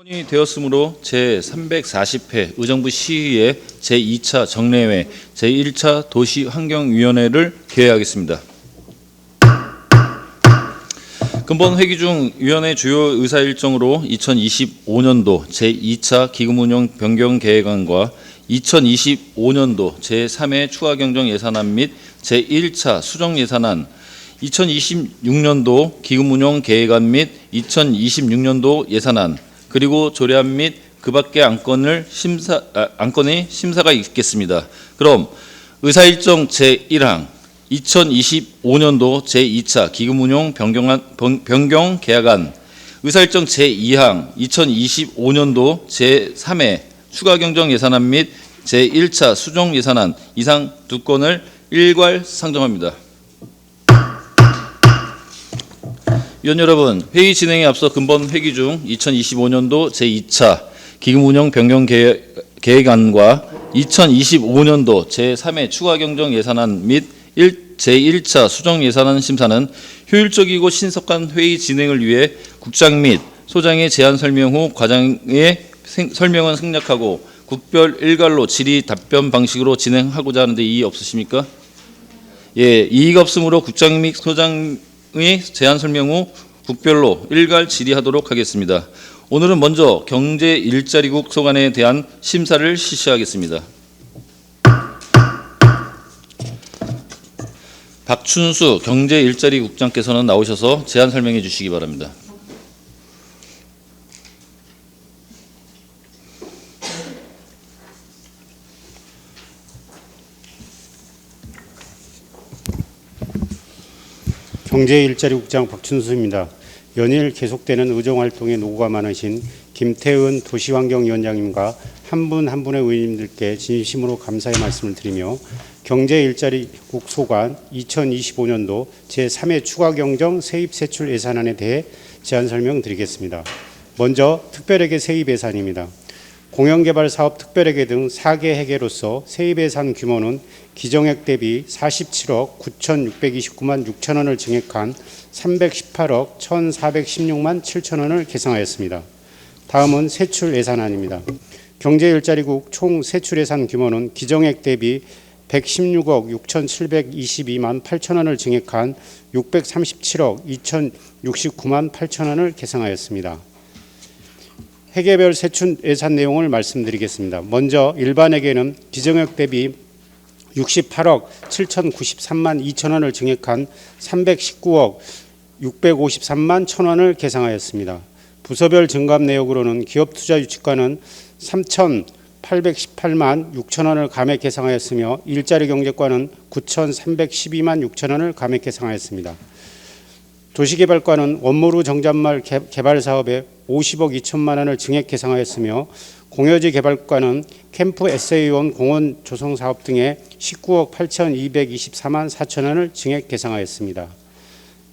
이 되었으므로 제340회 의정부 시의회 제2차 정례회 제1차 도시환경위원회를 개회하겠습니다. 근본 회기 중 위원회 주요 의사일정으로 2025년도 제2차 기금운용 변경 계획안과 2025년도 제3회 추가경정 예산안 및 제1차 수정 예산안, 2026년도 기금운용 계획안 및 2026년도 예산안, 그리고 조례안 및 그 밖의 안건의 심사가 있겠습니다. 그럼 의사일정 제1항 2025년도 제2차 기금운용 변경 계약안, 의사일정 제2항 2025년도 제3회 추가경정 예산안 및 제1차 수정 예산안 이상 두 건을 일괄 상정합니다. 위원 여러분, 회의 진행에 앞서 근본 회기 중 2025년도 제2차 기금운용 변경 계획안과 2025년도 제3회 추가경정 예산안 및 제1차 수정 예산안 심사는 효율적이고 신속한 회의 진행을 위해 국장 및 소장의 제안 설명 후 과장의 설명은 생략하고 국별 일괄로 질의 답변 방식으로 진행하고자 하는데 이의 없으십니까? 예, 이의가 없으므로 국장 및 소장의 제안 설명 후 국별로 일괄 질의하도록 하겠습니다. 오늘은 먼저 경제 일자리국 소관에 대한 심사를 실시하겠습니다. 박춘수 경제 일자리국장께서는 나오셔서 제안 설명해 주시기 바랍니다. 경제일자리국장 박춘수입니다. 연일 계속되는 의정활동에 노고가 많으신 김태은 도시환경위원장님과 한 분 한 분의 의원님들께 진심으로 감사의 말씀을 드리며 경제일자리국 소관 2025년도 제3회 추가경정 세입세출 예산안에 대해 제안 설명드리겠습니다. 먼저 특별회계 세입 예산입니다. 공영개발사업 특별회계 등 4개 회계로서 세입 예산 규모는 기정액 대비 47억 9,629만 6천 원을 증액한 318억 1,416만 7천 원을 계상하였습니다. 다음은 세출 예산안입니다. 경제일자리국 총 세출 예산 규모는 기정액 대비 116억 6,722만 8천 원을 증액한 637억 2,069만 8천 원을 계상하였습니다. 회계별 세출 예산 내용을 말씀드리겠습니다. 먼저 일반회계는 기정액 대비 68억 7,093만 2천 원을 증액한 319억 653만 1천 원을 계상하였습니다. 부서별 증감 내역으로는 기업투자유치과는 3,818만 6천 원을 감액 계상하였으며 일자리경제과는 9,312만 6천 원을 감액 계상하였습니다. 도시개발과는 원무루 정잣말 개발사업에 50억 2천만 원을 증액 계상하였으며 공여지 개발과는 캠프 SA원 공원 조성 사업 등에 19억 8,224만 4천 원을 증액 계상하였습니다.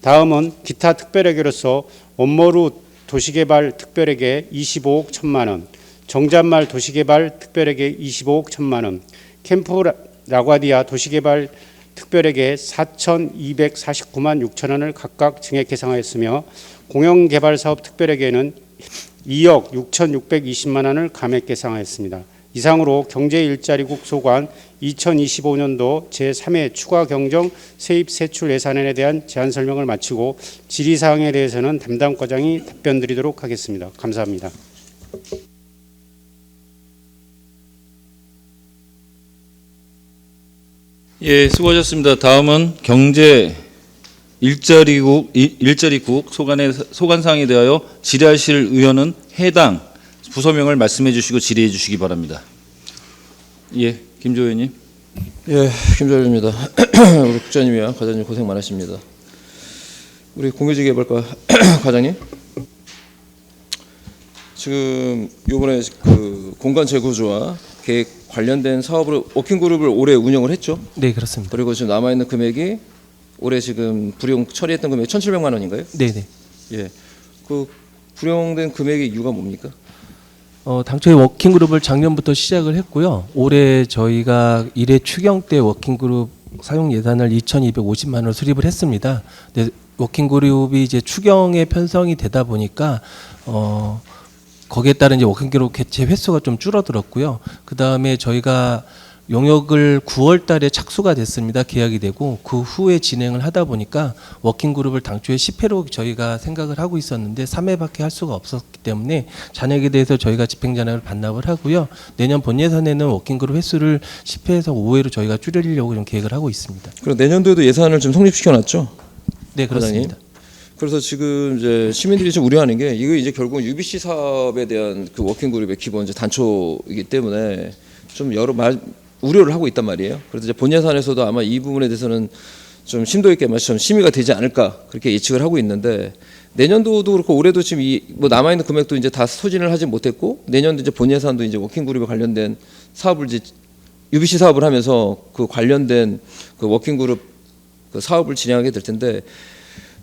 다음은 기타 특별회계로서 원무루 도시개발 특별회계 25억 1천만 원, 정잣말 도시개발 특별회계 25억 1천만 원, 캠프 라과디아 도시개발 특별회계 4,249만 6천 원을 각각 증액 계상하였으며 공영개발사업 특별회계는 2억 6,620만 원을 감액 계상하였습니다. 이상으로 경제일자리국 소관 2025년도 제3회 추가경정 세입세출 예산안에 대한 제안 설명을 마치고 질의사항에 대해서는 담당 과장이 답변드리도록 하겠습니다. 감사합니다. 예, 수고하셨습니다. 다음은 경제 일자리국 소관사항에 대하여 질의하실 의원은 해당 부서명을 말씀해 주시고 질의해 주시기 바랍니다. 예, 김조 의원님. 예, 김조입니다. 우리 국장님이야, 과장님 고생 많으십니다. 우리 공유지개발과 과장님, 지금 이번에 그 공간 재구조와 계획 관련된 사업으로 워킹그룹을 올해 운영을 했죠? 네, 그렇습니다. 그리고 지금 남아 있는 금액이 올해 지금 불용 처리했던 금액이 1,700만 원인가요? 네, 네. 예, 그 불용된 금액의 이유가 뭡니까? 당초에 워킹그룹을 작년부터 시작을 했고요. 올해 저희가 1회 추경 때 워킹그룹 사용 예산을 2,250만 원을 수립을 했습니다. 근데 워킹그룹이 이제 추경에 편성이 되다 보니까 거기에 따른 이제 워킹그룹 개최 횟수가 좀 줄어들었고요. 그 다음에 저희가 용역을 9월 달에 착수가 됐습니다. 계약이 되고 그 후에 진행을 하다 보니까 워킹그룹을 당초에 10회로 저희가 생각을 하고 있었는데 3회밖에 할 수가 없었기 때문에 잔액에 대해서 저희가 집행잔액을 반납을 하고요. 내년 본예산에는 워킹그룹 횟수를 10회에서 5회로 저희가 줄이려고 좀 계획을 하고 있습니다. 그리고 내년도에도 예산을 좀 성립시켜놨죠. 네, 그렇습니다. 그래서 지금 이제 시민들이 좀 우려하는 게 이거 이제 결국 UBC 사업에 대한 그 워킹그룹의 기본 이제 단초이기 때문에 좀 여러 우려를 하고 있단 말이에요. 그래서 이제 본 예산에서도 아마 이 부분에 대해서는 좀 심도 있게 좀 심의가 되지 않을까 그렇게 예측을 하고 있는데 내년도도 그렇고 올해도 지금 이 뭐 남아 있는 금액도 이제 다 소진을 하지 못했고 내년도 이제 본 예산도 이제 워킹그룹에 관련된 사업을 이제 UBC 사업을 하면서 그 관련된 그 워킹그룹 그 사업을 진행하게 될 텐데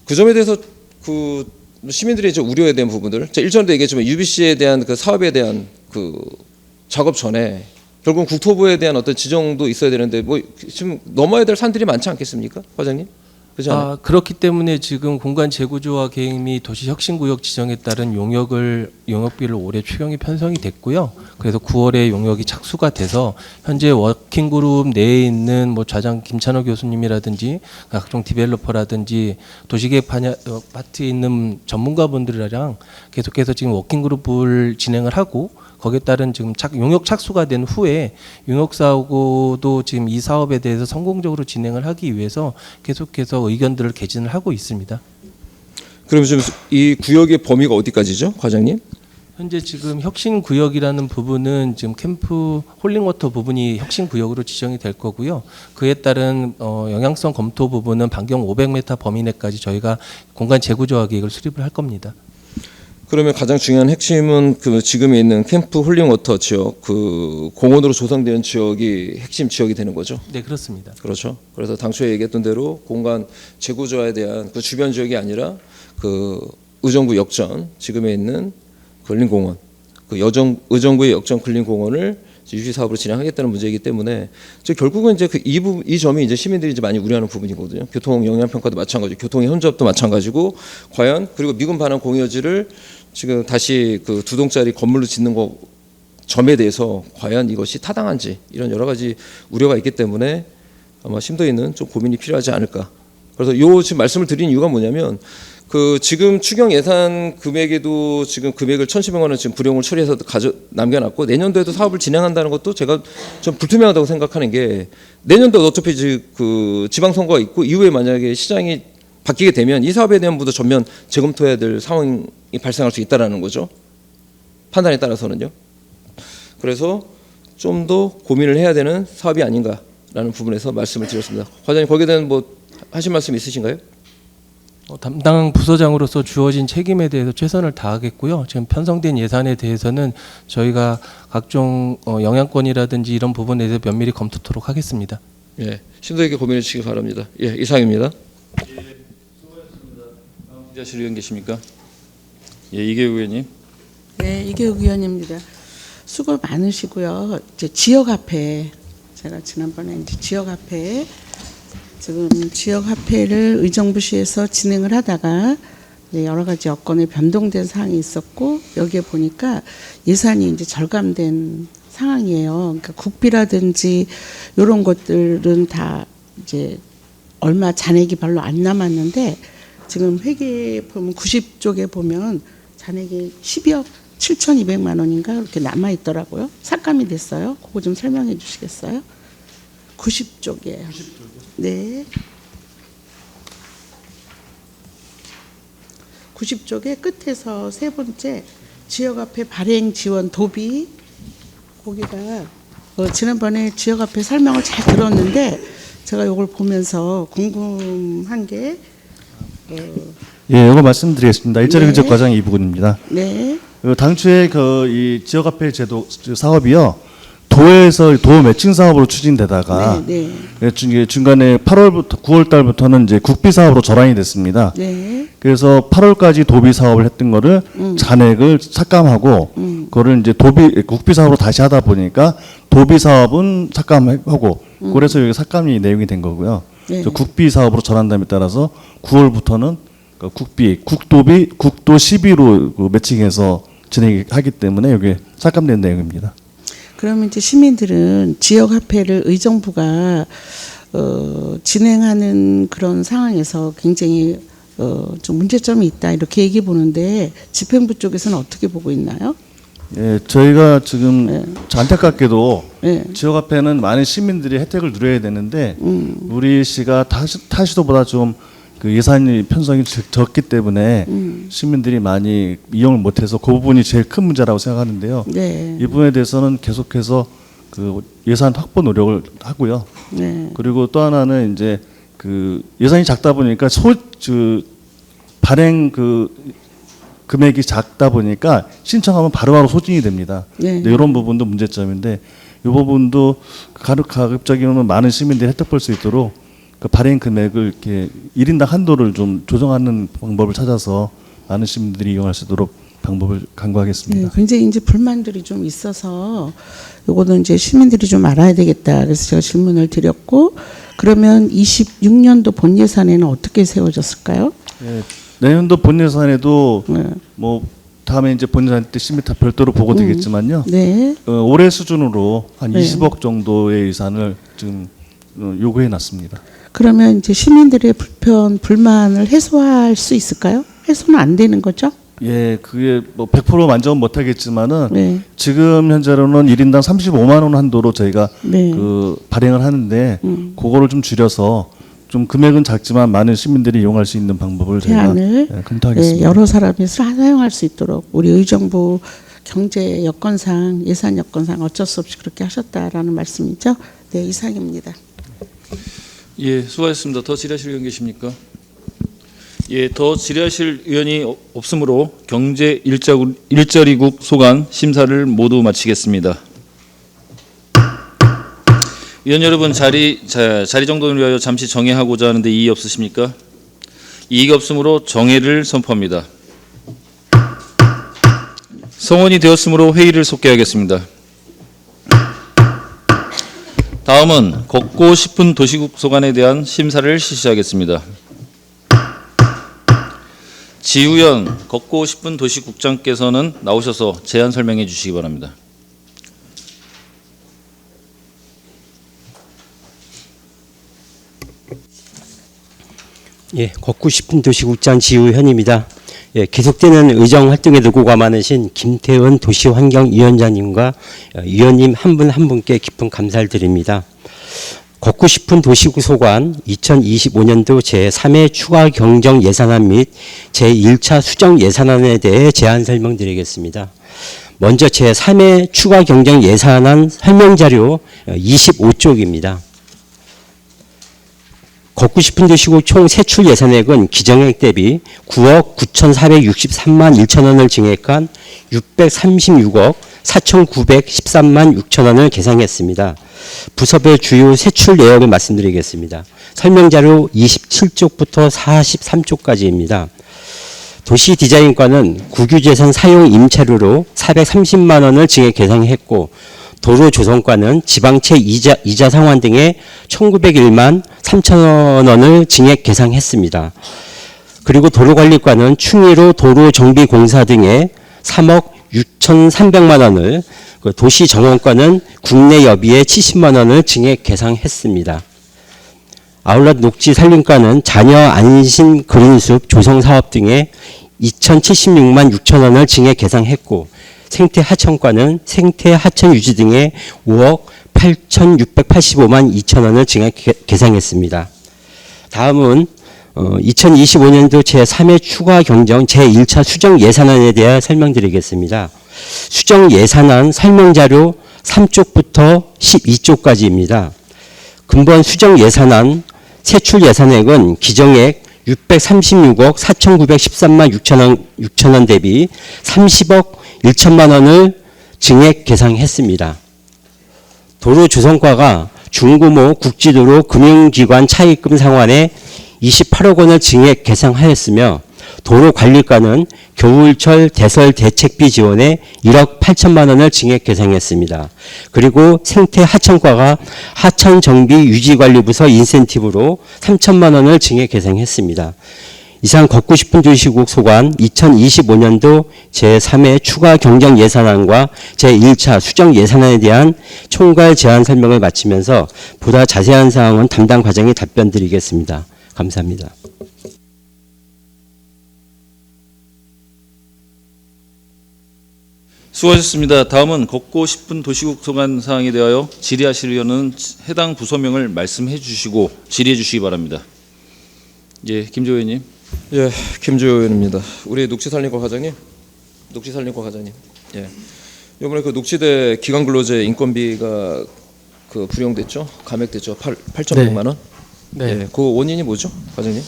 그 점에 대해서 그 시민들의 이제 우려에 대한 부분들 제가 일전에도 얘기했지만 UBC에 대한 그 사업에 대한 그 작업 전에 결국 국토부에 대한 어떤 지정도 있어야 되는데 뭐 지금 넘어야 될 산들이 많지 않겠습니까, 과장님? 그렇지 않아요? 그렇기 때문에 지금 공간 재구조화 계획 및 도시혁신구역 지정에 따른 용역비를 올해 추경이 편성이 됐고요. 그래서 9월에 용역이 착수가 돼서 현재 워킹그룹 내에 있는 뭐 좌장 김찬호 교수님이라든지 각종 디벨로퍼라든지 도시계획 파트에 있는 전문가분들이랑 계속해서 지금 워킹그룹을 진행을 하고 거기에 따른 지금 용역 착수가 된 후에 용역사하고도 지금 이 사업에 대해서 성공적으로 진행을 하기 위해서 계속해서 의견들을 개진을 하고 있습니다. 그럼 지금 이 구역의 범위가 어디까지죠, 과장님? 현재 지금 혁신구역이라는 부분은 지금 캠프 홀링워터 부분이 혁신구역으로 지정이 될 거고요. 그에 따른 영향성 검토 부분은 반경 500m 범위 내까지 저희가 공간 재구조화 계획을 수립을 할 겁니다. 그러면 가장 중요한 핵심은 그 지금에 있는 캠프 홀링워터 지역, 그 공원으로 조성된 지역이 핵심 지역이 되는 거죠. 네, 그렇습니다. 그렇죠. 그래서 당초에 얘기했던 대로 공간 재구조화에 대한 그 주변 지역이 아니라 그 의정부 역전 지금에 있는 근린공원, 그 의정부의 역전 근린공원을 유지 사업으로 진행하겠다는 문제이기 때문에 결국은 이제 이 점이 이제 시민들이 이제 많이 우려하는 부분이거든요. 교통 영향 평가도 마찬가지, 교통의 혼잡도 마찬가지고 과연 그리고 미군 반환 공여지를 지금 다시 그 두 동짜리 건물로 짓는 거 점에 대해서 과연 이것이 타당한지 이런 여러 가지 우려가 있기 때문에 아마 심도 있는 좀 고민이 필요하지 않을까. 그래서 요 지금 말씀을 드린 이유가 뭐냐면 그 지금 추경 예산 금액에도 지금 금액을 1,700만 원 지금 불용을 처리해서 남겨놨고 내년도에도 사업을 진행한다는 것도 제가 좀 불투명하다고 생각하는 게 내년도 어차피 그 지방선거가 있고 이후에 만약에 시장이 바뀌게 되면 이 사업에 대한 부분도 전면 재검토해야 될 상황이 발생할 수 있다라는 거죠. 판단에 따라서는요. 그래서 좀 더 고민을 해야 되는 사업이 아닌가라는 부분에서 말씀을 드렸습니다. 과장님 거기에 대한 뭐 하실 말씀 있으신가요? 담당 부서장으로서 주어진 책임에 대해서 최선을 다하겠고요. 지금 편성된 예산에 대해서는 저희가 각종 영향권이라든지 이런 부분에 대해서 면밀히 검토토록 하겠습니다. 예, 심도 있게 고민해 주시기 바랍니다. 예, 이상입니다. 기자실 의원 계십니까? 예, 이계우 의원님. 네, 이계우 의원입니다. 수고 많으시고요. 이제 지역화폐 제가 지난번에 이제 지역화폐 지금 지역화폐를 의정부시에서 진행을 하다가 이제 여러 가지 여건에 변동된 사항이 있었고 여기에 보니까 예산이 이제 절감된 상황이에요. 그러니까 국비라든지 이런 것들은 다 이제 얼마 잔액이 별로 안 남았는데 지금 회계 보면 90쪽에 보면 잔액이 12억 7,200만 원인가 그렇게 남아 있더라고요. 삭감이 됐어요. 그거 좀 설명해 주시겠어요? 90쪽이에요. 90쪽이요? 네. 90쪽의 끝에서 세 번째 지역화폐 발행 지원 도비 거기가 지난번에 지역화폐 설명을 잘 들었는데 제가 이걸 보면서 궁금한 게 예, 이거 말씀드리겠습니다. 일자리 네. 근접 과장 이부근입니다. 네. 당초에 이 지역화폐 제도 사업이요. 도에서 도 매칭 사업으로 추진되다가 네, 중간에 8월부터 9월 달부터는 이제 국비 사업으로 전환이 됐습니다. 네. 그래서 8월까지 도비 사업을 했던 거를 잔액을 삭감하고 그거를 이제 국비 사업으로 다시 하다 보니까 도비 사업은 삭감하고 그래서 여기 삭감이 내용이 된 거고요. 네. 국비 사업으로 전환됨에 따라서 9월부터는 국비, 국도 12로 매칭해서 진행하기 때문에 여기 삭감된 내용입니다. 그러면 이제 시민들은 지역 화폐를 의정부가 진행하는 그런 상황에서 굉장히 좀 문제점이 있다 이렇게 얘기해 보는데 집행부 쪽에서는 어떻게 보고 있나요? 예, 저희가 지금 안타깝게도 네. 지역화폐는 많은 시민들이 혜택을 누려야 되는데 우리 시가 타시도보다 좀 그 예산이 편성이 적기 때문에 시민들이 많이 이용을 못해서 그 부분이 제일 큰 문제라고 생각하는데요. 네. 이 부분에 대해서는 계속해서 그 예산 확보 노력을 하고요. 네. 그리고 또 하나는 이제 그 예산이 작다 보니까 발행 금액이 작다 보니까 신청하면 바로바로 소진이 됩니다. 네. 이런 부분도 문제점인데 이 부분도 가급적이면 많은 시민들이 혜택 볼 수 있도록 그 발행 금액을 이렇게 1인당 한도를 좀 조정하는 방법을 찾아서 많은 시민들이 이용할 수 있도록 방법을 강구하겠습니다. 네, 굉장히 이제 불만들이 좀 있어서 요거는 이제 시민들이 좀 알아야 되겠다. 그래서 제가 질문을 드렸고 그러면 26년도 본 예산에는 어떻게 세워졌을까요? 네, 내년도 본 예산에도 네. 뭐 다음에 이제 본 예산 때 심의 다 별도로 보고 되겠지만요. 네. 올해 수준으로 한 네. 20억 정도의 예산을 지금 요구해 놨습니다. 그러면 이제 시민들의 불만을 해소할 수 있을까요? 해소는 안 되는 거죠? 예, 그게 뭐 100% 만족은 못하겠지만은 네. 지금 현재로는 1인당 35만 원 한도로 저희가 네. 그 발행을 하는데 그거를 좀 줄여서 좀 금액은 작지만 많은 시민들이 이용할 수 있는 방법을 저희가 대안을 검토하겠습니다. 여러 사람이 사용할 수 있도록 우리 의정부 경제 여건상 예산 여건상 어쩔 수 없이 그렇게 하셨다라는 말씀이죠. 네, 이상입니다. 예, 수고하셨습니다. 더 질의하실 의원 계십니까? 예, 더 질의하실 의원이 없으므로 경제 일자리국 소관 심사를 모두 마치겠습니다. 의원 여러분 자리 정돈을 위하여 잠시 정회하고자 하는데 이의 없으십니까? 이의가 없으므로 정회를 선포합니다. 성원이 되었으므로 회의를 속개하겠습니다. 다음은 걷고 싶은 도시국 소관에 대한 심사를 실시하겠습니다. 지우연 걷고 싶은 도시국장께서는 나오셔서 제안 설명해 주시기 바랍니다. 예, 걷고 싶은 도시국장 지우현입니다. 예, 계속되는 의정 활동에도 고가 많으신 김태원 도시환경위원장님과 위원님 한 분 한 분께 깊은 감사를 드립니다. 걷고 싶은 도시국 소관 2025년도 제3회 추가 경정 예산안 및 제1차 수정 예산안에 대해 제안 설명드리겠습니다. 먼저 제3회 추가 경정 예산안 설명자료 25쪽입니다. 걷고 싶은 도시국 총 세출 예산액은 기정액 대비 9억 9,463만 1천 원을 증액한 636억 4,913만 6천 원을 계상했습니다. 부서별 주요 세출 내역을 말씀드리겠습니다. 설명자료 27쪽부터 43쪽까지입니다. 도시디자인과는 국유재산 사용 임차료로 430만 원을 증액 계상했고 도로조성과는 지방채 이자 상환 등에 1,901만 3천 원을 증액 계상했습니다. 그리고 도로관리과는 충의로 도로정비공사 등에 3억 6,300만 원을, 도시정원과는 국내 여비에 70만 원을 증액 계상했습니다. 아울러 녹지산림과는 자녀 안심 그린숲 조성사업 등에 2,076만 6천 원을 증액 계상했고 생태하천과는 생태하천 유지 등에 5억 8,685만 2천 원을 증액 계상했습니다. 다음은 2025년도 제3회 추가 경정 제1차 수정 예산안에 대해 설명드리겠습니다. 수정 예산안 설명자료 3쪽부터 12쪽까지입니다. 근본 수정 예산안 세출 예산액은 기정액 636억 4,913만 6천 원 대비 30억 1천만 원을 증액 계상했습니다. 도로조성과가 중구모 국지도로 금융기관 차입금 상환에 28억 원을 증액 계상하였으며 도로관리과는 겨울철 대설 대책비 지원에 1억 8천만 원을 증액 계상했습니다. 그리고 생태하천과가 하천정비 유지관리부서 인센티브로 3천만 원을 증액 계상했습니다. 이상 걷고 싶은 도시국 소관 2025년도 제3회 추가 경정 예산안과 제1차 수정 예산안에 대한 총괄 제안 설명을 마치면서 보다 자세한 사항은 담당 과장이 답변 드리겠습니다. 감사합니다. 수고하셨습니다. 다음은 걷고 싶은 도시국 소관 사항에 대하여 질의하실 의원은 해당 부서명을 말씀해 주시고 질의해 주시기 바랍니다. 예, 김조 의원님. 예, 김주호 의원입니다. 우리 녹지산림과 과장님, 예, 이번에 그 녹지대 기간 근로제 인건비가 그 불용됐죠, 감액됐죠, 8,100만 원. 네. 예, 그 원인이 뭐죠, 과장님?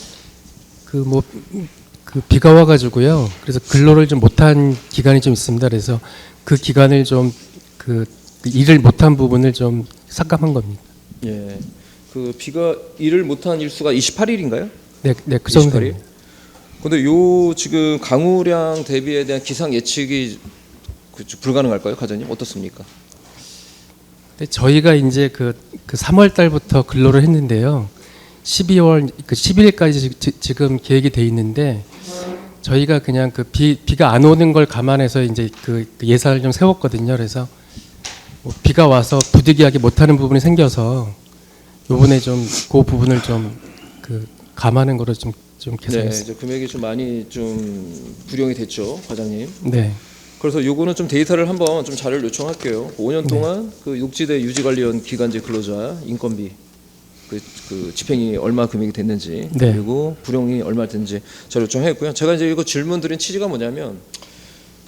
그 비가 와가지고요. 그래서 근로를 좀 못한 기간이 좀 있습니다. 그래서 그 기간을 좀 그 일을 못한 부분을 좀 삭감한 겁니다. 예, 그 비가 일을 못한 일수가 28일인가요? 네, 그 정도. 28일? 근데 요 지금 강우량 대비에 대한 기상 예측이 불가능할까요, 과장님? 어떻습니까? 근데 저희가 이제 그 3월 달부터 근로를 했는데요. 12월 그 10일까지 지금 계획이 돼 있는데 저희가 그냥 그 비가 안 오는 걸 감안해서 이제 그 예산을 좀 세웠거든요. 그래서 뭐 비가 와서 부득이하게 못하는 부분이 생겨서 요번에 좀 그 부분을 좀 그 감안한 거로 좀 네, 계산했습니다. 이제 금액이 좀 많이 좀 불용이 됐죠, 과장님. 네. 그래서 요거는 좀 데이터를 한번 좀 자료를 요청할게요. 5년 동안 그 녹지대 유지관리원 기간제 근로자 인건비 그 집행이 얼마 금액이 됐는지, 네. 그리고 불용이 얼마 됐는지 자료 요청했고요. 제가 이제 이거 질문 드린 취지가 뭐냐면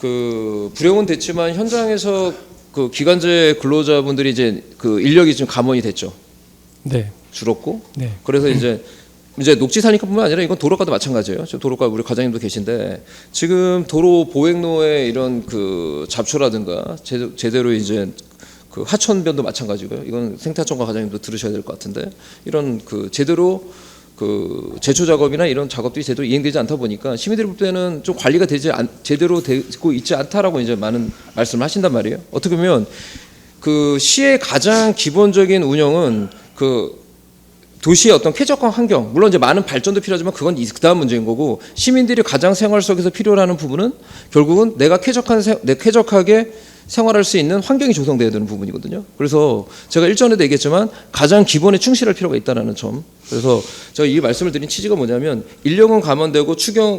그 불용은 됐지만 현장에서 그 기간제 근로자분들이 이제 그 인력이 좀 감원이 됐죠. 네. 줄었고. 네. 그래서 이제 녹지사니까뿐만 아니라 이건 도로가도 마찬가지예요. 저 도로가 우리 과장님도 계신데 지금 도로 보행로에 이런 그 잡초라든가 제대로 이제 그 하천변도 마찬가지고요. 이건 생태하천과 과장님도 들으셔야 될 것 같은데 이런 그 제대로 그 제초 작업이나 이런 작업들이 제대로 이행되지 않다 보니까 시민들이 볼 때는 좀 관리가 제대로 되고 있지 않다라고 이제 많은 말씀을 하신단 말이에요. 어떻게 보면 그 시의 가장 기본적인 운영은 그 도시의 어떤 쾌적한 환경, 물론 이제 많은 발전도 필요하지만 그건 그다음 문제인 거고, 시민들이 가장 생활 속에서 필요로 하는 부분은 결국은 내가 쾌적하게 생활할 수 있는 환경이 조성돼야 되는 부분이거든요. 그래서 제가 일전에도 얘기했지만 가장 기본에 충실할 필요가 있다는 점. 그래서 제가 이 말씀을 드린 취지가 뭐냐면 인력은 감원되고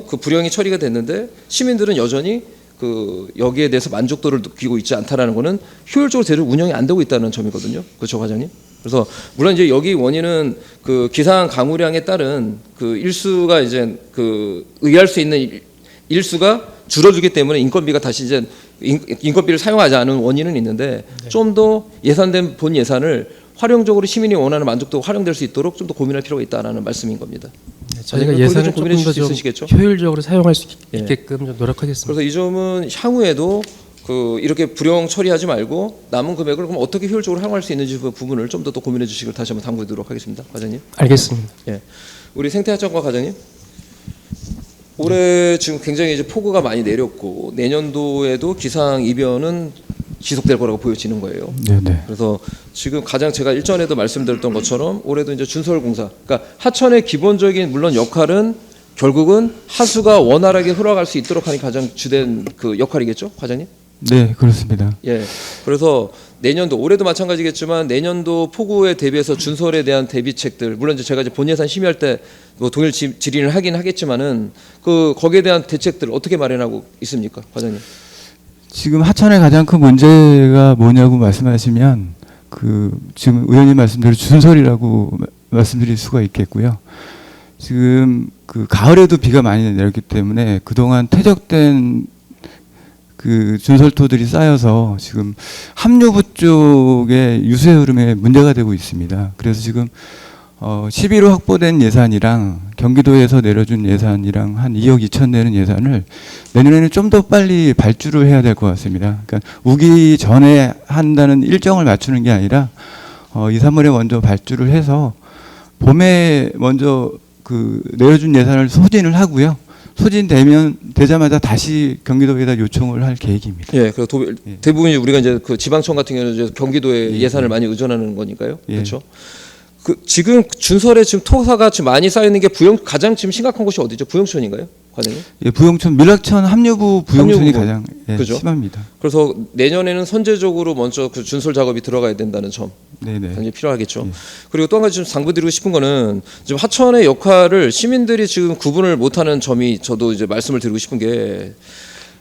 그 불용이 처리가 됐는데 시민들은 여전히 그 여기에 대해서 만족도를 느끼고 있지 않다라는 거는 효율적으로 제대로 운영이 안 되고 있다는 점이거든요. 그렇죠, 과장님? 그래서 물론 이제 여기 원인은 그 기상 강우량에 따른 그 일수가 이제 그 의할 수 있는 일수가 줄어들기 때문에 인건비가 다시 이제 인건비를 사용하지 않은 원인은 있는데 네. 좀 더 예산된 본 예산을 활용적으로 시민이 원하는 만족도가 활용될 수 있도록 좀 더 고민할 필요가 있다라는 말씀인 겁니다. 네, 저희가 아니, 예산을 좀 조금 더 좀 있으시겠죠? 효율적으로 사용할 수 예. 있게끔 좀 노력하겠습니다. 그래서 이 점은 향후에도 그 이렇게 불용 처리하지 말고 남은 금액을 그럼 어떻게 효율적으로 활용할 수 있는지 그 부분을 좀 더 고민해 주시길 다시 한번 당부드리도록 하겠습니다, 과장님. 알겠습니다. 예, 우리 생태하천과 과장님. 올해 지금 굉장히 이제 폭우가 많이 내렸고 내년도에도 기상 이변은 지속될 거라고 보여지는 거예요. 네네. 그래서 지금 가장 제가 일전에도 말씀드렸던 것처럼 올해도 이제 준설공사, 그러니까 하천의 기본적인 물론 역할은 결국은 하수가 원활하게 흘러갈 수 있도록 하는 가장 주된 그 역할이겠죠, 과장님? 네, 그렇습니다. 예. 그래서 내년도 올해도 마찬가지겠지만 내년도 폭우에 대비해서 준설에 대한 대비책들, 물론 이제 제가 이제 본 예산 심의할 때 뭐 동일 질의를 하긴 하겠지만은 그 거기에 대한 대책들 어떻게 마련하고 있습니까, 과장님? 지금 하천의 가장 큰 문제가 뭐냐고 말씀하시면 그 지금 의원님 말씀대로 준설이라고 말씀드릴 수가 있겠고요. 지금 그 가을에도 비가 많이 내렸기 때문에 그동안 퇴적된 그 준설토들이 쌓여서 지금 합류부 쪽의 유수해 흐름에 문제가 되고 있습니다. 그래서 지금 11호 확보된 예산이랑 경기도에서 내려준 예산이랑 한 2억 2천 되는 예산을 내년에는 좀 더 빨리 발주를 해야 될 것 같습니다. 그러니까 우기 전에 한다는 일정을 맞추는 게 아니라 2, 3월에 먼저 발주를 해서 봄에 먼저 그 내려준 예산을 소진을 하고요. 소진되자마자 다시 경기도에다 요청을 할 계획입니다. 예, 그 대부분이 우리가 이제 그 지방청 같은 경우는 이제 경기도의 예, 예산을 많이 의존하는 거니까요. 예. 그렇죠. 그 지금 준설에 지금 토사가 지금 많이 쌓여 있는 게 가장 지금 심각한 곳이 어디죠? 부영촌인가요, 과장님? 예, 부영촌 밀락천 합류부 부영촌이 합류부. 가장 그죠? 심합니다. 그래서 내년에는 선제적으로 먼저 그 준설 작업이 들어가야 된다는 점 네네. 굉장히 필요하겠죠. 그리고 또 한 가지 좀 당부드리고 싶은 거는 지금 하천의 역할을 시민들이 지금 구분을 못하는 점이 저도 이제 말씀을 드리고 싶은 게,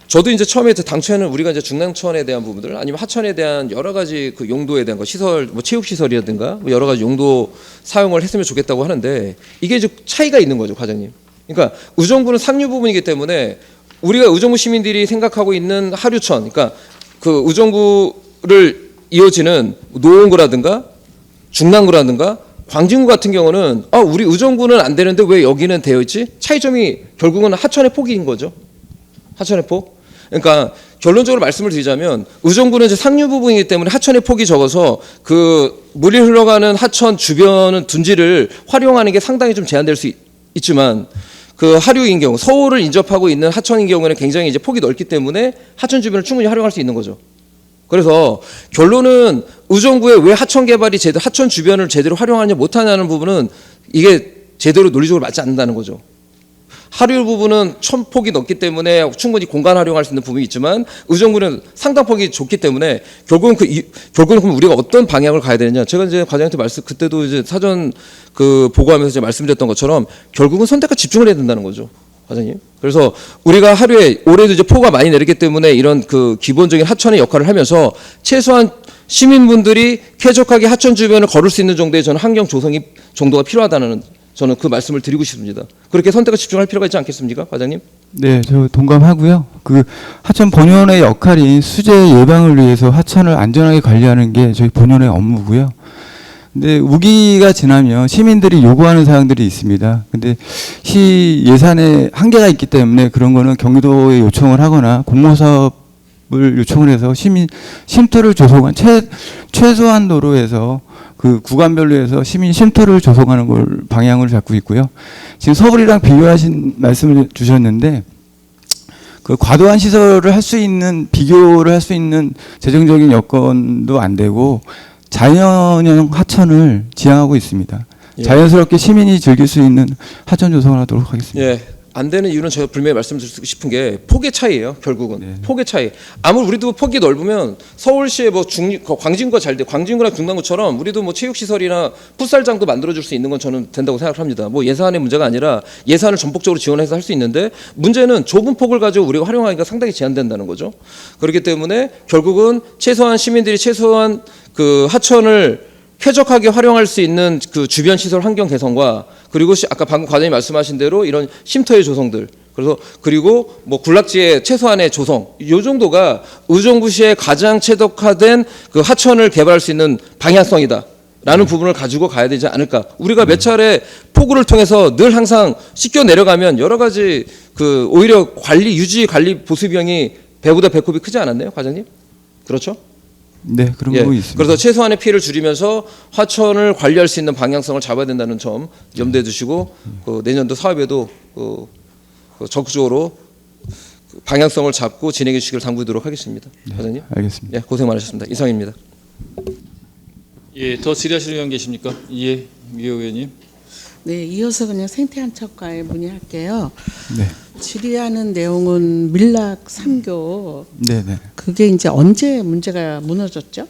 저도 이제 처음에 당초에는 우리가 이제 중랑천에 대한 부분들 아니면 하천에 대한 여러 가지 그 용도에 대한 거, 시설 뭐 체육 시설이라든가 뭐 여러 가지 용도 사용을 했으면 좋겠다고 하는데, 이게 이제 차이가 있는 거죠, 과장님. 그러니까 의정부는 상류 부분이기 때문에 우리가 의정부 시민들이 생각하고 있는 하류천, 그러니까 그 의정부를 이어지는 노원구라든가 중랑구라든가 광진구 같은 경우는 우리 의정부는 안 되는데 왜 여기는 되어 있지? 차이점이 결국은 하천의 폭인 거죠. 하천의 폭. 그러니까 결론적으로 말씀을 드리자면 의정부는 이제 상류 부분이기 때문에 하천의 폭이 적어서 그 물이 흘러가는 하천 주변은 둔지를 활용하는 게 상당히 좀 제한될 수 있지만, 그 하류인 경우 서울을 인접하고 있는 하천인 경우에는 굉장히 이제 폭이 넓기 때문에 하천 주변을 충분히 활용할 수 있는 거죠. 그래서 결론은 의정부의 왜 하천 개발이 하천 주변을 제대로 활용하냐 못하냐는 부분은 이게 제대로 논리적으로 맞지 않는다는 거죠. 하류 부분은 천폭이 넓기 때문에 충분히 공간 활용할 수 있는 부분이 있지만 의정부는 상당폭이 좁기 때문에 결국은 그럼 우리가 어떤 방향을 가야 되느냐. 제가 이제 과장한테 그때도 이제 사전 그 보고하면서 이제 말씀드렸던 것처럼 결국은 선택과 집중을 해야 된다는 거죠, 과장님. 그래서 우리가 하루에 올해도 이제 폭우가 많이 내리기 때문에 이런 그 기본적인 하천의 역할을 하면서 최소한 시민분들이 쾌적하게 하천 주변을 걸을 수 있는 정도의 저는 환경 조성이 정도가 필요하다는, 저는 그 말씀을 드리고 싶습니다. 그렇게 선택과 집중할 필요가 있지 않겠습니까, 과장님? 네, 저 동감하고요. 그 하천 본연의 역할인 수재 예방을 위해서 하천을 안전하게 관리하는 게 저희 본연의 업무고요. 근데 우기가 지나면 시민들이 요구하는 사항들이 있습니다. 근데 시 예산에 한계가 있기 때문에 그런 거는 경기도에 요청을 하거나 공모사업을 요청을 해서 시민 쉼터를 조성한 최소한도로 해서 그 구간별로 해서 시민 쉼터를 조성하는 걸 방향을 잡고 있고요. 지금 서울이랑 비교하신 말씀을 주셨는데, 그 과도한 시설을 할 수 있는, 비교를 할 수 있는 재정적인 여건도 안 되고 자연형 하천을 지향하고 있습니다. 예. 자연스럽게 시민이 즐길 수 있는 하천 조성을 하도록 하겠습니다. 예. 안 되는 이유는 제가 분명히 말씀드리고 싶은 게 폭의 차이예요. 결국은 네. 폭의 차이. 아무리 우리도 폭이 넓으면 서울시에 뭐 광진구가 잘 돼, 광진구나 중랑구처럼 우리도 뭐 체육시설이나 풋살장도 만들어줄 수 있는 건 저는 된다고 생각합니다. 뭐 예산의 문제가 아니라 예산을 전폭적으로 지원해서 할 수 있는데, 문제는 좁은 폭을 가지고 우리가 활용하기가 상당히 제한된다는 거죠. 그렇기 때문에 결국은 최소한 시민들이 최소한 그 하천을 쾌적하게 활용할 수 있는 그 주변 시설 환경 개선과, 그리고 아까 방금 과장님 말씀하신 대로 이런 쉼터의 조성들, 그리고 뭐 군락지의 최소한의 조성, 이 정도가 의정부시의 가장 최적화된 그 하천을 개발할 수 있는 방향성이다라는 부분을 가지고 가야 되지 않을까. 우리가 몇 차례 폭우를 통해서 늘 항상 씻겨 내려가면 여러 가지 그 오히려 유지 관리 보수 비용이 배보다 배꼽이 크지 않았나요, 과장님? 그렇죠? 네, 그런 부분이 있습니다. 그래서 최소한의 피해를 줄이면서 하천을 관리할 수 있는 방향성을 잡아야 된다는 점 염두에 두시고 내년도 사업에도 적극적으로 방향성을 잡고 진행해 주시길 당부드리도록 하겠습니다. 과장님. 알겠습니다. 예, 고생 많으셨습니다. 이상입니다. 예, 더 질의하실 의원 계십니까? 예, 미 의원님. 네, 이어서 그냥 생태안착과에 문의할게요. 네. 질의하는 내용은 밀락 3교. 네. 그게 이제 언제 문제가 무너졌죠?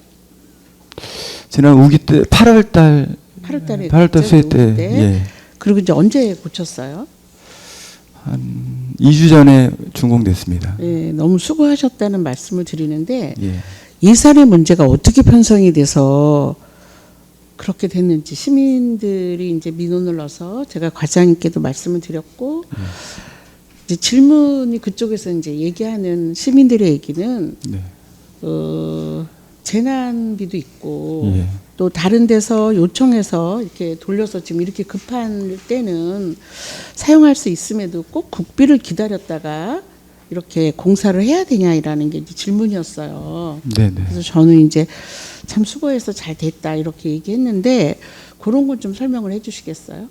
지난 우기 때 8월달 8월달에 수해 때. 예. 그리고 이제 언제 고쳤어요? 한 2주 전에 준공됐습니다. 예, 너무 수고하셨다는 말씀을 드리는데, 예. 예산의 문제가 어떻게 편성이 돼서 그렇게 됐는지 시민들이 이제 민원을 넣어서 제가 과장님께도 말씀을 드렸고, 이제 질문이 그쪽에서 이제 얘기하는 시민들의 얘기는 네. 재난비도 있고 예. 또 다른 데서 요청해서 이렇게 돌려서 지금 이렇게 급한 때는 사용할 수 있음에도 꼭 국비를 기다렸다가 이렇게 공사를 해야 되냐라는 게 이제 질문이었어요. 네네. 그래서 저는 이제 참 수고해서 잘 됐다 이렇게 얘기했는데, 그런 건 좀 설명을 해주시겠어요?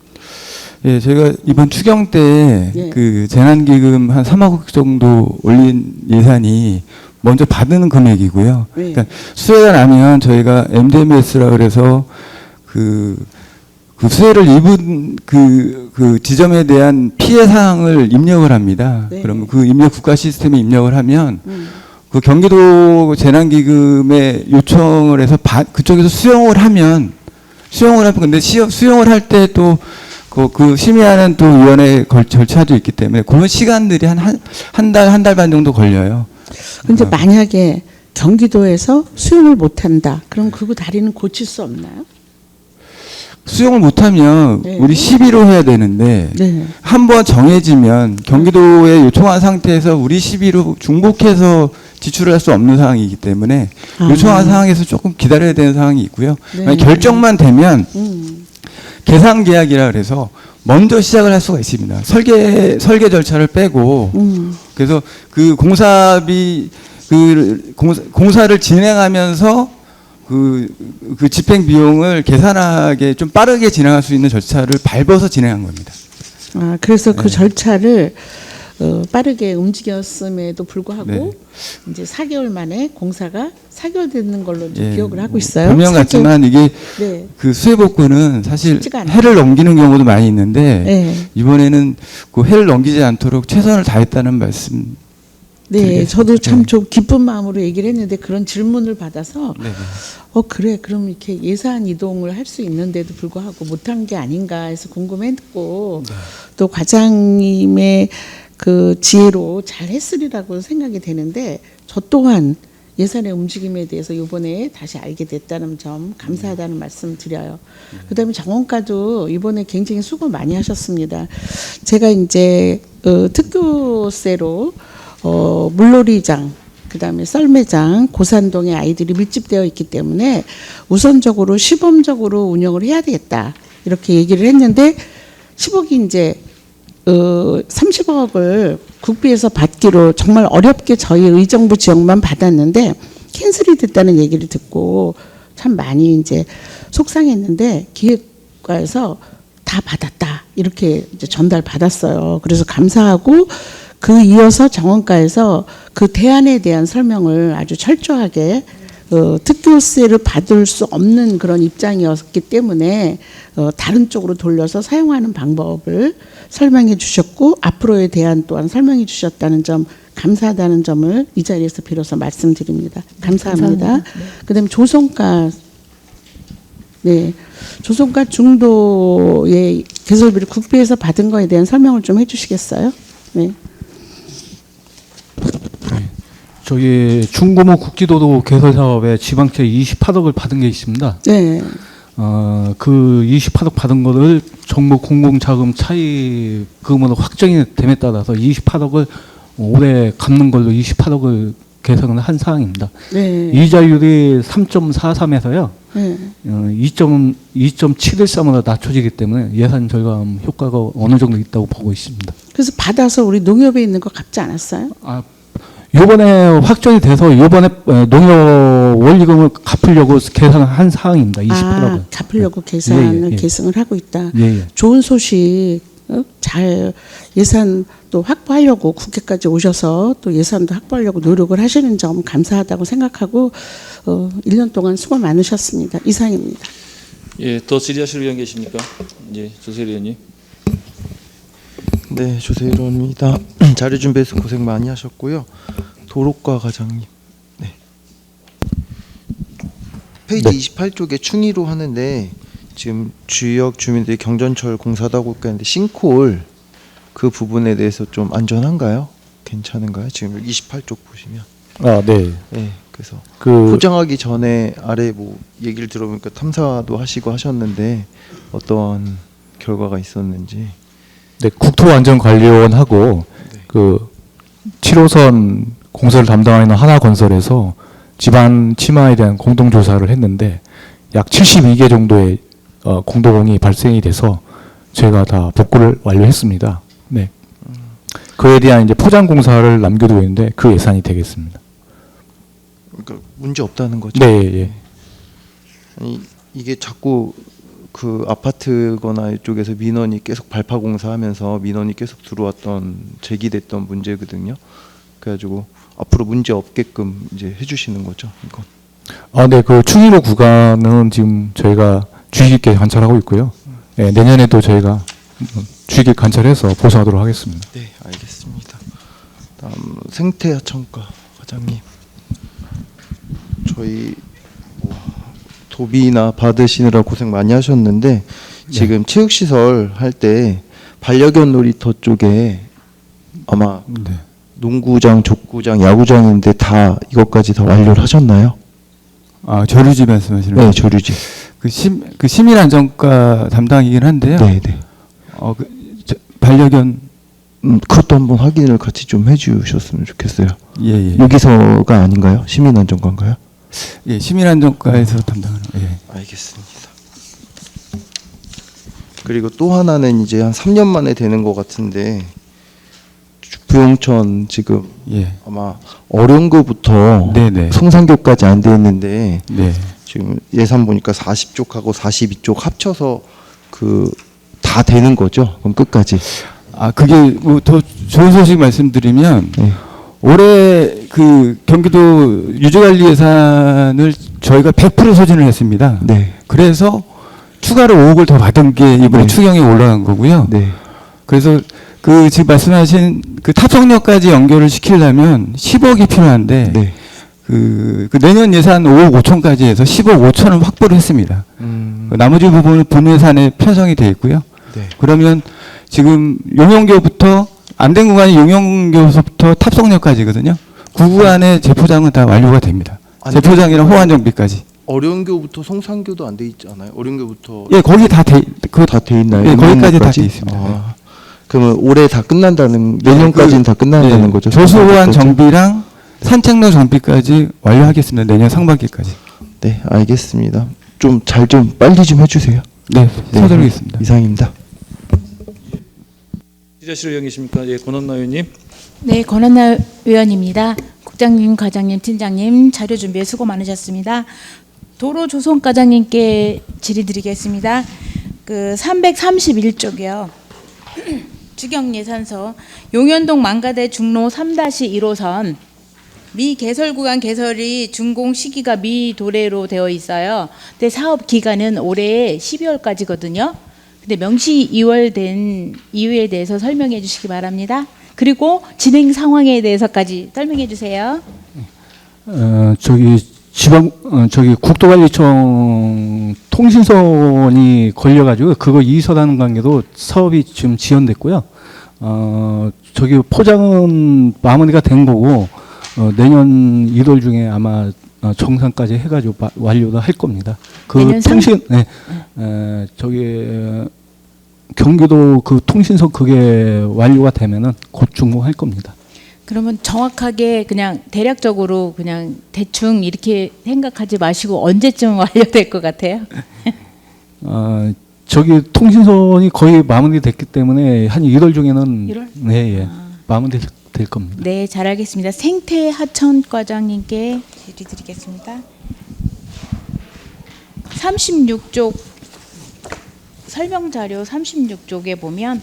예, 저희가 이번 추경 때 예. 그 재난기금 한 3억 정도 올린 예산이 먼저 받는 금액이고요. 네. 그러니까 수해가 나면 저희가 MDMS라 그래서 그 그 수해를 입은 그 지점에 대한 피해 사항을 입력을 합니다. 네. 그러면 그 입력 국가 시스템에 입력을 하면 그 경기도 재난기금에 요청을 해서 그쪽에서 수용을 하면 근데 수용을 할 때 또 그 심의하는 또 위원회 절차도 있기 때문에 그런 시간들이 한 달 반 정도 걸려요. 근데 만약에 경기도에서 수용을 못한다. 그럼 그 다리는 고칠 수 없나요? 수용을 못하면 네. 우리 시비로 해야 되는데 네. 한번 정해지면 경기도에 요청한 상태에서 우리 시비로 중복해서 지출을 할 수 없는 상황이기 때문에 요청한 상황에서 조금 기다려야 되는 상황이 있고요. 네. 만약 결정만 되면 계산 계약이라 그래서 먼저 시작을 할 수가 있습니다. 설계 절차를 빼고 그래서 그 공사비 공사를 진행하면서 그 집행 비용을 계산하게 좀 빠르게 진행할 수 있는 절차를 밟아서 진행한 겁니다. 아, 그래서 그 절차를 빠르게 움직였음에도 불구하고 네. 이제 4개월 만에 공사가 4개월 되는 걸로 이제 예, 기억을 하고 있어요. 변명 같지만 이게 네. 그 수해복구는 사실 쉽지가 않아요. 해를 넘기는 경우도 많이 있는데 네. 이번에는 그 해를 넘기지 않도록 최선을 다했다는 말씀. 네, 드리겠습니다. 저도 참 네. 좀 기쁜 마음으로 얘기를 했는데 그런 질문을 받아서 네. 그래 그럼 이렇게 예산 이동을 할 수 있는데도 불구하고 못한 게 아닌가 해서 궁금했고 또 과장님의 그 지혜로 잘 했으리라고 생각이 되는데 저 또한 예산의 움직임에 대해서 이번에 다시 알게 됐다는 점 감사하다는 말씀 드려요. 그다음에 정원과도 이번에 굉장히 수고 많이 하셨습니다. 제가 이제 특교세로 물놀이장, 그다음에 썰매장, 고산동에 아이들이 밀집되어 있기 때문에 우선적으로 시범적으로 운영을 해야 되겠다 이렇게 얘기를 했는데 10억이 이제 30억을 국비에서 받기로 정말 어렵게 저희 의정부 지역만 받았는데 캔슬이 됐다는 얘기를 듣고 참 많이 이제 속상했는데 기획과에서 다 받았다 이렇게 이제 전달 받았어요. 그래서 감사하고 그 이어서 정원과에서 그 대안에 대한 설명을 아주 철저하게 특교세를 받을 수 없는 그런 입장이었기 때문에 다른 쪽으로 돌려서 사용하는 방법을 설명해 주셨고 앞으로의 대안 또한 설명해 주셨다는 점 감사하다는 점을 이 자리에서 빌어서 말씀드립니다. 감사합니다. 그다음에 조성과 조성과 중도의 개설비를 국비에서 받은 거에 대한 설명을 좀 해주시겠어요? 네. 저희 중고모 국지도로 개설 사업에 지방채 28억을 받은 게 있습니다. 네. 그 28억 받은 거를 정부 공공자금 차입금으로 확정이 됨에 따라서 28억을 올해 갚는 걸로 28억을 개선을 한 사항입니다. 네. 이자율이 3.43에서요. 네. 2.713으로 낮춰지기 때문에 예산 절감 효과가 어느 정도 있다고 보고 있습니다. 그래서 받아서 우리 농협에 있는 거 갚지 않았어요? 요번에 확정이 돼서 요번에 농협 원리금을 갚으려고 계산한 사항입니다. 28억을. 갚으려고 계산을 예. 계승을 하고 있다. 예. 좋은 소식 잘 예산 또 확보하려고 국회까지 오셔서 또 예산도 확보하려고 노력을 하시는 점 감사하다고 생각하고 1년 동안 수고 많으셨습니다. 이상입니다. 예, 더 질의하실 의원 계십니까? 예, 조세일 의원님. 네, 조세일 의원입니다. 자료 준비해서 고생 많이 하셨고요. 도로과 과장님. 네. 페이지 28쪽에 충의로 하는데 지금 지역 주민들이 경전철 공사도 하고 있는데 싱크홀 그 부분에 대해서 좀 안전한가요? 괜찮은가요? 지금 28쪽 보시면. 네. 네, 그래서 그 포장하기 전에 아래 뭐 얘기를 들어보니까 탐사도 하시고 하셨는데 어떤 결과가 있었는지. 네, 국토안전관리원하고 그 7호선 공사를 담당하는 하나건설에서 집안 침하에 대한 공동조사를 했는데 약 72개 정도의 공도공이 발생이 돼서 저희가 다 복구를 완료했습니다. 네. 그에 대한 이제 포장 공사를 남겨두고 있는데 그 예산이 되겠습니다. 그러니까 문제 없다는 거죠. 네, 예. 아니 이게 자꾸 그 아파트거나 이쪽에서 민원이 계속 발파 공사하면서 민원이 계속 들어왔던 제기됐던 문제거든요. 그래가지고 앞으로 문제 없게끔 이제 해주시는 거죠, 이건. 네, 그 충의로 구간은 지금 저희가 주의 깊게 관찰하고 있고요. 예, 내년에도 저희가 주의 깊게 관찰해서 보수하도록 하겠습니다. 네, 알겠습니다. 다음 생태하천과 과장님. 저희 도비나 받으시느라 고생 많이 하셨는데 지금 체육시설 할 때 반려견 놀이터 쪽에 아마 네. 농구장, 족구장, 야구장인데 다 이것까지 다 완료를 하셨나요? 아, 조류지 말씀하시는 네, 거예요? 조류지. 그 시민안전과 담당이긴 한데요. 네, 네. 반려견 그것도 한번 확인을 같이 좀 해주셨으면 좋겠어요. 예. 여기서가 아닌가요? 시민안전과인가요? 예, 시민안전과에서 담당하는. 예. 알겠습니다. 그리고 또 하나는 이제 한 3년 만에 되는 것 같은데 부용천 지금 예. 아마 어령구부터 네네. 성산교까지 안 돼 있는데 네. 지금 예산 보니까 40쪽하고 42쪽 합쳐서 그 다 되는 거죠? 그럼 끝까지. 아, 그게 뭐 더 좋은 소식 말씀드리면 네. 올해 그 경기도 유지관리 예산을 저희가 100% 소진을 했습니다. 네. 그래서 추가로 5억을 더 받은 게 이번에 네. 추경에 올라간 거고요. 네. 그래서 그 지금 말씀하신 그 탑성역까지 연결을 시키려면 10억이 필요한데 네. 그 내년 예산 5억 5천까지 해서 10억 5천을 확보를 했습니다. 그 나머지 부분은 분예산에 편성이 돼 있고요. 네. 그러면 지금 용영교부터 안 된 구간이 용영교서부터 탑성역까지거든요. 그 구간의 제포장은 다 완료가 됩니다. 제포장이랑 호환 정비까지. 어령교부터 성산교도 안 돼 있지 않아요? 어령교부터 예, 거기 다 돼 있나요? 예, 거기까지 다 용영교까지? 돼 있습니다. 아, 그러면 올해 다 끝난다는 내년까지는 다 끝난다는 거죠? 조수 호환 성산교까지? 정비랑 산책로 정비까지 완료하겠습니다. 내년 상반기까지. 네, 알겠습니다. 좀 잘 좀 빨리 좀 해주세요. 네, 서두르겠습니다. 이상입니다. 기자실 의원이십니까? 예, 권한나 의원님. 네, 권한나 의원입니다. 국장님, 과장님, 팀장님 자료 준비에 수고 많으셨습니다. 도로조성 과장님께 질의드리겠습니다. 그 331쪽이요. 주경예산서 용현동 만가대 중로 3-1호선 미개설 구간 개설이 준공 시기가 미도래로 되어 있어요. 근데 사업 기간은 올해 12월까지거든요. 근데 명시 이월된 이유에 대해서 설명해 주시기 바랍니다. 그리고 진행 상황에 대해서까지 설명해 주세요. 저기 국도관리청 통신선이 걸려가지고 그거 이의서라는 관계도 사업이 지금 지연됐고요. 저기 포장은 마무리가 된 거고 내년 1월 중에 아마 정상까지 해가지고 완료를 할 겁니다. 그 통신, 네, 저기 경기도 그 통신선 그게 완료가 되면은 곧 준공할 겁니다. 그러면 정확하게 그냥 대략적으로 그냥 대충 이렇게 생각하지 마시고 언제쯤 완료될 것 같아요? 저기 통신선이 거의 마무리됐기 때문에 한 1월 중에는 1월? 네, 예, 마무리될 겁니다. 네, 잘 알겠습니다. 생태 하천 과장님께 질의드리겠습니다. 36쪽 설명 자료 36쪽에 보면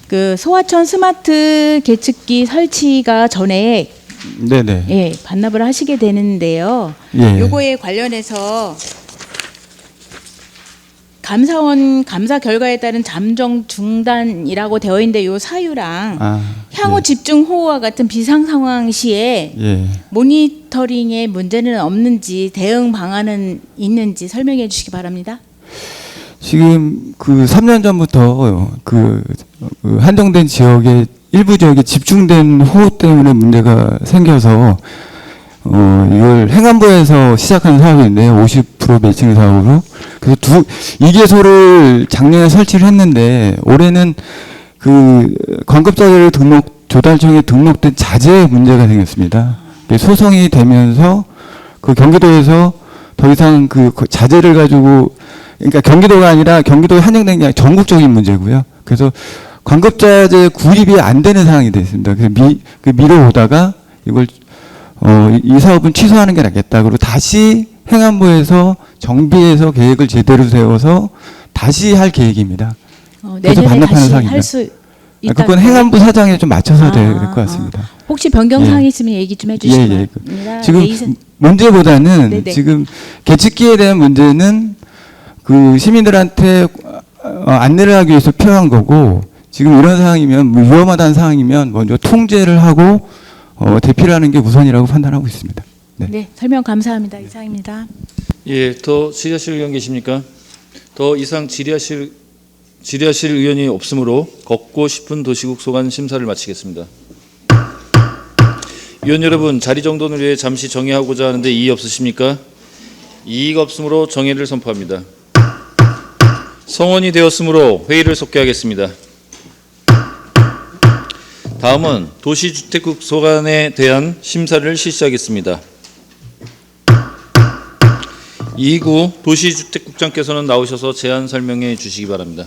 그 소하천 스마트 계측기 설치가 전에 네네. 예, 반납을 하시게 되는데요. 예. 요거에 관련해서 감사원 감사 결과에 따른 잠정 중단이라고 되어 있는데 요 사유랑 향후 집중 호우와 같은 비상 상황 시에 예. 모니터링에 문제는 없는지 대응 방안은 있는지 설명해 주시기 바랍니다. 지금 그 3년 전부터 그 한정된 지역에 일부 지역에 집중된 호우 때문에 문제가 생겨서 이걸 행안부에서 시작한 사업인데요. 50% 매칭 사업으로. 그래서 2개소를 작년에 설치를 했는데 올해는 그 관급자재를 조달청에 등록된 자재에 문제가 생겼습니다. 소송이 되면서 그 경기도에서 더 이상 그 자재를 가지고 그러니까 경기도가 아니라 경기도에 한정된 게 아니라 전국적인 문제고요. 그래서 관급자재 구입이 안 되는 상황이 됐습니다. 그래서 미뤄오다가 이걸 이 사업은 취소하는 게 낫겠다. 그리고 다시 행안부에서 정비해서 계획을 제대로 세워서 다시 할 계획입니다. 그래서 내년에 반납하는 다시 상황입니다. 할 수 있다. 그건 행안부 사장에 좀 맞춰서 될 것 같습니다. 혹시 변경사항 예. 있으면 얘기 좀 해주시기 바랍니다. 지금 네, 문제보다는 네네. 지금 계측기에 대한 문제는 그 시민들한테 안내를 하기 위해서 필요한 거고 지금 이런 상황이면 뭐 위험하다는 상황이면 먼저 통제를 하고 대피를 하는 게 우선이라고 판단하고 있습니다. 네. 네, 설명 감사합니다. 이상입니다. 예, 더 질의하실 의원 계십니까? 더 이상 질의하실 의원이 없으므로 걷고 싶은 도시국 소관 심사를 마치겠습니다. 위원 여러분, 자리 정돈을 위해 잠시 정회하고자 하는데 이의 없으십니까? 이의가 없으므로 정회를 선포합니다. 성원이 되었으므로 회의를 속개하겠습니다. 다음은 도시주택국 소관에 대한 심사를 실시하겠습니다. 이구 도시주택국장께서는 나오셔서 제안 설명해 주시기 바랍니다.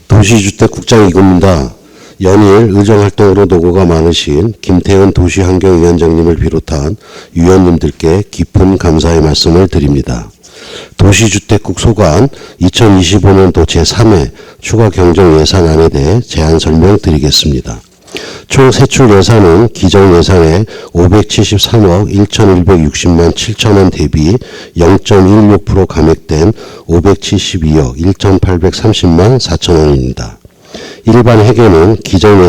도시주택국장 이구입니다. 연일 의정활동으로 노고가 많으신 김태현 도시환경위원장님을 비롯한 위원님들께 깊은 감사의 말씀을 드립니다. 도시주택국 소관 2025년도 제3회 추가 경정 예산안에 대해 제안 설명드리겠습니다. 총 세출 예산은 기정 예산의 573억 1,160만 7천원 대비 0.16% 감액된 572억 1,830만 4천원입니다. 일반 회계는 기정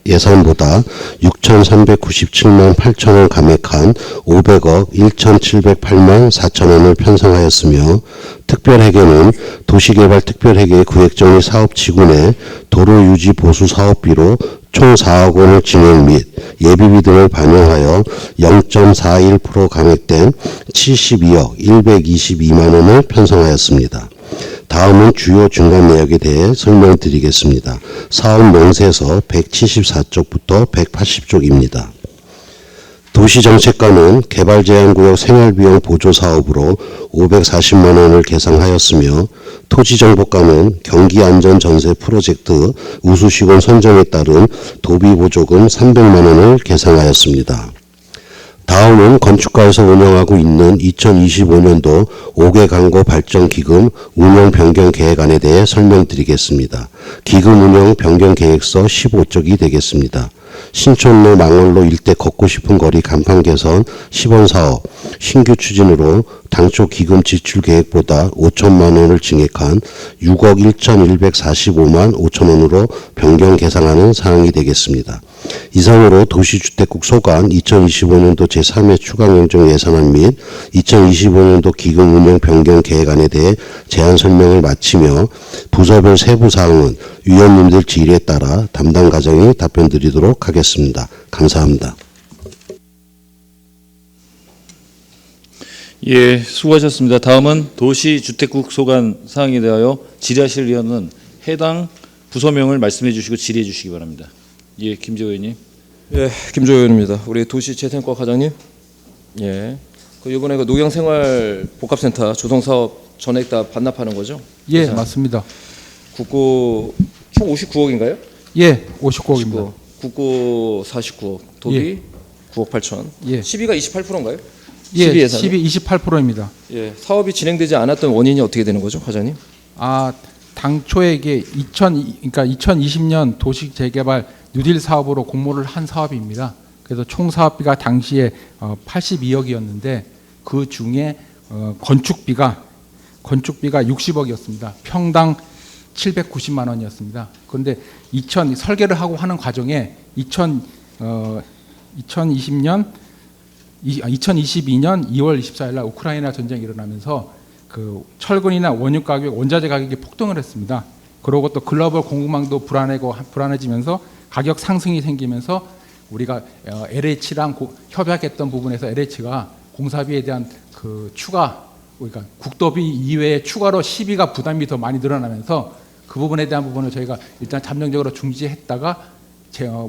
예산보다 6,397만 8천원 감액한 500억 1,708만 4천원을 편성하였으며 특별회계는 도시개발특별회계 구획정의 사업지구 내 도로유지 보수 사업비로 총 4억 원을 진행 및 예비비 등을 반영하여 0.41% 감액된 72억 122만 원을 편성하였습니다. 다음은 주요 중간 내역에 대해 설명드리겠습니다. 사업 명세서 174쪽부터 180쪽입니다. 도시정책과는 개발제한구역 생활비용 보조사업으로 540만 원을 계상하였으며 토지정보과는 경기안전전세 프로젝트 우수시군 선정에 따른 도비보조금 300만 원을 계상하였습니다. 다음은 건축가에서 운영하고 있는 2025년도 5개 강고 발전 기금 운영 변경 계획안에 대해 설명드리겠습니다. 기금 운영 변경 계획서 15쪽이 되겠습니다. 신촌로 망원로 일대 걷고 싶은 거리 간판 개선 10원 사업 신규 추진으로 당초 기금 지출 계획보다 5천만 원을 증액한 6억 1,145만 5천 원으로 변경 계상하는 사항이 되겠습니다. 이상으로 도시주택국 소관 2025년도 제3회 추가경정 예산안 및 2025년도 기금 운영 변경 계획안에 대해 제안 설명을 마치며 부서별 세부 사항은 위원님들 질의에 따라 담당 과장이 답변 드리도록 하겠습니다. 감사합니다. 예, 수고하셨습니다. 다음은 도시주택국 소관 사항에 대하여 질의하실 의원은 해당 부서명을 말씀해 주시고 질의해 주시기 바랍니다. 예, 김재호 의원님. 예, 김재호 의원입니다. 우리 도시재생과 과장님. 예. 그 이번에 그 녹양생활복합센터 조성사업 전액 다 반납하는 거죠? 예, 맞습니다. 국고 총 59억인가요? 예, 59억입니다. 국고 49억, 도비 예. 9억 8천. 예. 12가 28%인가요? 예, 12예산. 28%입니다. 예, 사업이 진행되지 않았던 원인이 어떻게 되는 거죠, 과장님? 당초에 이게 2020년 도시 재개발 뉴딜 사업으로 공모를 한 사업입니다. 그래서 총 사업비가 당시에 82억이었는데 그 중에 건축비가 60억이었습니다. 평당 790만 원이었습니다. 그런데 설계를 하고 하는 과정에 2022년 2월 24일 날 우크라이나 전쟁이 일어나면서 그 철근이나 원유 가격, 원자재 가격이 폭등을 했습니다. 그리고 또 글로벌 공급망도 불안해지면서 가격 상승이 생기면서 우리가 LH랑 협약했던 부분에서 LH가 공사비에 대한 그 추가, 그러니까 국도비 이외에 추가로 시비가 부담이 더 많이 늘어나면서 그 부분에 대한 부분을 저희가 일단 잠정적으로 중지했다가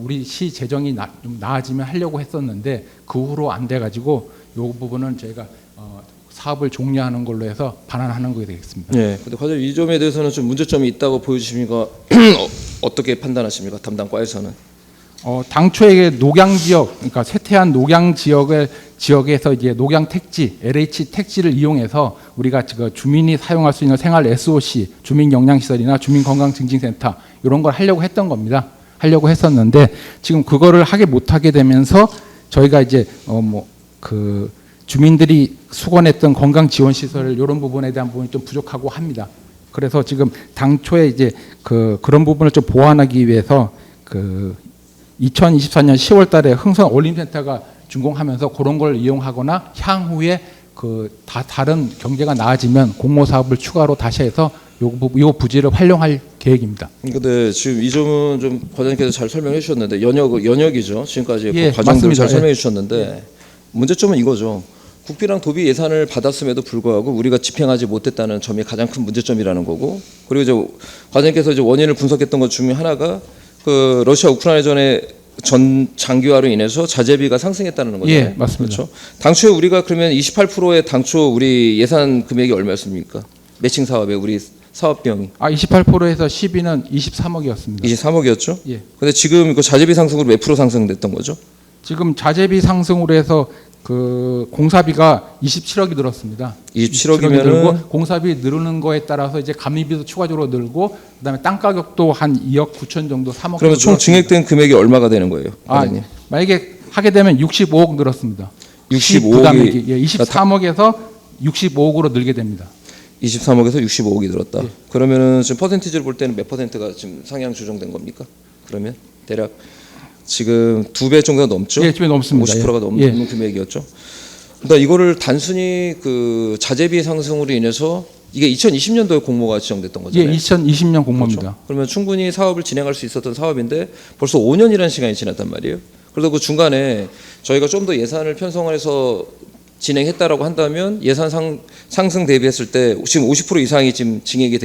우리 시 재정이 좀 나아지면 하려고 했었는데 그 후로 안 돼가지고 이 부분은 저희가 사업을 종료하는 걸로 해서 반환하는 거게 되겠습니다. 네. 근데 과장님 이 점에 대해서는 좀 문제점이 있다고 보여주십니까? 어떻게 판단하십니까? 담당과에서는? 당초에 녹양 지역, 그러니까 쇠퇴한 녹양 지역에서 이제 녹양 택지, LH 택지를 이용해서 우리가 지금 주민이 사용할 수 있는 생활 SOC, 주민 영양시설이나 주민 건강 증진센터 이런 걸 하려고 했던 겁니다. 하려고 했었는데 지금 그거를 하게 못하게 되면서 저희가 이제 그 주민들이 수건했던 건강 지원 시설 이런 부분에 대한 부분이 좀 부족하고 합니다. 그래서 지금 당초에 이제 그런 부분을 좀 보완하기 위해서 2024년 10월달에 흥선 올림센터가 준공하면서 그런 걸 이용하거나 향후에 다른 경제가 나아지면 공모 사업을 추가로 다시 해서 요 부지를 활용할 계획입니다. 근데 지금 이 점은 좀 과장님께서 잘 설명해 주셨는데 연역이죠. 지금까지 예, 과정들을 맞습니다. 잘 설명해 예. 주셨는데 문제점은 이거죠. 국비랑 도비 예산을 받았음에도 불구하고 우리가 집행하지 못했다는 점이 가장 큰 문제점이라는 거고, 그리고 이제 과장님께서 이제 원인을 분석했던 것 중에 하나가 그 러시아 우크라이나 전 장기화로 인해서 자재비가 상승했다는 거죠. 예, 맞습니다. 그렇죠. 당초에 우리가 그러면 28%의 당초 우리 예산 금액이 얼마였습니까? 매칭 사업에 우리 사업 비용이. 28%에서 12는 23억이었습니다. 23억이었죠? 예. 근데 지금 그 자재비 상승으로 몇 프로 상승됐던 거죠? 지금 자재비 상승으로 해서 공사비가 27억이 늘었습니다. 27억이면은 늘고 공사비 늘는 거에 따라서 이제 감리비도 추가적으로 늘고 그다음에 땅 가격도 한 2억 9천 정도 3억. 그러면 총 증액된 금액이 얼마가 되는 거예요, 과장님? 만약에 하게 되면 65억 늘었습니다. 65억이 23억에서 65억으로 늘게 됩니다. 23억에서 65억이 늘었다. 예. 그러면은 지금 퍼센티지를 볼 때는 몇 퍼센트가 지금 상향 조정된 겁니까? 그러면 대략 지금 2배 정도가 넘죠? 예, 2배 넘습니다. 50%가 넘는 금액이었죠. 그러니까 이거를 단순히 그 자재비 상승으로 인해서 이게 2020년도에 공모가 지정됐던 거잖아요. 예, 2020년 공모입니다. 그렇죠? 그러면 충분히 사업을 진행할 수 있었던 사업인데 벌써 5년이라는 시간이 지났단 말이에요. 그래서 그 중간에 저희가 좀 더 예산을 편성해서 진행했다라고 한다면 예산 상승 대비했을 때 지금 50% 이상이 지금 증액이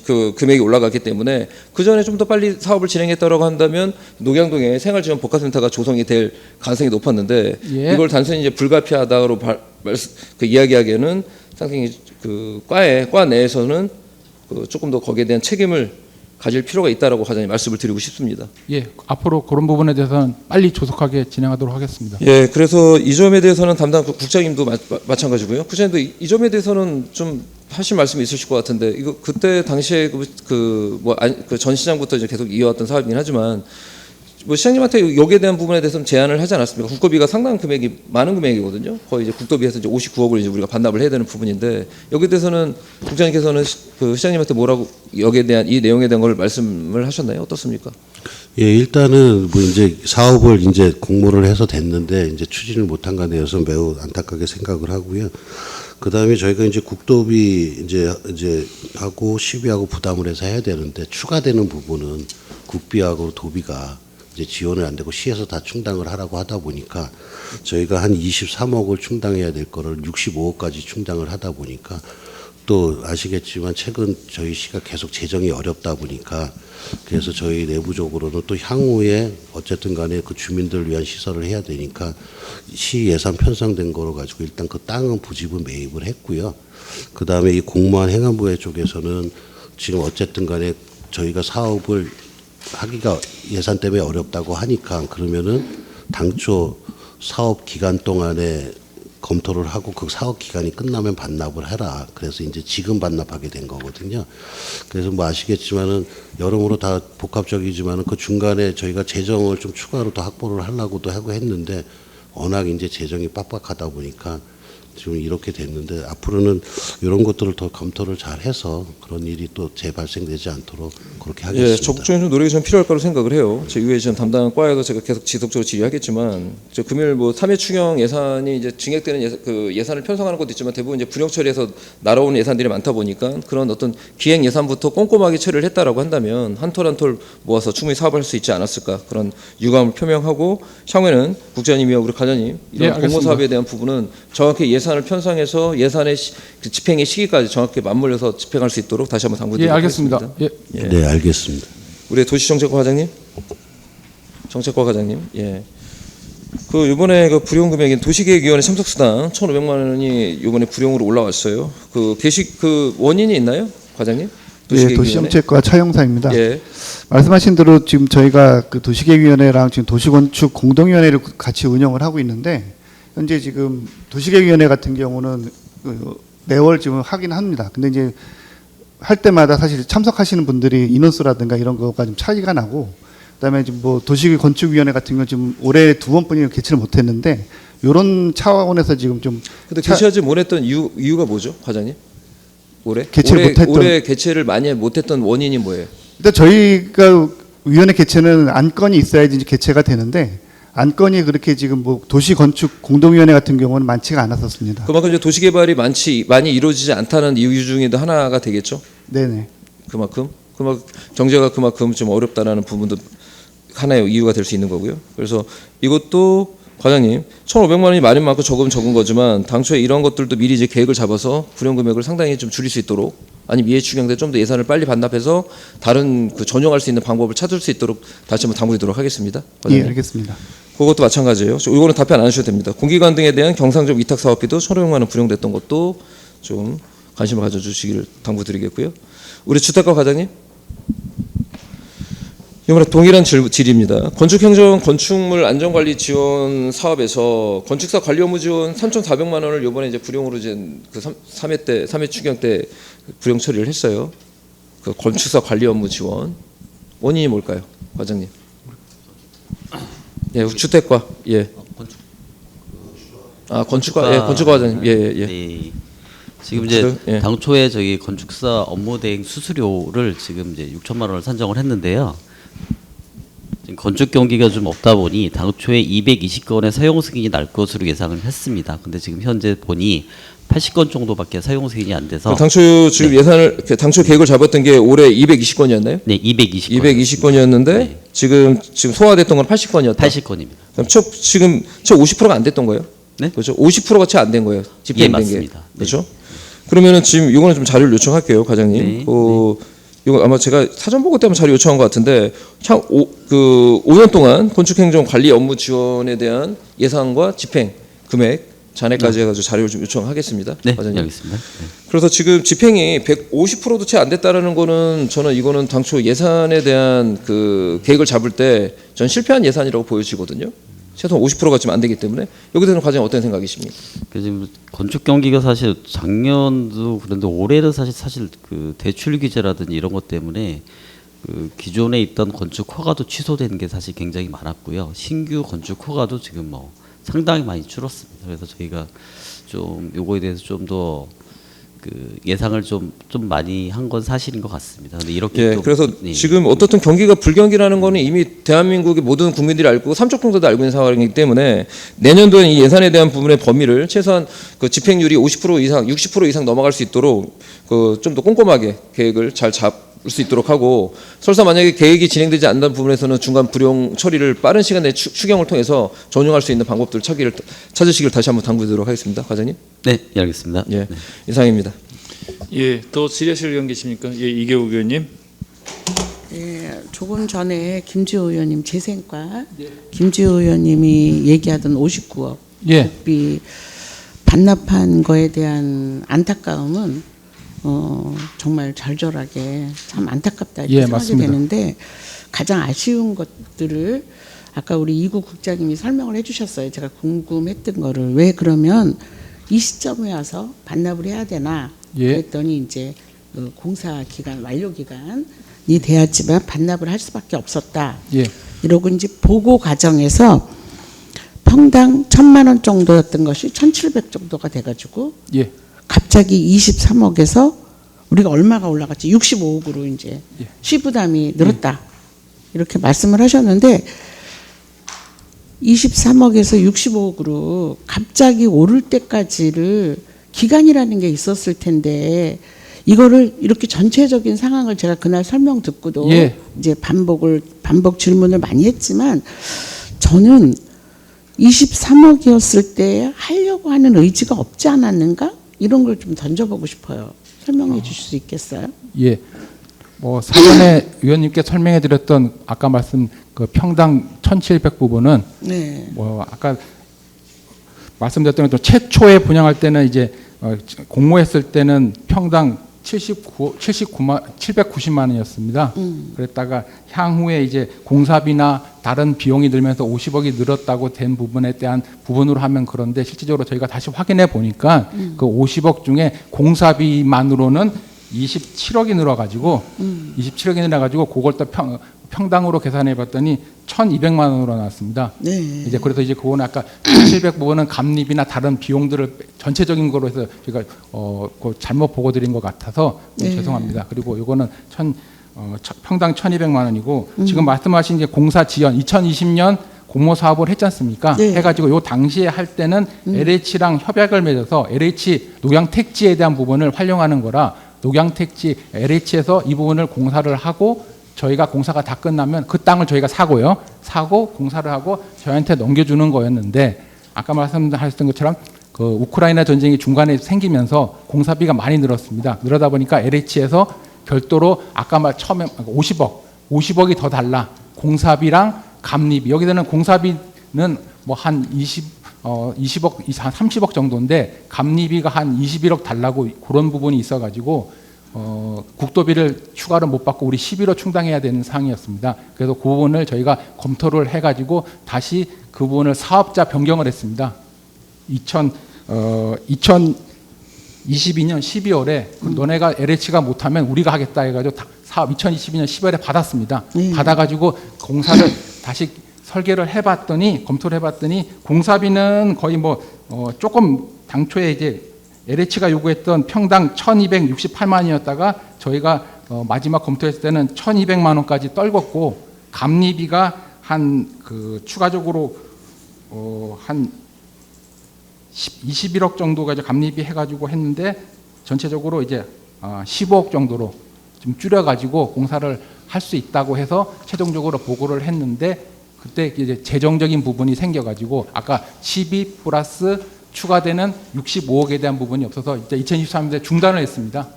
그 금액이 올라갔기 때문에 그 전에 좀 더 빨리 사업을 진행했다라고 한다면 녹양동에 생활지원 복합센터가 조성이 될 가능성이 높았는데 예. 이걸 단순히 이제 불가피하다고 이야기하기에는 상당히 과 내에서는 조금 더 거기에 대한 책임을 가질 필요가 있다라고 과장님 말씀을 드리고 싶습니다. 예, 앞으로 그런 부분에 대해서는 빨리 조속하게 진행하도록 하겠습니다. 예, 그래서 이 점에 대해서는 담당 국장님도 마찬가지고요. 국장님도 이 점에 대해서는 좀 하실 말씀이 있으실 것 같은데 이거 그때 당시에 전 시장부터 이제 계속 이어왔던 사업이긴 하지만 시장님한테 여기에 대한 부분에 대해서는 제안을 하지 않았습니까? 국도비가 상당한 금액이 많은 금액이거든요. 거의 이제 국도비에서 이제 59억을 이제 우리가 반납을 해야 되는 부분인데 여기에 대해서는 국장님께서는 시장님한테 뭐라고 여기에 대한 이 내용에 대한 걸 말씀을 하셨나요? 어떻습니까? 예, 일단은 이제 사업을 이제 공모를 해서 됐는데 이제 추진을 못한 것에 대해서 매우 안타깝게 생각을 하고요. 그 다음에 저희가 이제 국도비 이제 하고 시비하고 부담을 해서 해야 되는데 추가되는 부분은 국비하고 도비가 이제 지원을 안 되고 시에서 다 충당을 하라고 하다 보니까 저희가 한 23억을 충당해야 될 거를 65억까지 충당을 하다 보니까 또 아시겠지만 최근 저희 시가 계속 재정이 어렵다 보니까 그래서 저희 내부적으로는 또 향후에 어쨌든 간에 그 주민들을 위한 시설을 해야 되니까 시 예산 편성된 거로 가지고 일단 그 땅은 부집은 매입을 했고요. 그 다음에 이 공무원 행안부회 쪽에서는 지금 어쨌든 간에 저희가 사업을 하기가 예산 때문에 어렵다고 하니까 그러면은 당초 사업 기간 동안에 검토를 하고 그 사업 기간이 끝나면 반납을 해라. 그래서 이제 지금 반납하게 된 거거든요. 그래서 아시겠지만은 여러모로 다 복합적이지만은 그 중간에 저희가 재정을 좀 추가로 더 확보를 하려고도 하고 했는데 워낙 이제 재정이 빡빡하다 보니까 지금 이렇게 됐는데 앞으로는 이런 것들을 더 검토를 잘 해서 그런 일이 또 재발생되지 않도록 그렇게 하겠습니다. 예, 적극적인 좀 노력이 좀 필요할 거라고 생각을 해요. 제 이후에 지금 담당 과에도 제가 계속 지속적으로 질의하겠지만 저 금일 3회 추경 예산이 이제 증액되는 예산을 편성하는 것도 있지만 대부분 이제 분역 처리해서 날아오는 예산들이 많다 보니까 그런 어떤 기획 예산부터 꼼꼼하게 처리를 했다라고 한다면 한 톨 한 톨 모아서 충분히 사업할 수 있지 않았을까 그런 유감을 표명하고 향후에는 국장님이와 우리 과장님 이런 공모 사업에 대한 부분은 정확히 예산을 편성해서 예산의 집행의 시기까지 정확히 맞물려서 집행할 수 있도록 다시 한번 당부드리겠습니다. 예, 알겠습니다. 예. 네, 알겠습니다. 우리 도시정책과 과장님, 정책과 과장님, 예. 이번에 불용 금액인 도시계획위원회 참석수당 1,500만 원이 이번에 불용으로 올라왔어요. 원인이 있나요, 과장님? 예, 도시정책과 차영사입니다. 예. 말씀하신 대로 지금 저희가 도시계획위원회랑 지금 도시건축 공동위원회를 같이 운영을 하고 있는데 현재 지금 도시계획위원회 같은 경우는 매월 지금 하긴 합니다. 근데 이제 할 때마다 사실 참석하시는 분들이 인원수라든가 이런 거가 좀 차이가 나고 그다음에 지금 뭐 도시건축위원회 같은 경우 지금 올해 2번뿐이 개최를 못했는데 이런 차원에서 지금 좀 근데 개최하지 못했던 이유가 뭐죠, 과장님? 개최를 못했던 올해 개최를 많이 못했던 원인이 뭐예요? 일단 저희가 위원회 개최는 안건이 있어야지 이제 개최가 되는데 안건이 그렇게 지금 뭐 도시건축 공동위원회 같은 경우는 많지가 않았었습니다. 그만큼 이제 도시개발이 많이 이루어지지 않다는 이유 중에도 하나가 되겠죠. 네네. 그만큼 경제가 그만큼 좀 어렵다라는 부분도 하나의 이유가 될 수 있는 거고요. 그래서 이것도 과장님 1,500만 원이 많은 만큼 적은 거지만 당초에 이런 것들도 미리 이제 계획을 잡아서 불용 금액을 상당히 좀 줄일 수 있도록 아니면 이해 추경대 좀 더 예산을 빨리 반납해서 다른 그 전용할 수 있는 방법을 찾을 수 있도록 다시 한번 당부드리도록 하겠습니다. 과장님. 예, 알겠습니다. 그것도 마찬가지예요. 이거는 답변 안 하셔도 됩니다. 공기관 등에 대한 경상적 위탁 사업비도 1,500만 원 불용됐던 것도 좀 관심을 가져주시기를 당부드리겠고요. 우리 주택가 과장님. 이번에 동일한 질의입니다. 건축행정 건축물 안전관리 지원 사업에서 건축사 관리 업무 지원 3,400만 원을 이번에 이제 불용으로 이제 그 3회 추경 때 불용 처리를 했어요. 그 건축사 관리 업무 지원 원인이 뭘까요, 과장님? 예, 주택과 예. 건축과 예, 건축과 과장님 예. 네. 지금 이제 당초에 저기 건축사 업무 대행 수수료를 지금 이제 6천만 원을 산정을 했는데요. 건축 경기가 좀 없다 보니 당초에 220건의 사용 승인이 날 것으로 예상을 했습니다. 근데 지금 현재 보니 80건 정도밖에 사용 승인이 안 돼서 당초 지금 예산을 당초 계획을 잡았던 게 올해 220건이었나요? 네, 220건. 220건이었는데 지금 소화됐던 건 80건이었다. 80건입니다. 그럼 지금 50%가 안 됐던 거예요? 네? 그렇죠. 50%가 채 안 된 거예요. 집행된 게. 맞습니다. 그렇죠. 그러면은 지금 이거는 좀 자료를 요청할게요, 과장님. 네. 이거 아마 제가 사전 보고 때문에 자료 요청한 것 같은데 5년 동안 건축행정 관리 업무 지원에 대한 예산과 집행 금액 잔액까지 해가지고 자료를 좀 요청하겠습니다. 네, 과장님. 알겠습니다. 네. 그래서 지금 집행이 150%도 채 안 됐다라는 거는 저는 이거는 당초 예산에 대한 그 계획을 잡을 때 전 실패한 예산이라고 보여지거든요. 최소한 50%가 지금 안 되기 때문에 여기에 대해서 과장님 어떤 생각이십니까? 지금 건축 경기가 사실 작년도 그런데 올해는 사실 그 대출 규제라든지 이런 것 때문에 그 기존에 있던 건축 허가도 취소된 게 사실 굉장히 많았고요. 신규 건축 허가도 지금 뭐 상당히 많이 줄었습니다. 그래서 저희가 좀 요거에 대해서 좀 더 그 예상을 좀 많이 한 건 사실인 것 같습니다. 근데 이렇게 그래서 지금 어떻든 경기가 불경기라는 거는 이미 대한민국의 모든 국민들이 알고 삼척 동사도 알고 있는 상황이기 때문에 내년도에 이 예산에 대한 부분의 범위를 최소한 그 집행률이 50% 이상, 60% 이상 넘어갈 수 있도록 그 좀 더 꼼꼼하게 계획을 잘 잡을 수 있도록 하고 설사 만약에 계획이 진행되지 않는 부분에서는 중간 불용 처리를 빠른 시간 내에 추경을 통해서 전용할 수 있는 방법들을 찾으시길 다시 한번 당부드리도록 하겠습니다, 과장님. 네, 알겠습니다. 예, 네. 이상입니다. 예, 더 질의하실 의원 계십니까? 예, 이계욱 의원님. 예, 조금 전에 김지호 의원님 재생과 김지호 의원님이 얘기하던 59억 국비 반납한 거에 대한 안타까움은 정말 절절하게 참 안타깝다 이렇게 생각이 맞습니다. 되는데 가장 아쉬운 것들을 아까 우리 이구 국장님이 설명을 해주셨어요. 제가 궁금했던 거를 왜 그러면 이 시점에 와서 반납을 해야 되나 그랬더니 이제 그 공사 기간 완료 기간이 돼야지만 반납을 할 수밖에 없었다. 이러고 이제 보고 과정에서 평당 1,000만 원 정도였던 것이 1,700 정도가 돼가지고 갑자기 23억에서 우리가 얼마가 올라갔지? 65억으로 이제 시부담이 늘었다. 이렇게 말씀을 하셨는데 23억에서 65억으로 갑자기 오를 때까지를 기간이라는 게 있었을 텐데 이거를 이렇게 전체적인 상황을 제가 그날 설명 듣고도 이제 반복 질문을 많이 했지만 저는 23억이었을 때 하려고 하는 의지가 없지 않았는가? 이런 걸 좀 던져보고 싶어요. 설명해 주실 수 있겠어요? 예. 뭐 사전에 위원님께 설명해 드렸던 아까 말씀 그 평당 1,700 부분은 뭐 아까 말씀드렸던 것 최초에 분양할 때는 이제 공모했을 때는 평당 790만 원이었습니다. 그랬다가 향후에 이제 공사비나 다른 비용이 들면서 50억이 늘었다고 된 부분에 대한 부분으로 하면 그런데 실질적으로 저희가 다시 확인해 보니까 그 50억 중에 공사비만으로는 27억이 늘어가지고 27억이 늘어가지고 그걸 또 평당으로 계산해봤더니 1,200만 원으로 나왔습니다. 네. 이제 그래서 이제 그거는 아까 700 부분은 감립이나 다른 비용들을 전체적인 거로 해서 제가 그 잘못 보고드린 것 같아서 네. 죄송합니다. 그리고 이거는 평당 1,200만 원이고 지금 말씀하신 이제 공사 지연 2020년 공모 사업을 했지 않습니까? 네. 해가지고 요 당시에 할 때는 LH랑 협약을 맺어서 LH 녹양택지에 대한 부분을 활용하는 거라 녹양택지 LH에서 이 부분을 공사를 하고 저희가 공사가 다 끝나면 그 땅을 저희가 사고요. 사고 공사를 하고 저희한테 넘겨주는 거였는데 아까 말씀하셨던 것처럼 그 우크라이나 전쟁이 중간에 생기면서 공사비가 많이 늘었습니다. 늘어다 보니까 LH에서 별도로 아까 처음에 50억이 더 달라. 공사비랑 감립이 여기서는 공사비는 뭐 한 20억, 한 30억 정도인데 감립비가 한 21억 달라고 그런 부분이 있어가지고 국도비를 추가로 못 받고 우리 11호 충당해야 되는 상황이었습니다. 그래서 그 부분을 저희가 검토를 해가지고 다시 그 부분을 사업자 변경을 했습니다. 2022년 12월에 너네가 LH가 못하면 우리가 하겠다 해가지고 사업 2022년 10월에 받았습니다. 받아가지고 공사를 다시 설계를 해봤더니 검토를 해봤더니 공사비는 거의 뭐 조금 당초에 이제 LH가 요구했던 평당 1,268만 원이었다가 저희가 마지막 검토했을 때는 1,200만 원까지 떨궜고 감리비가 한 그 추가적으로 한 21억 정도가 이제 감리비 해가지고 했는데 전체적으로 이제 15억 정도로 좀 줄여가지고 공사를 할 수 있다고 해서 최종적으로 보고를 했는데 그때 이제 재정적인 부분이 생겨가지고 아까 12 플러스 추가되는 65억에 대한 부분이 없어서 이제 2023년에 중단을 했습니다.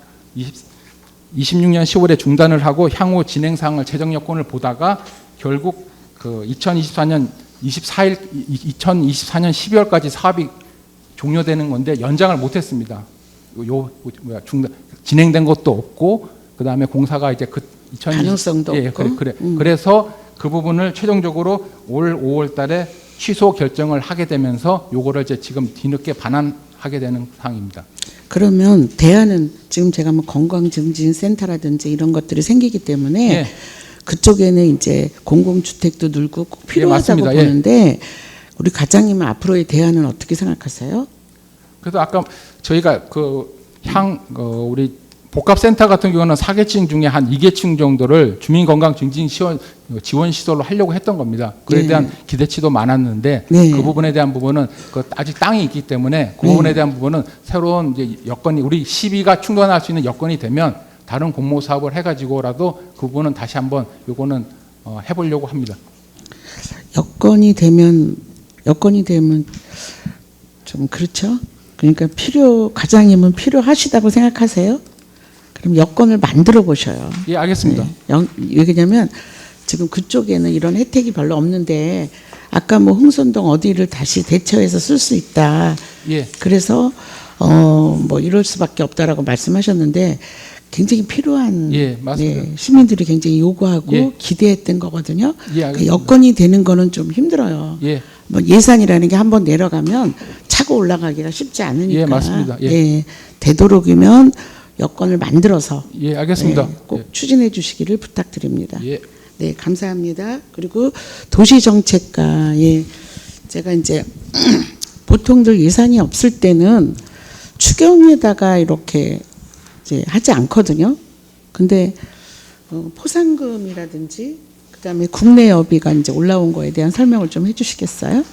26년 10월에 중단을 하고 향후 진행 사항을 재정 여건을 보다가 결국 그 2024년 12월까지 사업이 종료되는 건데 연장을 못했습니다. 진행된 것도 없고 그 다음에 공사가 이제 가능성도 없고. 그래서 그 부분을 최종적으로 올 5월달에 취소 결정을 하게 되면서 요거를 이제 지금 뒤늦게 반환하게 되는 상황입니다. 그러면 대안은 지금 제가 뭐 건강증진센터라든지 이런 것들이 생기기 때문에 예. 그쪽에는 이제 공공주택도 늘고 꼭 필요하다고 맞습니다. 보는데 우리 과장님은 앞으로의 대안은 어떻게 생각하세요? 그래서 아까 저희가 우리 복합센터 같은 경우는 4계층 중에 한 2계층 정도를 주민건강증진 지원 시설로 하려고 했던 겁니다. 그에 대한 기대치도 많았는데 그 부분에 대한 부분은 아직 땅이 있기 때문에 그 부분에 대한 부분은 새로운 이제 여건이 우리 시비가 충돌할 수 있는 여건이 되면 다른 공모 사업을 해가지고라도 그 부분은 다시 한번 요거는 해보려고 합니다. 여건이 되면 좀 그렇죠. 그러니까 과장님은 필요하시다고 생각하세요? 그럼 여건을 만들어 보셔요. 예, 알겠습니다. 왜냐면 지금 그쪽에는 이런 혜택이 별로 없는데 아까 뭐 흥선동 어디를 다시 대처해서 쓸 수 있다. 예. 그래서 뭐 이럴 수밖에 없다라고 말씀하셨는데 굉장히 필요한 예, 맞습니다. 시민들이 굉장히 요구하고 예. 기대했던 거거든요. 예, 알겠습니다. 여건이 되는 거는 좀 힘들어요. 예. 뭐 예산이라는 게 한번 내려가면 차고 올라가기가 쉽지 않으니까. 예, 맞습니다. 예. 되도록이면 여건을 만들어서 예, 알겠습니다. 꼭 추진해 주시기를 부탁드립니다. 예. 네, 감사합니다. 그리고 도시정책과 제가 이제 보통들 예산이 없을 때는 추경에다가 이렇게 이제 하지 않거든요. 근데 포상금이라든지 그다음에 국내 여비가 이제 올라온 거에 대한 설명을 좀 해주시겠어요?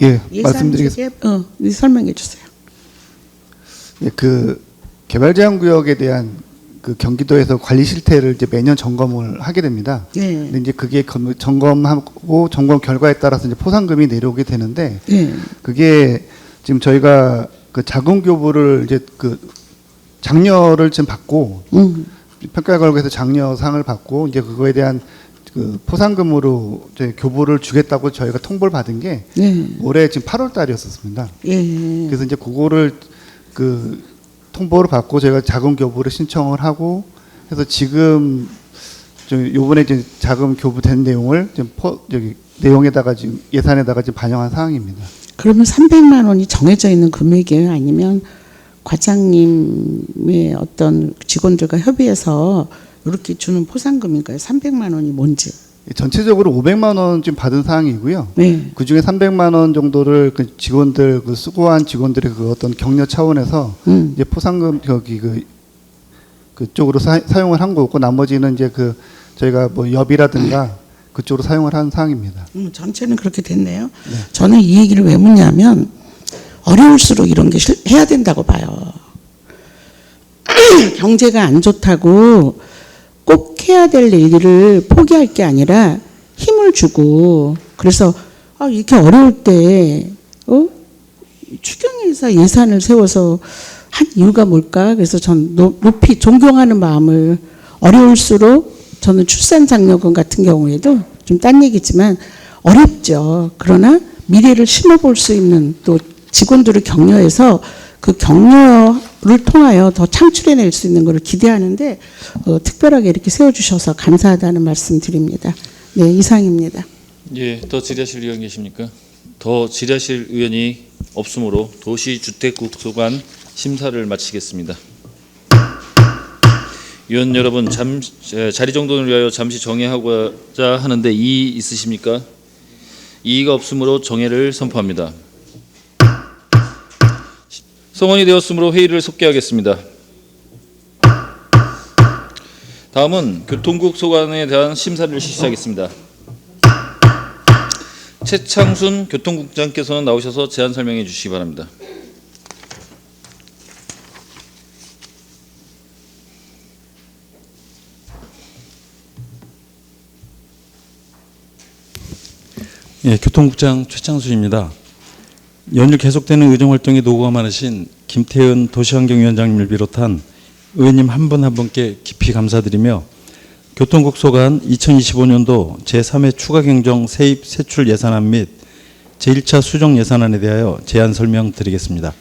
예, 예산 말씀드리겠습니다. 설명해 주세요. 예, 그 개발제한구역에 대한 그 경기도에서 관리 실태를 이제 매년 점검을 하게 됩니다. 네. 근데 이제 그게 점검하고 점검 결과에 따라서 이제 포상금이 내려오게 되는데 그게 지금 저희가 그 자금 교부를 이제 그 장려를 지금 받고 평가 결과에서 장려상을 받고 이제 그거에 대한 그 포상금으로 저희 교부를 주겠다고 저희가 통보를 받은 게 올해 지금 8월 달이었었습니다. 그래서 이제 그거를 그 통보를 받고 저희가 자금 교부를 신청을 하고 해서 지금 요번에 이제 자금 교부된 내용을 지금 내용에다가 지금 예산에다가 지금 반영한 사항입니다. 그러면 300만 원이 정해져 있는 금액이에요? 아니면 과장님의 어떤 직원들과 협의해서 이렇게 주는 포상금인가요? 300만 원이 뭔지. 전체적으로 500만 원 지금 받은 사항이고요. 네. 그 중에 300만 원 정도를 그 직원들 그 수고한 직원들의 그 어떤 격려 차원에서 이제 포상금 그쪽으로 사용을 한 거고 나머지는 이제 그 저희가 뭐 여비라든가 그쪽으로 사용을 한 사항입니다. 전체는 그렇게 됐네요. 네. 저는 이 얘기를 왜 묻냐면 어려울수록 이런 게 해야 된다고 봐요. 경제가 안 좋다고 꼭 해야 될 일을 포기할 게 아니라 힘을 주고 그래서 이렇게 어려울 때 추경에서 예산을 세워서 한 이유가 뭘까? 그래서 전 높이 존경하는 마음을 어려울수록 저는 출산장려금 같은 경우에도 좀 딴 얘기지만 어렵죠. 그러나 미래를 심어볼 수 있는 또 직원들을 격려해서 그 격려를 통하여 더 창출해낼 수 있는 것을 기대하는데 특별하게 이렇게 세워주셔서 감사하다는 말씀 드립니다. 네, 이상입니다. 예, 더 질의하실 의원 계십니까? 더 질의하실 의원이 없으므로 도시주택국토관 심사를 마치겠습니다. 위원 여러분, 자리 정돈을 위하여 잠시 정회하고자 하는데 이의 있으십니까? 이의가 없으므로 정회를 선포합니다. 성원이 되었으므로 회의를 속개하겠습니다. 다음은 교통국 소관에 대한 심사를 실시하겠습니다. 최창순 교통국장께서는 나오셔서 제안 설명해 주시기 바랍니다. 예, 교통국장 최창순입니다. 연일 계속되는 의정활동에 노고가 많으신 김태은 도시환경위원장님을 비롯한 의원님 한 분 한 분께 깊이 감사드리며 교통국 소관 2025년도 제3회 추가경정 세입 세출 예산안 및 제1차 수정 예산안에 대하여 제안 설명드리겠습니다.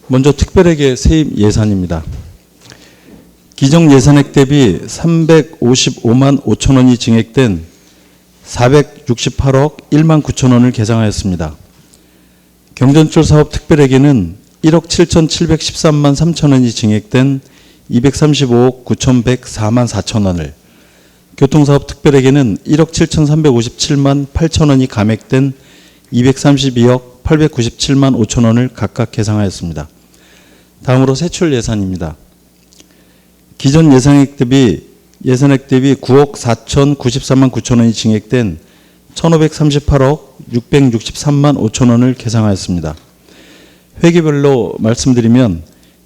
먼저 특별회계 세입 예산입니다. 기정 예산액 대비 355만 5천 원이 증액된 468억 1만 9천 원을 계상하였습니다. 경전철 사업 특별회계는 1억 7,713만 3천 원이 증액된 235억 9,104만 4천 원을, 교통사업 특별회계는 1억 7,357만 8천 원이 감액된 232억 897만 5천 원을 각각 계상하였습니다. 다음으로 세출 예산입니다. 기존 예산액 대비 9억 4,094만 9천 원이 증액된 1,538억 663만 5천 원을 계상하였습니다. 회계별로 말씀드리면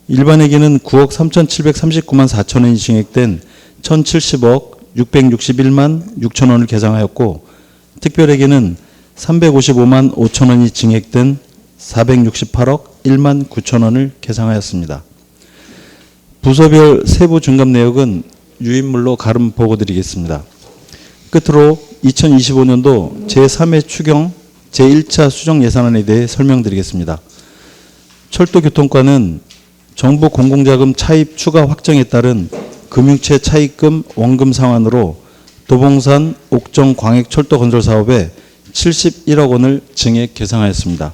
일반회계는 9억 3,739만 4천 원이 증액된 1,070억 661만 6천 원을 계상하였고, 특별회계는 355만 5천 원이 증액된 468억 1만 9천 원을 계상하였습니다. 부서별 세부 증감 내역은 유인물로 가름 보고드리겠습니다. 끝으로 2025년도 제3회 추경 제1차 수정 예산안에 대해 설명드리겠습니다. 철도교통과는 정부 공공자금 차입 추가 확정에 따른 금융채 차입금 원금 상환으로 도봉산 옥정 광역철도 건설 사업에 71억 원을 증액 계상하였습니다.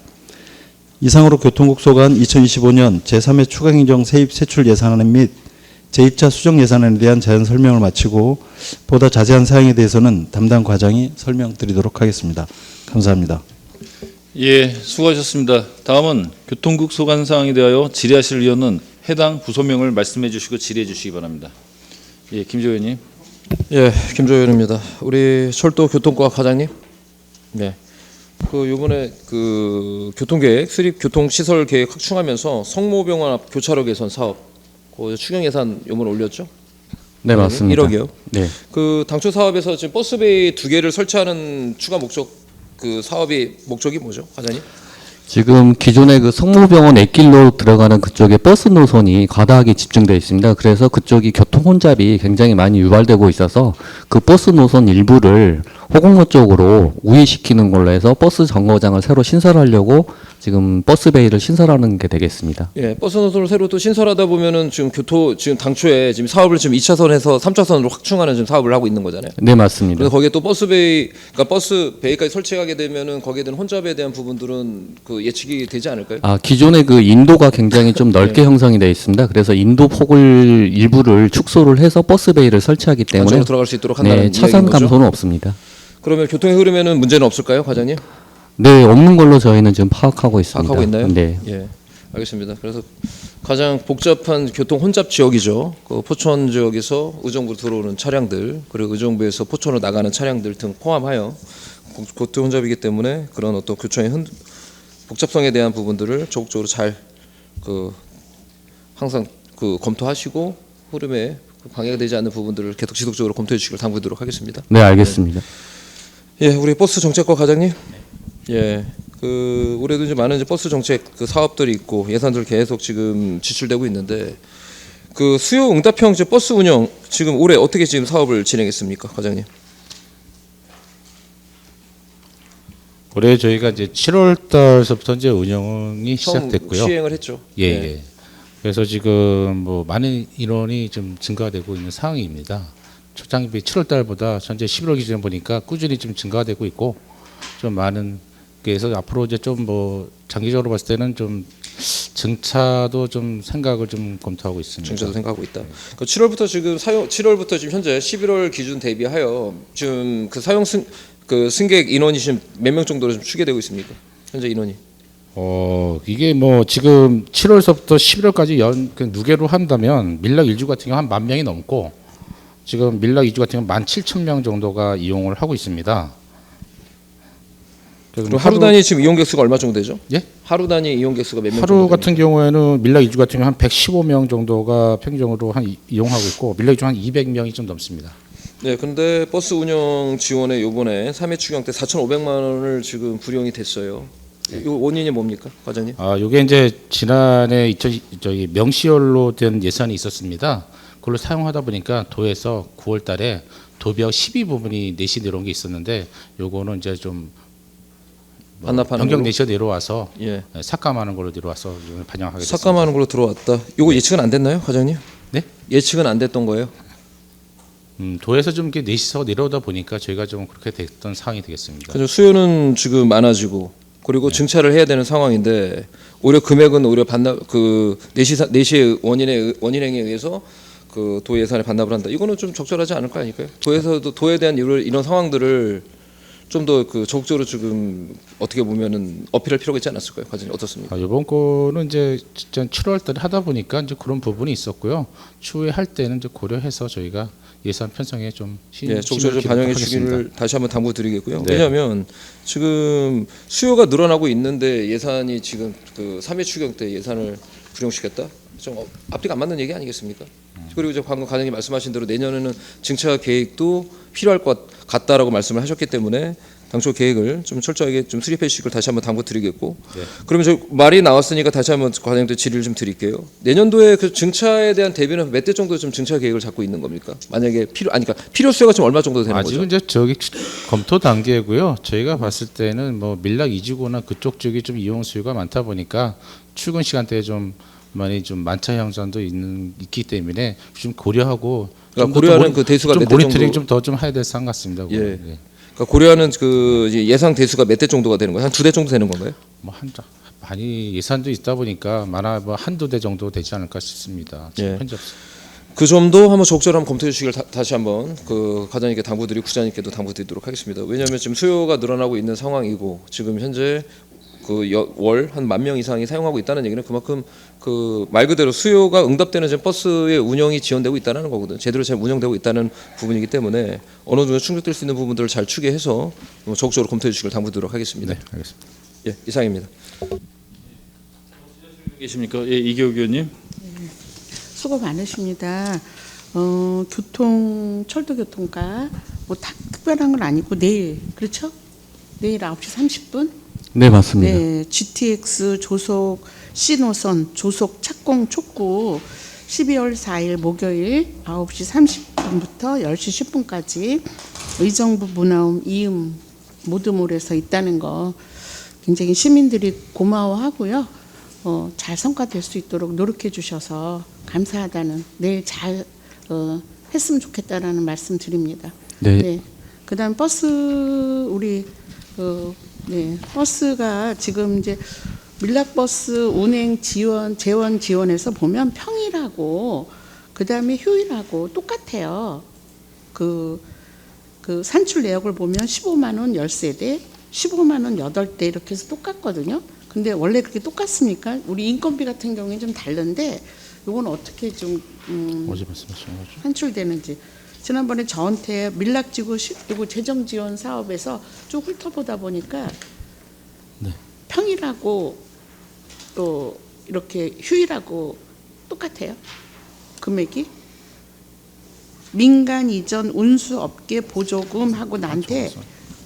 이상으로 교통국 소관 2025년 제3회 추가경정 세입 세출 예산안 및 제2차 수정 예산안에 대한 자연 설명을 마치고 보다 자세한 사항에 대해서는 담당 과장이 설명드리도록 하겠습니다. 감사합니다. 예, 수고하셨습니다. 다음은 교통국 소관 사항에 대하여 질의하실 의원은 해당 부서명을 말씀해 주시고 질의해 주시기 바랍니다. 예, 김조 의원님. 예, 김조 의원입니다. 우리 철도교통과 과장님. 네. 요번에 교통계획 수립 교통시설 계획 확충하면서 성모병원 앞 교차로 개선 사업 추경 예산 요번 올렸죠? 네, 맞습니다. 1억이요. 네. 당초 사업에서 지금 버스베이 2개를 설치하는 추가 목적 사업이 목적이 뭐죠, 과장님? 지금 기존의 성모병원 액길로 들어가는 그쪽에 버스 노선이 과다하게 집중되어 있습니다. 그래서 그쪽이 교통 혼잡이 굉장히 많이 유발되고 있어서 그 버스 노선 일부를 호공로 쪽으로 우회시키는 걸로 해서 버스 정거장을 새로 신설하려고 지금 버스베이를 신설하는 게 되겠습니다. 예, 버스 노선을 새로 또 신설하다 보면은 지금 지금 당초에 지금 사업을 지금 2차선에서 3차선으로 확충하는 지금 사업을 하고 있는 거잖아요. 네, 맞습니다. 그래서 거기에 또 버스베이, 그러니까 버스베이까지 설치하게 되면은 거기에 대한 혼잡에 대한 부분들은 그 예측이 되지 않을까요? 기존의 그 인도가 굉장히 좀 넓게 네. 형성이 되어 있습니다. 그래서 인도 폭을 일부를 축소를 해서 버스베이를 설치하기 때문에 안쪽으로 들어갈 수 있도록 한다는 차선 이야기인 거죠? 감소는 없습니다. 그러면 교통의 흐름에는 문제는 없을까요, 과장님? 네, 없는 걸로 저희는 지금 파악하고 있습니다. 파악하고 있나요? 네. 예, 알겠습니다. 그래서 가장 복잡한 교통 혼잡 지역이죠. 그 포천 지역에서 의정부로 들어오는 차량들, 그리고 의정부에서 포천으로 나가는 차량들 등 포함하여 교통 혼잡이기 때문에 그런 어떤 교통의 복잡성에 대한 부분들을 적극적으로 잘 항상 검토하시고 흐름에 방해가 되지 않는 부분들을 계속 지속적으로 검토해 주시길 당부드리도록 하겠습니다. 네, 알겠습니다. 예, 우리 버스 정책과 과장님. 예, 올해도 이제 많은 버스 정책 사업들이 있고 예산들 계속 지금 지출되고 있는데 수요 응답형 버스 운영 지금 올해 어떻게 지금 사업을 진행했습니까, 과장님? 올해 저희가 이제 7월 달서부터 이제 운영이 시작됐고요. 시행을 했죠. 예, 네. 예. 그래서 지금 뭐 많은 인원이 좀 증가되고 있는 상황입니다. 초창기 7월 달보다 현재 11월 기준 보니까 꾸준히 좀 증가되고 있고 좀 많은 그래서 앞으로 이제 좀 뭐 장기적으로 봤을 때는 좀 증차도 좀 생각을 좀 검토하고 있습니다. 증차도 생각하고 있다. 7월부터 지금 7월부터 지금 현재 11월 기준 대비하여 지금 승객 인원이 지금 몇 명 정도로 좀 추계되고 있습니까? 현재 인원이. 이게 뭐 지금 7월서부터 11월까지 누계로 한다면 밀락 일주 같은 경우 한 10,000명이 넘고 지금 밀락 2주 같은 경우 17,000명 정도가 이용을 하고 있습니다. 그럼 하루 단위 지금 이용 객수가 얼마 정도 되죠? 예? 하루 단위 이용 객수가 몇 명 정도 하루 같은 경우에는 밀락 2주 같은 경우 한 115명 정도가 평균적으로 이용하고 있고 밀락 2주 한 200명이 좀 넘습니다. 네, 그런데 버스 운영 지원에 요번에 3회 추경 때 4,500만 원을 지금 불용이 됐어요. 이 원인이 뭡니까, 과장님? 요게 이제 지난해 명시열로 된 예산이 있었습니다. 그걸로 사용하다 보니까 도에서 9월 달에 도비하고 12부분이 내시 내려온 게 있었는데 요거는 이제 좀 반납하는 변경 걸로? 내시가 내려와서 예. 삭감하는 걸로 내려와서 반영하게 됐습니다. 삭감하는 걸로 들어왔다. 요거 예측은 안 됐나요, 과장님? 네? 예측은 안 됐던 거예요? 도에서 좀 이렇게 내시서 내려오다 보니까 저희가 좀 그렇게 됐던 상황이 되겠습니다. 그죠. 수요는 지금 많아지고 그리고 증차를 해야 되는 상황인데 오히려 금액은 오히려 반납 내시의 원인행에 의해서 도 예산에 반납을 한다. 이거는 좀 적절하지 않을 거 아닐까요? 도에서도 도에 대한 이런 상황들을 좀 더 적극적으로 지금 어떻게 보면은 어필할 필요가 있지 않았을까요, 과장님? 어떻습니까? 이번 거는 이제 진짜 7월달에 하다 보니까 이제 그런 부분이 있었고요. 추후에 할 때는 이제 고려해서 저희가 예산 편성에 좀 적극적으로 반영해 주기를 다시 한번 당부드리겠고요. 네. 왜냐하면 지금 수요가 늘어나고 있는데 예산이 지금 3회 추경 때 예산을 불용시켰다. 좀 앞뒤가 안 맞는 얘기 아니겠습니까? 그리고 이제 방금 과장님 말씀하신 대로 내년에는 증차 계획도 필요할 것 같다라고 말씀을 하셨기 때문에 당초 계획을 좀 철저하게 좀 수립해 주시길 다시 한번 당부드리겠고. 네. 그러면 저 말이 나왔으니까 다시 한번 과장님들 질의를 좀 드릴게요. 내년도에 증차에 대한 대비는 몇 대 정도 좀 증차 계획을 잡고 있는 겁니까? 만약에 그러니까 필요 수요가 좀 얼마 정도 되는 거죠? 아직은 이제 검토 단계고요. 저희가 봤을 때는 뭐 밀락 2주거나 그쪽 지역이 좀 이용 수요가 많다 보니까 출근 시간대에 좀 많이 좀 만차 형성도 있기 때문에 좀 고려하고 그러니까 고려하는 대수가 몇 대 정도 모니터링 좀 더 좀 해야 될 상황 같습니다. 예. 예. 그러니까 고려하는 예상 대수가 몇 대 정도가 되는 거예요? 한 2대 정도 되는 건가요? 많이 예산도 있다 보니까 한두 대 정도 되지 않을까 싶습니다. 예. 현재 없습니다. 그 점도 한번 적절히 한번 검토해 주시길 다시 한번 과장님께 당부드리고 부장님께도 당부드리도록 하겠습니다. 왜냐하면 지금 수요가 늘어나고 있는 상황이고 지금 현재 월 한 10,000명 이상이 사용하고 있다는 얘기는 그만큼 말 그대로 수요가 응답되는 버스의 운영이 지연되고 있다는 거거든요. 제대로 잘 운영되고 있다는 부분이기 때문에 어느 정도 충족될 수 있는 부분들을 잘 추계해서 적극적으로 검토해 주시길 당부드리도록 하겠습니다. 네, 알겠습니다. 예, 이상입니다. 계십니까? 예, 이기욱 의원님. 수고 많으십니다. 철도교통과 뭐 특별한 건 아니고 내일 그렇죠? 내일 9시 30분? 네, 맞습니다. 네, GTX 조속 C노선 조속 착공 촉구 12월 4일 목요일 9시 30분부터 10시 10분까지 의정부 문화움 이음 모드몰에서 있다는 거 굉장히 시민들이 고마워하고요. 잘 성과될 수 있도록 노력해 주셔서 감사하다는, 내일 잘 했으면 좋겠다라는 말씀 드립니다. 네. 그다음 버스 우리 버스가 지금 이제 밀락버스 운행 재원 지원에서 보면 평일하고 그다음에 휴일하고 똑같아요. 그 산출 내역을 보면 15만 원 10세대, 15만 원 8대 이렇게 해서 똑같거든요. 근데 원래 그렇게 똑같습니까? 우리 인건비 같은 경우에 좀 다른데 이건 어떻게 좀 어제 말씀하신 거죠? 산출되는지. 지난번에 저한테 밀락지구 그리고 재정 지원 사업에서 쭉 훑어보다 보니까 평일하고 또 이렇게 휴일하고 똑같아요. 금액이. 민간 이전 운수업계 보조금하고 나한테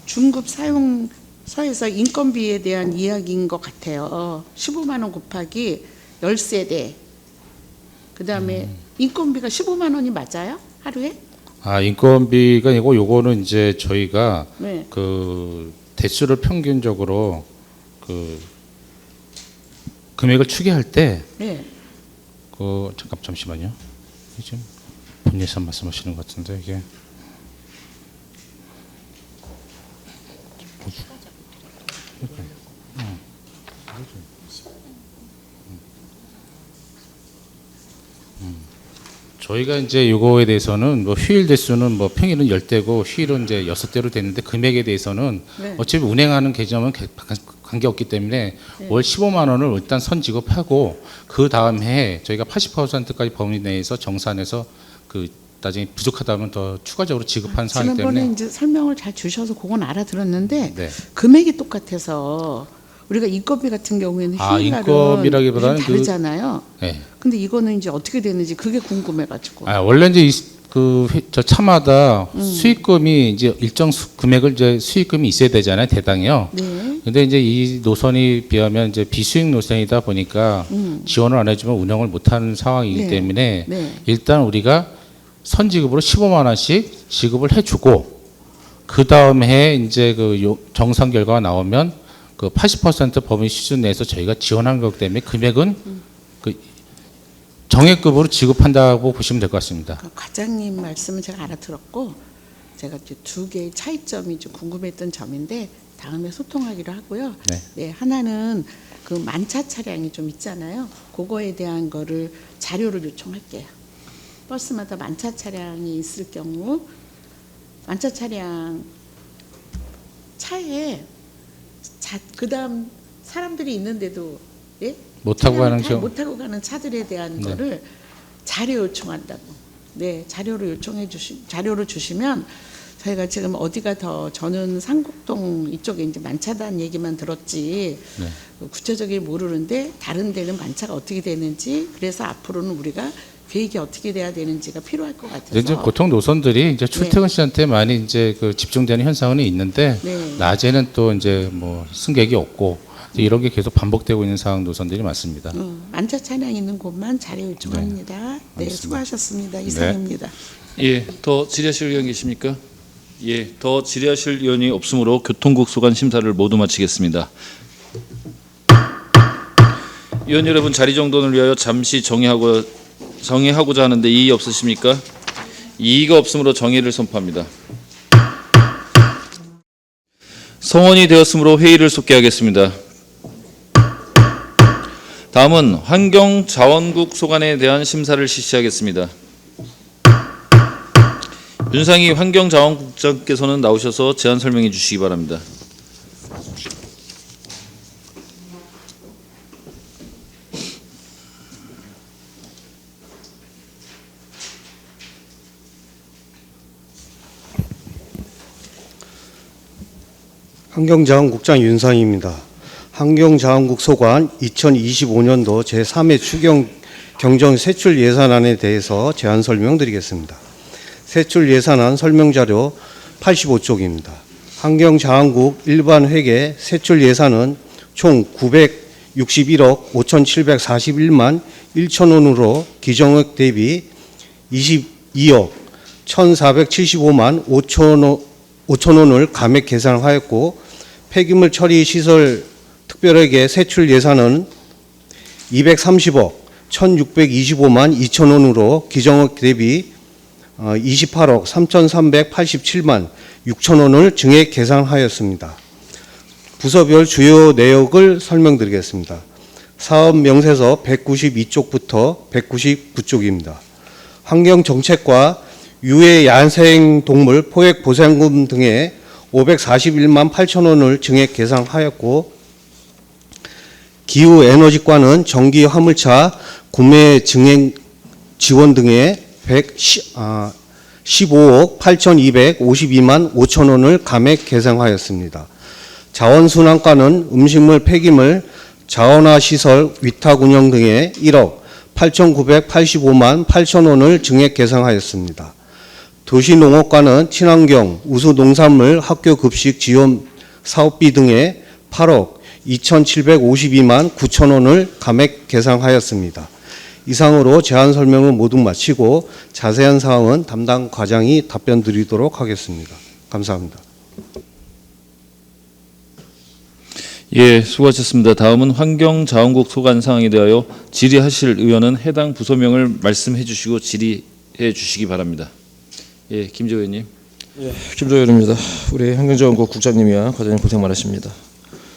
중급 사용서에서 인건비에 대한 이야기인 것 같아요. 15만 원 곱하기 10세대. 그다음에 인건비가 15만 원이 맞아요? 하루에? 인건비가 아니고 요거는 이제 저희가 네. 그 대수를 평균적으로 그 금액을 추계할 때 네. 잠시만요. 지금 본 예산 말씀하시는 것 같은데 이게 저희가 이제 요거에 대해서는 뭐 휴일 대수는 뭐 평일은 10대고 휴일은 이제 6대로 되는데 금액에 대해서는 네. 어차피 운행하는 개념은 관계없기 때문에 네. 월 15만 원을 일단 선지급하고 그 다음 해에 저희가 80%까지 범위 내에서 정산해서 그 나중에 부족하다면 더 추가적으로 지급한 사항이기 지난번에 때문에 이제 설명을 잘 주셔서 그건 알아들었는데 네. 금액이 똑같아서 우리가 인건비 같은 경우에는 휴일날은 인건비라기보다는 좀 다르잖아요. 네. 근데 이거는 이제 어떻게 되는지 그게 궁금해가지고. 원래 이제 저 차마다 수익금이 이제 일정 금액을 이제 수익금이 있어야 되잖아요, 대당이요. 네. 근데 이제 이 노선이 비하면 이제 비수익 노선이다 보니까 지원을 안 해주면 운영을 못하는 상황이기 네. 때문에 네. 일단 우리가 선지급으로 15만 원씩 지급을 해주고 그 다음에 이제 그 정상 결과가 나오면 그 80% 범위 수준 내에서 저희가 지원한 거기 때문에 금액은 그 정액급으로 지급한다고 보시면 될 것 같습니다. 과장님 말씀은 제가 알아들었고 제가 이제 두 개의 차이점이 좀 궁금했던 점인데 다음에 소통하기로 하고요. 네. 하나는 그 만차 차량이 좀 있잖아요. 그거에 대한 거를 자료를 요청할게요. 버스마다 만차 차량이 있을 경우 만차 차량 차에 그다음 사람들이 있는데도 못 타고 가는 잘 못 타고 가는 차들에 대한 거를 자료 요청한다고. 네, 자료를 주시면 저희가 지금 어디가 더 저는 상곡동 이쪽에 이제 만차단 얘기만 들었지 구체적인 모르는데 다른 데는 만차가 어떻게 되는지 그래서 앞으로는 우리가 계획이 어떻게 돼야 되는지가 필요할 것 같아서. 이제 보통 노선들이 이제 출퇴근 시간대 많이 이제 그 집중되는 현상은 있는데 낮에는 또 이제 뭐 승객이 없고 이런 게 계속 반복되고 있는 상황 노선들이 많습니다. 만차 차량 있는 곳만 자료 요청합니다. 네, 수고하셨습니다. 이상입니다. 예, 더 질의하실 의원 계십니까? 예, 더 질의하실 의원이 없으므로 교통국 소관 심사를 모두 마치겠습니다. 의원 여러분 자리 정돈을 위하여 잠시 정의하고자 하는데 이의 없으십니까? 이의가 없으므로 정의를 선포합니다. 성원이 되었으므로 회의를 속개하겠습니다. 다음은 환경자원국 소관에 대한 심사를 실시하겠습니다. 윤상희 환경자원국장께서는 나오셔서 제안 설명해 주시기 바랍니다. 환경자원국장 윤상희입니다. 환경자원국 소관 2025년도 제3회 추경 경정 세출 예산안에 대해서 제안 설명드리겠습니다. 세출 예산안 설명자료 85쪽입니다. 환경자원국 일반 회계 세출 예산은 총 961억 5,741만 1천 원으로 기정액 대비 22억 1,475만 5천 원을 감액 계산하였고 폐기물 처리 시설 특별회계 세출 예산은 230억 1,625만 2천 원으로 기정액 대비 28억 3,387만 6천 원을 증액 계산하였습니다. 부서별 주요 내역을 설명드리겠습니다. 사업 명세서 192쪽부터 199쪽입니다. 환경정책과 유해 야생동물 포획 보상금 등에 541만 8천 원을 증액 계산하였고, 기후에너지과는 전기 화물차 구매 증액 지원 등에 15억 8,252만 5천 원을 감액 계산하였습니다. 자원순환과는 음식물 폐기물 자원화 시설 위탁 운영 등에 1억 8,985만 8천 원을 증액 계산하였습니다. 도시농업과는 친환경 우수 농산물 학교 급식 지원 사업비 등에 8억 2,752만 9천 원을 감액 계산하였습니다. 이상으로 제안 설명을 모두 마치고 자세한 사항은 담당 과장이 답변 드리도록 하겠습니다. 감사합니다. 예, 수고하셨습니다. 다음은 환경자원국 소관 사항에 대하여 질의하실 의원은 해당 부서명을 말씀해 주시고 질의해 주시기 바랍니다. 예, 김재호 의원님. 예, 김재호 의원입니다. 우리 환경자원국 국장님이야 과장님 고생 많으십니다.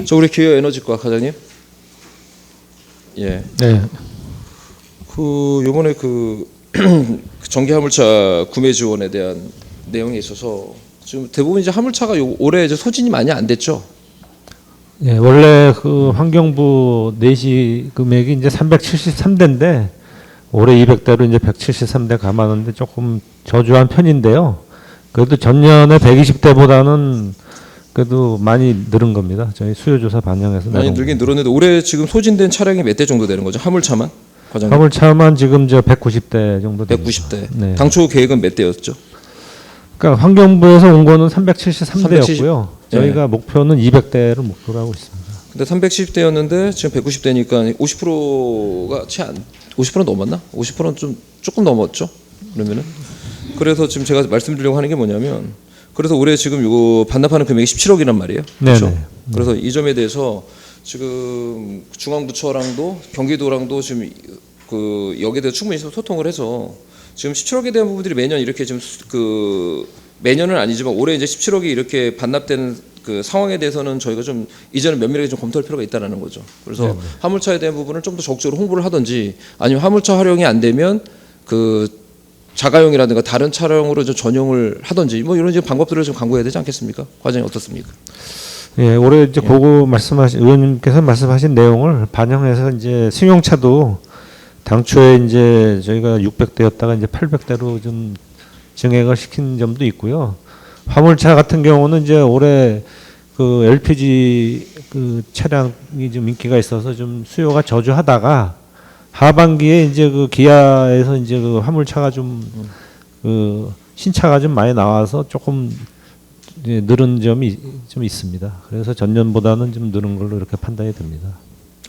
저 우리 기후에너지과 과장님. 예. 네. 그 요번에 그 전기 화물차 구매 지원에 대한 내용에 있어서 지금 대부분 이제 화물차가 올해 이제 소진이 많이 안 됐죠. 예, 원래 그 환경부 내시 금액이 이제 373대인데 올해 200대로 이제 173대 감하는데 조금 저조한 편인데요. 그래도 전년에 120대보다는 그래도 많이 늘은 겁니다. 저희 수요조사 반영해서 많이 늘긴 늘었는데 올해 지금 소진된 차량이 몇 대 정도 되는 거죠? 화물차만? 과장님. 화물차만 지금 저 190대 정도 됩니다. 190대. 네. 당초 계획은 몇 대였죠? 그러니까 환경부에서 온 거는 373대였고요. 저희가 예. 목표는 200대를 목표로 하고 있습니다. 근데 310대였는데 지금 190대니까 50%가 채 안 50% 넘었나? 50%는 좀 조금 넘었죠. 그러면은 그래서 지금 제가 말씀드리려고 하는 게 뭐냐면 그래서 올해 지금 이거 반납하는 금액이 17억이란 말이에요. 그렇죠? 네네. 그래서 이 점에 대해서 지금 중앙부처랑도 경기도랑도 지금 그 여기에 대해서 충분히 소통을 해서 지금 17억에 대한 부분들이 매년 이렇게 지금 그 매년은 아니지만 올해 이제 17억이 이렇게 반납되는 그 상황에 대해서는 저희가 좀 이제는 면밀하게 좀 검토할 필요가 있다라는 거죠. 그래서 네네. 화물차에 대한 부분을 좀 더 적극적으로 홍보를 하든지 아니면 화물차 활용이 안 되면 그 자가용이라든가 다른 차량으로 좀 전용을 하든지 뭐 이런 방법들을 좀 강구해야 되지 않겠습니까? 과장님 어떻습니까? 예, 올해 이제 그거 말씀하신 의원님께서 말씀하신 내용을 반영해서 이제 승용차도 당초에 이제 저희가 600대였다가 이제 800대로 좀 증액을 시킨 점도 있고요. 화물차 같은 경우는 이제 올해 그 LPG 그 차량이 좀 인기가 있어서 좀 수요가 저조하다가 하반기에 이제 그 기아에서 이제 그 화물차가 좀 그 신차가 좀 많이 나와서 조금 이제 늘은 점이 좀 있습니다. 그래서 전년보다는 좀 늘은 걸로 이렇게 판단이 됩니다.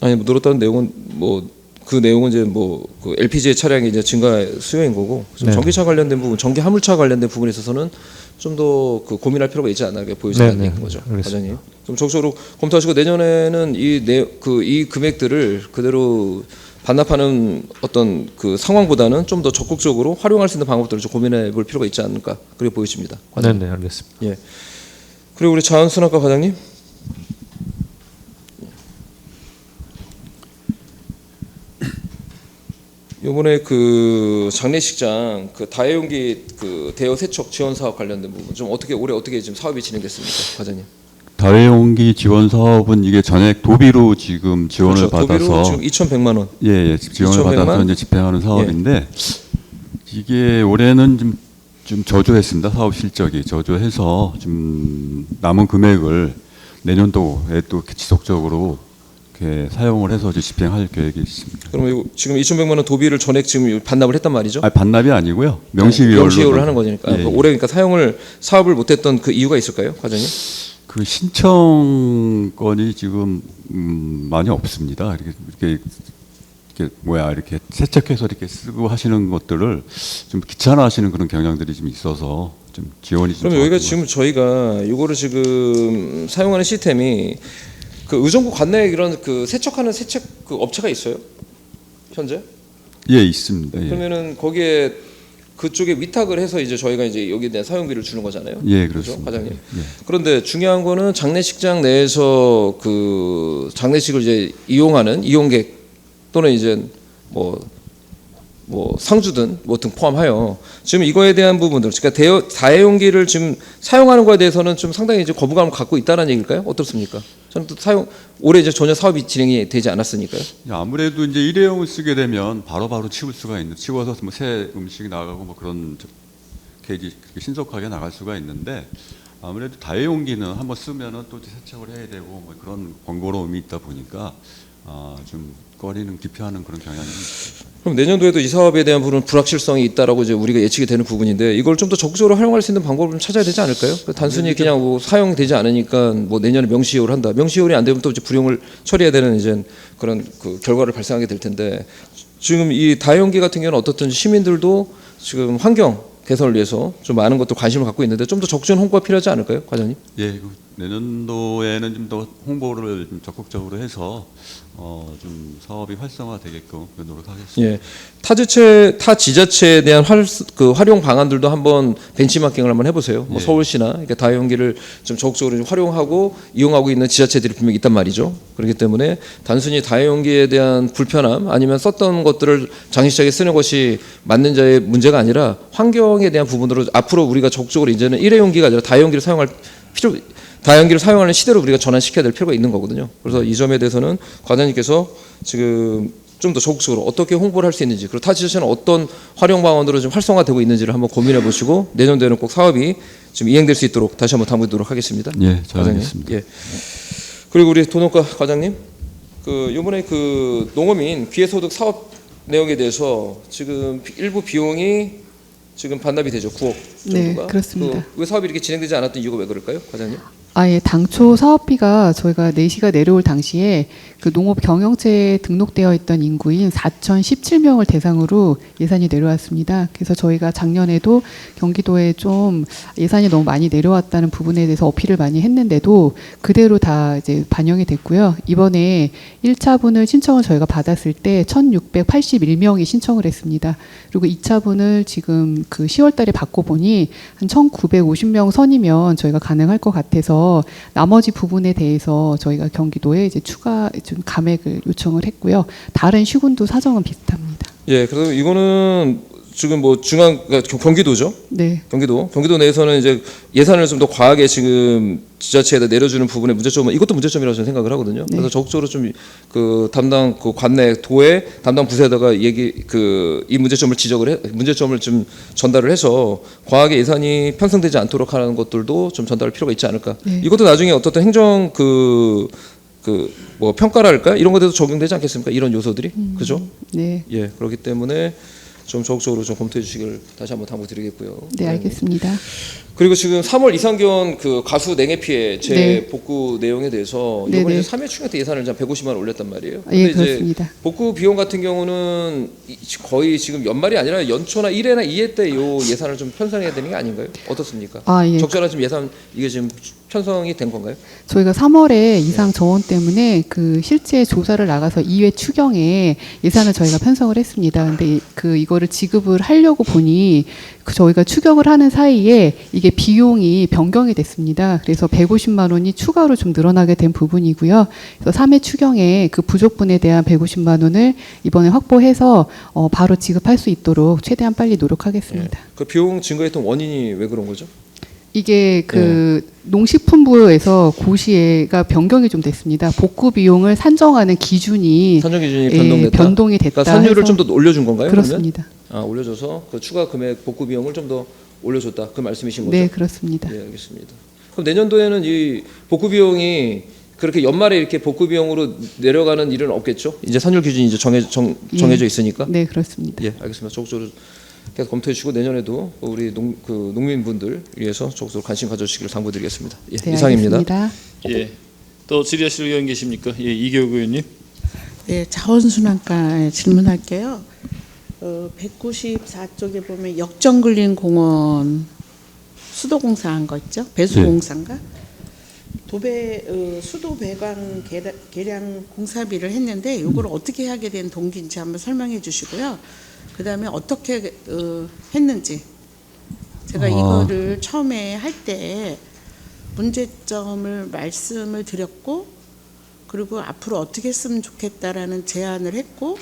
아니 뭐 늘었다는 내용은 뭐 그 내용은 이제 뭐 그 LPG 차량이 이제 증가 수요인 거고 네. 전기차 관련된 부분, 전기 화물차 관련된 부분에 있어서는 좀 더 그 고민할 필요가 있지 않나 보여진다는 거죠, 과장님. 좀 적극적으로 검토하시고 내년에는 이 금액들을 그대로 반납하는 어떤 그 상황보다는 좀 더 적극적으로 활용할 수 있는 방법들을 좀 고민해 볼 필요가 있지 않을까 그렇게 보여집니다. 과장님. 네, 알겠습니다. 예. 그리고 우리 자원순환과 과장님. 이번에 그 장례식장 그 다해용기 그 대여 세척 지원 사업 관련된 부분 좀 어떻게 올해 어떻게 지금 사업이 진행됐습니까, 과장님? 다해용기 지원 사업은 이게 전액 도비로 지금 지원을 그렇죠. 받아서 도비로 지금 2,100만 원. 예, 지원을 2,100만? 받아서 이제 집행하는 사업인데 이게 올해는 좀 저조했습니다. 사업 실적이 저조해서 좀 남은 금액을 내년도에 또 지속적으로 이렇게 사용을 해서 이제 집행할 계획이 있습니다. 그러면 지금 2,100만 원 도비를 전액 지금 반납을 했단 말이죠? 아니, 반납이 아니고요. 명시위원으로 명시위원을 하는 거니까. 예, 예. 올해 그러니까 사업을 못했던 그 이유가 있을까요, 과장님? 그 신청건이 지금 많이 없습니다. 이렇게 이렇게 세척해서 이렇게 쓰고 하시는 것들을 좀 귀찮아하시는 그런 경향들이 좀 있어서 좀 지원이 좀. 그럼 여기가 지금 저희가 이거를 지금 사용하는 시스템이 그 의정부 관내에 이런 그 세척하는 세척 그 업체가 있어요? 현재? 예, 있습니다. 예. 그러면은 거기에 그쪽에 위탁을 해서 이제 저희가 이제 여기에 대한 사용비를 주는 거잖아요. 예, 그렇죠, 그렇습니다. 과장님. 예. 그런데 중요한 거는 장례식장 내에서 그 장례식을 이제 이용하는 이용객 또는 이제 뭐 상주든 뭐 등 포함하여 지금 이거에 대한 부분들, 그러니까 다회용기를 지금 사용하는 거에 대해서는 좀 상당히 이제 거부감을 갖고 있다는 얘기일까요? 어떻습니까? 저는 또 올해 이제 전혀 사업이 진행이 되지 않았으니까요. 아무래도 이제 일회용을 쓰게 되면 바로바로 치울 수가 있는, 치워서 뭐 새 음식이 나가고 뭐 그런 계획이 신속하게 나갈 수가 있는데, 아무래도 다회용기는 한번 쓰면은 또 세척을 해야 되고 뭐 그런 번거로움이 있다 보니까 좀 꺼리는 기피하는 그런 경향이 있습니다. 그럼 내년도에도 이 사업에 대한 부분은 불확실성이 있다라고 이제 우리가 예측이 되는 부분인데, 이걸 좀 더 적극적으로 활용할 수 있는 방법을 좀 찾아야 되지 않을까요? 단순히 그냥 뭐 사용되지 않으니까 뭐 내년에 명시효를 한다. 명시효율이 안 되면 또 이제 불용을 처리해야 되는 이제 그런 그 결과를 발생하게 될 텐데, 지금 이 다용기 같은 경우는 어떻든 시민들도 지금 환경 개선을 위해서 좀 많은 것도 관심을 갖고 있는데 좀 더 적극적인 홍보가 필요하지 않을까요, 과장님? 예, 내년도에는 좀 더 홍보를 좀 적극적으로 해서 좀 사업이 활성화되게끔 노력하겠습니다. 예, 타 지자체에 대한 활용 방안들도 한번 벤치마킹을 한번 해보세요. 뭐 예. 서울시나 이렇게 다용기를 좀 적극적으로 좀 활용하고 이용하고 있는 지자체들이 분명히 있단 말이죠. 그렇기 때문에 단순히 다용기에 대한 불편함 아니면 썼던 것들을 장시장에 쓰는 것이 맞는 자의 문제가 아니라 환경에 대한 부분으로 앞으로 우리가 적극적으로 이제는 일회용기가 아니라 다용기를 다용기를 사용하는 시대로 우리가 전환시켜야 될 필요가 있는 거거든요. 그래서 이 점에 대해서는 과장님께서 지금 좀 더 적극적으로 어떻게 홍보를 할 수 있는지, 그리고 타 지자체는 어떤 활용 방안으로 좀 활성화되고 있는지를 한번 고민해 보시고 내년도에는 꼭 사업이 좀 이행될 수 있도록 다시 한번 당부드리도록 하겠습니다. 예, 잘 과장님. 알겠습니다. 예. 그리고 우리 돈업과 과장님, 그 이번에 그 농어민 기회소득 사업 내용에 대해서 지금 일부 비용이 지금 반납이 되죠. 9억 정도가. 네, 그렇습니다. 왜 사업이 이렇게 진행되지 않았던 이유가 왜 그럴까요, 과장님? 예, 당초 사업비가 저희가 내시가 내려올 당시에 그 농업 경영체에 등록되어 있던 인구인 4,017명을 대상으로 예산이 내려왔습니다. 그래서 저희가 작년에도 경기도에 좀 예산이 너무 많이 내려왔다는 부분에 대해서 어필을 많이 했는데도 그대로 다 이제 반영이 됐고요. 이번에 1차분을 신청을 저희가 받았을 때 1,681명이 신청을 했습니다. 그리고 2차분을 지금 그 10월 달에 받고 보니 한 1,950명 선이면 저희가 가능할 것 같아서 나머지 부분에 대해서 저희가 경기도에 이제 추가 좀 감액을 요청을 했고요. 다른 시군도 사정은 비슷합니다. 예, 그래서 이거는 지금 뭐 그러니까 경기도죠. 네. 경기도 내에서는 이제 예산을 좀 더 과하게 지금 지자체에다 내려주는 부분의 문제점은 이것도 문제점이라고 저는 생각을 하거든요. 그래서 적극적으로 좀 그 담당 그 관내 도의 담당 부서에다가 이 문제점을 문제점을 좀 전달을 해서 과하게 예산이 편성되지 않도록 하는 것들도 좀 전달할 필요가 있지 않을까. 네. 이것도 나중에 어떻든 행정 뭐 평가랄까 이런 것에도 적용되지 않겠습니까? 이런 요소들이 그죠? 네. 예, 그렇기 때문에 좀 적극적으로 좀 검토해 주시길 다시 한번 당부드리겠고요. 네, 알겠습니다. 그리고 지금 3월 이상견 그 가수 냉해 피해 재복구 내용에 대해서 네, 이번에 네. 이제 3회 충격 때 예산을 150만 원 올렸단 말이에요. 예, 근데 이제 그렇습니다. 복구 비용 같은 경우는 거의 지금 연말이 아니라 연초나 1회나 2회 때 요 예산을 좀 편성해야 되는 게 아닌가요? 어떻습니까? 예. 적절한 지금 예산 이게 지금 편성이 된 건가요? 저희가 3월에 이상 정원 때문에 그 실제 조사를 나가서 2회 추경에 예산을 저희가 편성을 했습니다. 근데 이거를 지급을 하려고 보니 저희가 추경을 하는 사이에 이게 비용이 변경이 됐습니다. 그래서 150만 원이 추가로 좀 늘어나게 된 부분이고요. 그래서 3회 추경에 그 부족분에 대한 150만 원을 이번에 확보해서 바로 지급할 수 있도록 최대한 빨리 노력하겠습니다. 그 비용 증가했던 원인이 왜 그런 거죠? 이게 농식품부에서 고시에가 변경이 좀 됐습니다. 복구 비용을 산정 기준이 변동됐다. 변동이 됐다. 그러니까 산율을 해서 좀 더 올려준 건가요? 그렇습니다. 그러면? 올려줘서 그 추가 금액 복구 비용을 좀 더 올려줬다. 그 말씀이신 거죠? 네, 그렇습니다. 예, 알겠습니다. 그럼 내년도에는 이 복구 비용이 그렇게 연말에 이렇게 복구 비용으로 내려가는 일은 없겠죠? 이제 산율 기준이 이제 정해져 있으니까. 네, 그렇습니다. 예, 알겠습니다. 적극적으로 계속 검토해 주시고 내년에도 우리 농민분들 위해서 적극적으로 관심 가져주시기를 당부드리겠습니다. 예, 네, 이상입니다. 알겠습니다. 예. 또 질의하실 의원 계십니까? 예, 이교욱 의원님. 네, 자원순환과에 질문할게요. 194쪽에 보면 역정글린 공원 수도공사 한 거 있죠? 배수공사인가? 수도 배관 개량 공사비를 했는데 이걸 어떻게 하게 된 동기인지 한번 설명해 주시고요. 그다음에 어떻게 했는지 제가 이거를 처음에 할 때 문제점을 말씀을 드렸고 그리고 앞으로 어떻게 했으면 좋겠다라는 제안을 했고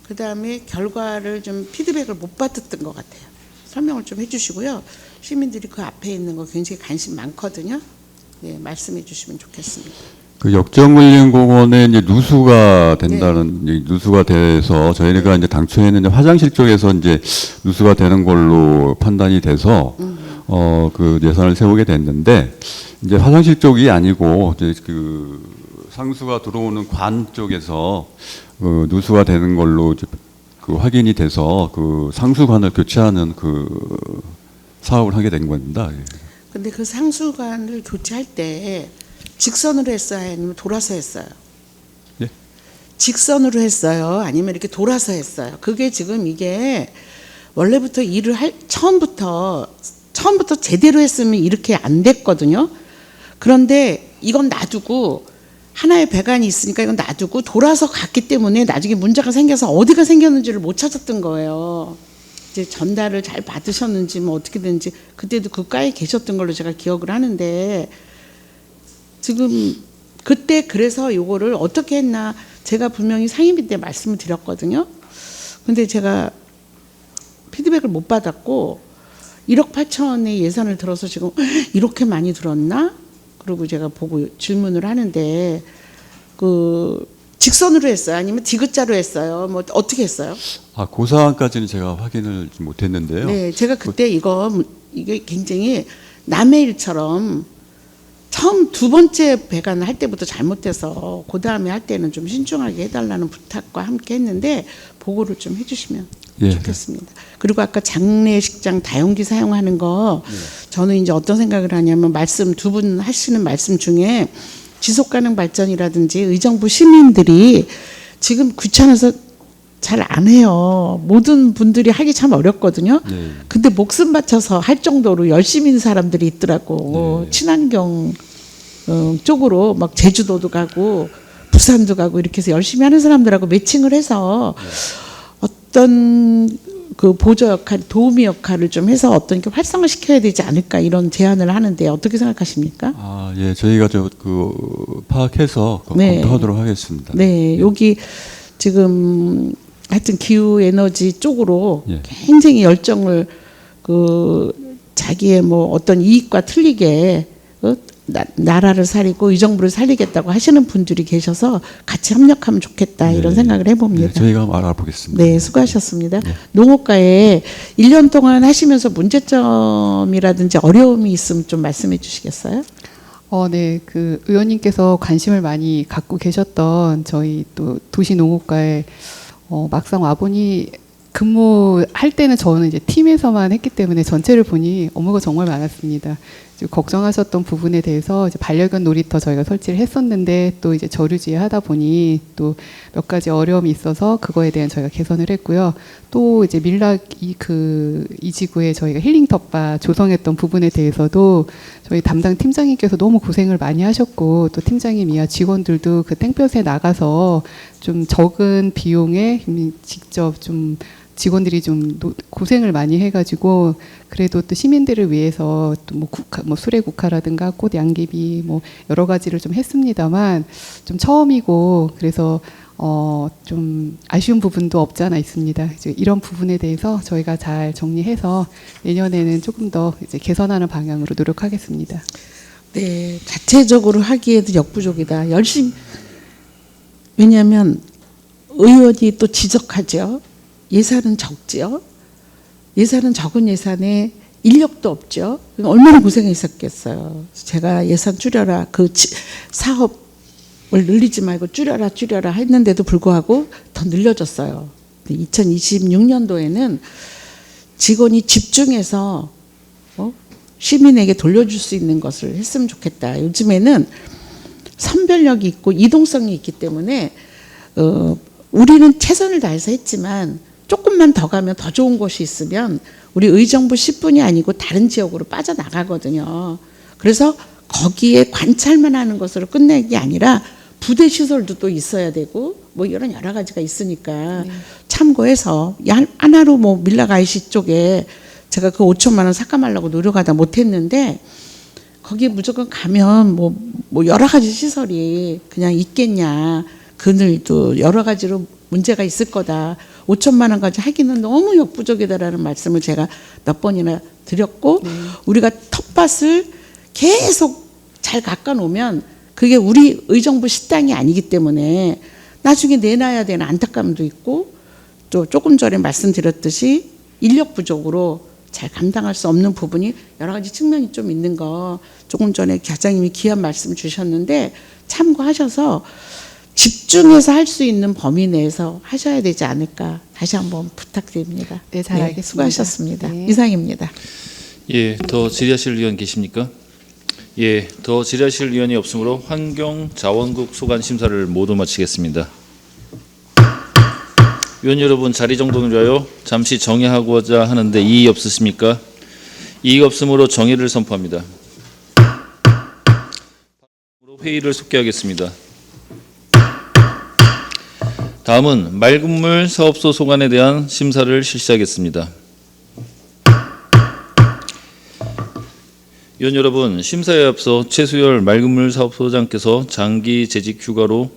그다음에 결과를 좀 피드백을 못 받았던 것 같아요. 설명을 좀 해주시고요. 시민들이 그 앞에 있는 거 굉장히 관심 많거든요. 네, 말씀해 주시면 좋겠습니다. 그 역정근린공원에 이제 누수가 된다는 누수가 돼서 저희가 이제 당초에는 이제 화장실 쪽에서 이제 누수가 되는 걸로 판단이 돼서 그 예산을 세우게 됐는데 이제 화장실 쪽이 아니고 이제 그 상수가 들어오는 관 쪽에서 그 누수가 되는 걸로 이제 그 확인이 돼서 그 상수관을 교체하는 그 사업을 하게 된 겁니다. 근데 그 상수관을 교체할 때 직선으로 했어요? 아니면 돌아서 했어요? 예? 직선으로 했어요? 아니면 이렇게 돌아서 했어요? 그게 지금 이게 원래부터 처음부터 제대로 했으면 이렇게 안 됐거든요. 그런데 이건 놔두고 하나의 배관이 있으니까 이건 놔두고 돌아서 갔기 때문에 나중에 문제가 생겨서 어디가 생겼는지를 못 찾았던 거예요. 이제 전달을 잘 받으셨는지 뭐 어떻게 된지 그때도 그과에 계셨던 걸로 제가 기억을 하는데 지금 그때 그래서 요거를 어떻게 했나 제가 분명히 상임위 때 말씀을 드렸거든요. 근데 제가 피드백을 못 받았고 1억 8천의 예산을 들어서 지금 이렇게 많이 들었나? 그리고 제가 보고 질문을 하는데 그 직선으로 했어요? 아니면 디귿자로 했어요? 뭐 어떻게 했어요? 그 사안까지는 제가 확인을 못했는데요. 네, 제가 그때 이게 굉장히 남의 일처럼 처음 두 번째 배관을 할 때부터 잘못돼서 그 다음에 할 때는 좀 신중하게 해달라는 부탁과 함께 했는데 보고를 좀 해주시면 좋겠습니다. 그리고 아까 장례식장 다용기 사용하는 거 저는 이제 어떤 생각을 하냐면 두 분 하시는 말씀 중에 지속가능 발전이라든지 의정부 시민들이 지금 귀찮아서 잘 안 해요. 모든 분들이 하기 참 어렵거든요. 근데 목숨 바쳐서 할 정도로 열심히 있는 사람들이 있더라고. 친환경 쪽으로 막 제주도도 가고 부산도 가고 이렇게 해서 열심히 하는 사람들하고 매칭을 해서 어떤 그 보조 역할, 도우미 역할을 좀 해서 어떤 게 활성화 시켜야 되지 않을까 이런 제안을 하는데 어떻게 생각하십니까? 예, 저희가 파악해서 검토하도록 하겠습니다. 네, 여기 지금 하여튼 기후 에너지 쪽으로 굉장히 열정을 자기의 뭐 어떤 이익과 틀리게 나라를 살리고 의정부를 살리겠다고 하시는 분들이 계셔서 같이 협력하면 좋겠다 이런 생각을 해봅니다. 네, 저희가 알아보겠습니다. 네, 수고하셨습니다. 농업과에 1년 동안 하시면서 문제점이라든지 어려움이 있으면 좀 말씀해 주시겠어요? 네, 그 의원님께서 관심을 많이 갖고 계셨던 저희 또 도시농업과에 막상 와보니 근무할 때는 저는 이제 팀에서만 했기 때문에 전체를 보니 업무가 정말 많았습니다. 걱정하셨던 부분에 대해서 이제 반려견 놀이터 저희가 설치를 했었는데 또 이제 저류지에 하다 보니 또 몇 가지 어려움이 있어서 그거에 대한 저희가 개선을 했고요. 또 이제 밀락 이 지구에 저희가 힐링 텃밭 조성했던 부분에 대해서도 저희 담당 팀장님께서 너무 고생을 많이 하셨고 또 팀장님 이하 직원들도 그 땡볕에 나가서 좀 적은 비용에 직접 좀 직원들이 좀 고생을 많이 해가지고 그래도 또 시민들을 위해서 또 뭐 수레국화라든가 꽃 양귀비 뭐 여러 가지를 좀 했습니다만 좀 처음이고 그래서 좀 아쉬운 부분도 없지 않아 있습니다. 이제 이런 부분에 대해서 저희가 잘 정리해서 내년에는 조금 더 이제 개선하는 방향으로 노력하겠습니다. 네, 자체적으로 하기에도 역부족이다. 열심히 왜냐하면 의원이 또 지적하죠. 예산은 적지요. 예산은 적은 예산에 인력도 없죠. 얼마나 고생했었겠어요. 제가 예산 줄여라 사업을 늘리지 말고 줄여라 했는데도 불구하고 더 늘려졌어요. 2026년도에는 직원이 집중해서 시민에게 돌려줄 수 있는 것을 했으면 좋겠다. 요즘에는 선별력이 있고 이동성이 있기 때문에 우리는 최선을 다해서 했지만 조금만 더 가면 더 좋은 곳이 있으면 우리 의정부 10분이 아니고 다른 지역으로 빠져나가거든요. 그래서 거기에 관찰만 하는 것으로 끝내는 게 아니라 부대 시설도 또 있어야 되고 뭐 이런 여러 가지가 있으니까 참고해서 하나로 뭐 밀락 IC 쪽에 제가 그 5천만 원 삭감하려고 노력하다 못했는데 거기에 무조건 가면 뭐 여러 가지 시설이 그냥 있겠냐. 그늘도 여러 가지로 문제가 있을 거다. 5천만 원까지 하기는 너무 역부족이다라는 말씀을 제가 몇 번이나 드렸고 우리가 텃밭을 계속 잘 깎아 놓으면 그게 우리 의정부 식당이 아니기 때문에 나중에 내놔야 되는 안타까움도 있고 또 조금 전에 말씀드렸듯이 인력 부족으로 잘 감당할 수 없는 부분이 여러 가지 측면이 좀 있는 거 조금 전에 과장님이 귀한 말씀 주셨는데 참고하셔서 집중해서 할 수 있는 범위 내에서 하셔야 되지 않을까 다시 한번 부탁드립니다. 네, 잘 알겠습니다. 수고하셨습니다. 네. 이상입니다. 예, 더 질의하실 의원 계십니까? 예, 더 질의하실 의원이 없으므로 환경자원국 소관 심사를 모두 마치겠습니다. 위원 여러분, 자리 정돈을 위하여 잠시 정의하고자 하는데 이의 없으십니까? 이의 없으므로 정의를 선포합니다. 회의를 속개하겠습니다. 다음은 맑은물 사업소 소관에 대한 심사를 실시하겠습니다. 위원 여러분, 심사에 앞서 최수열 맑은물 사업소장께서 장기 재직 휴가로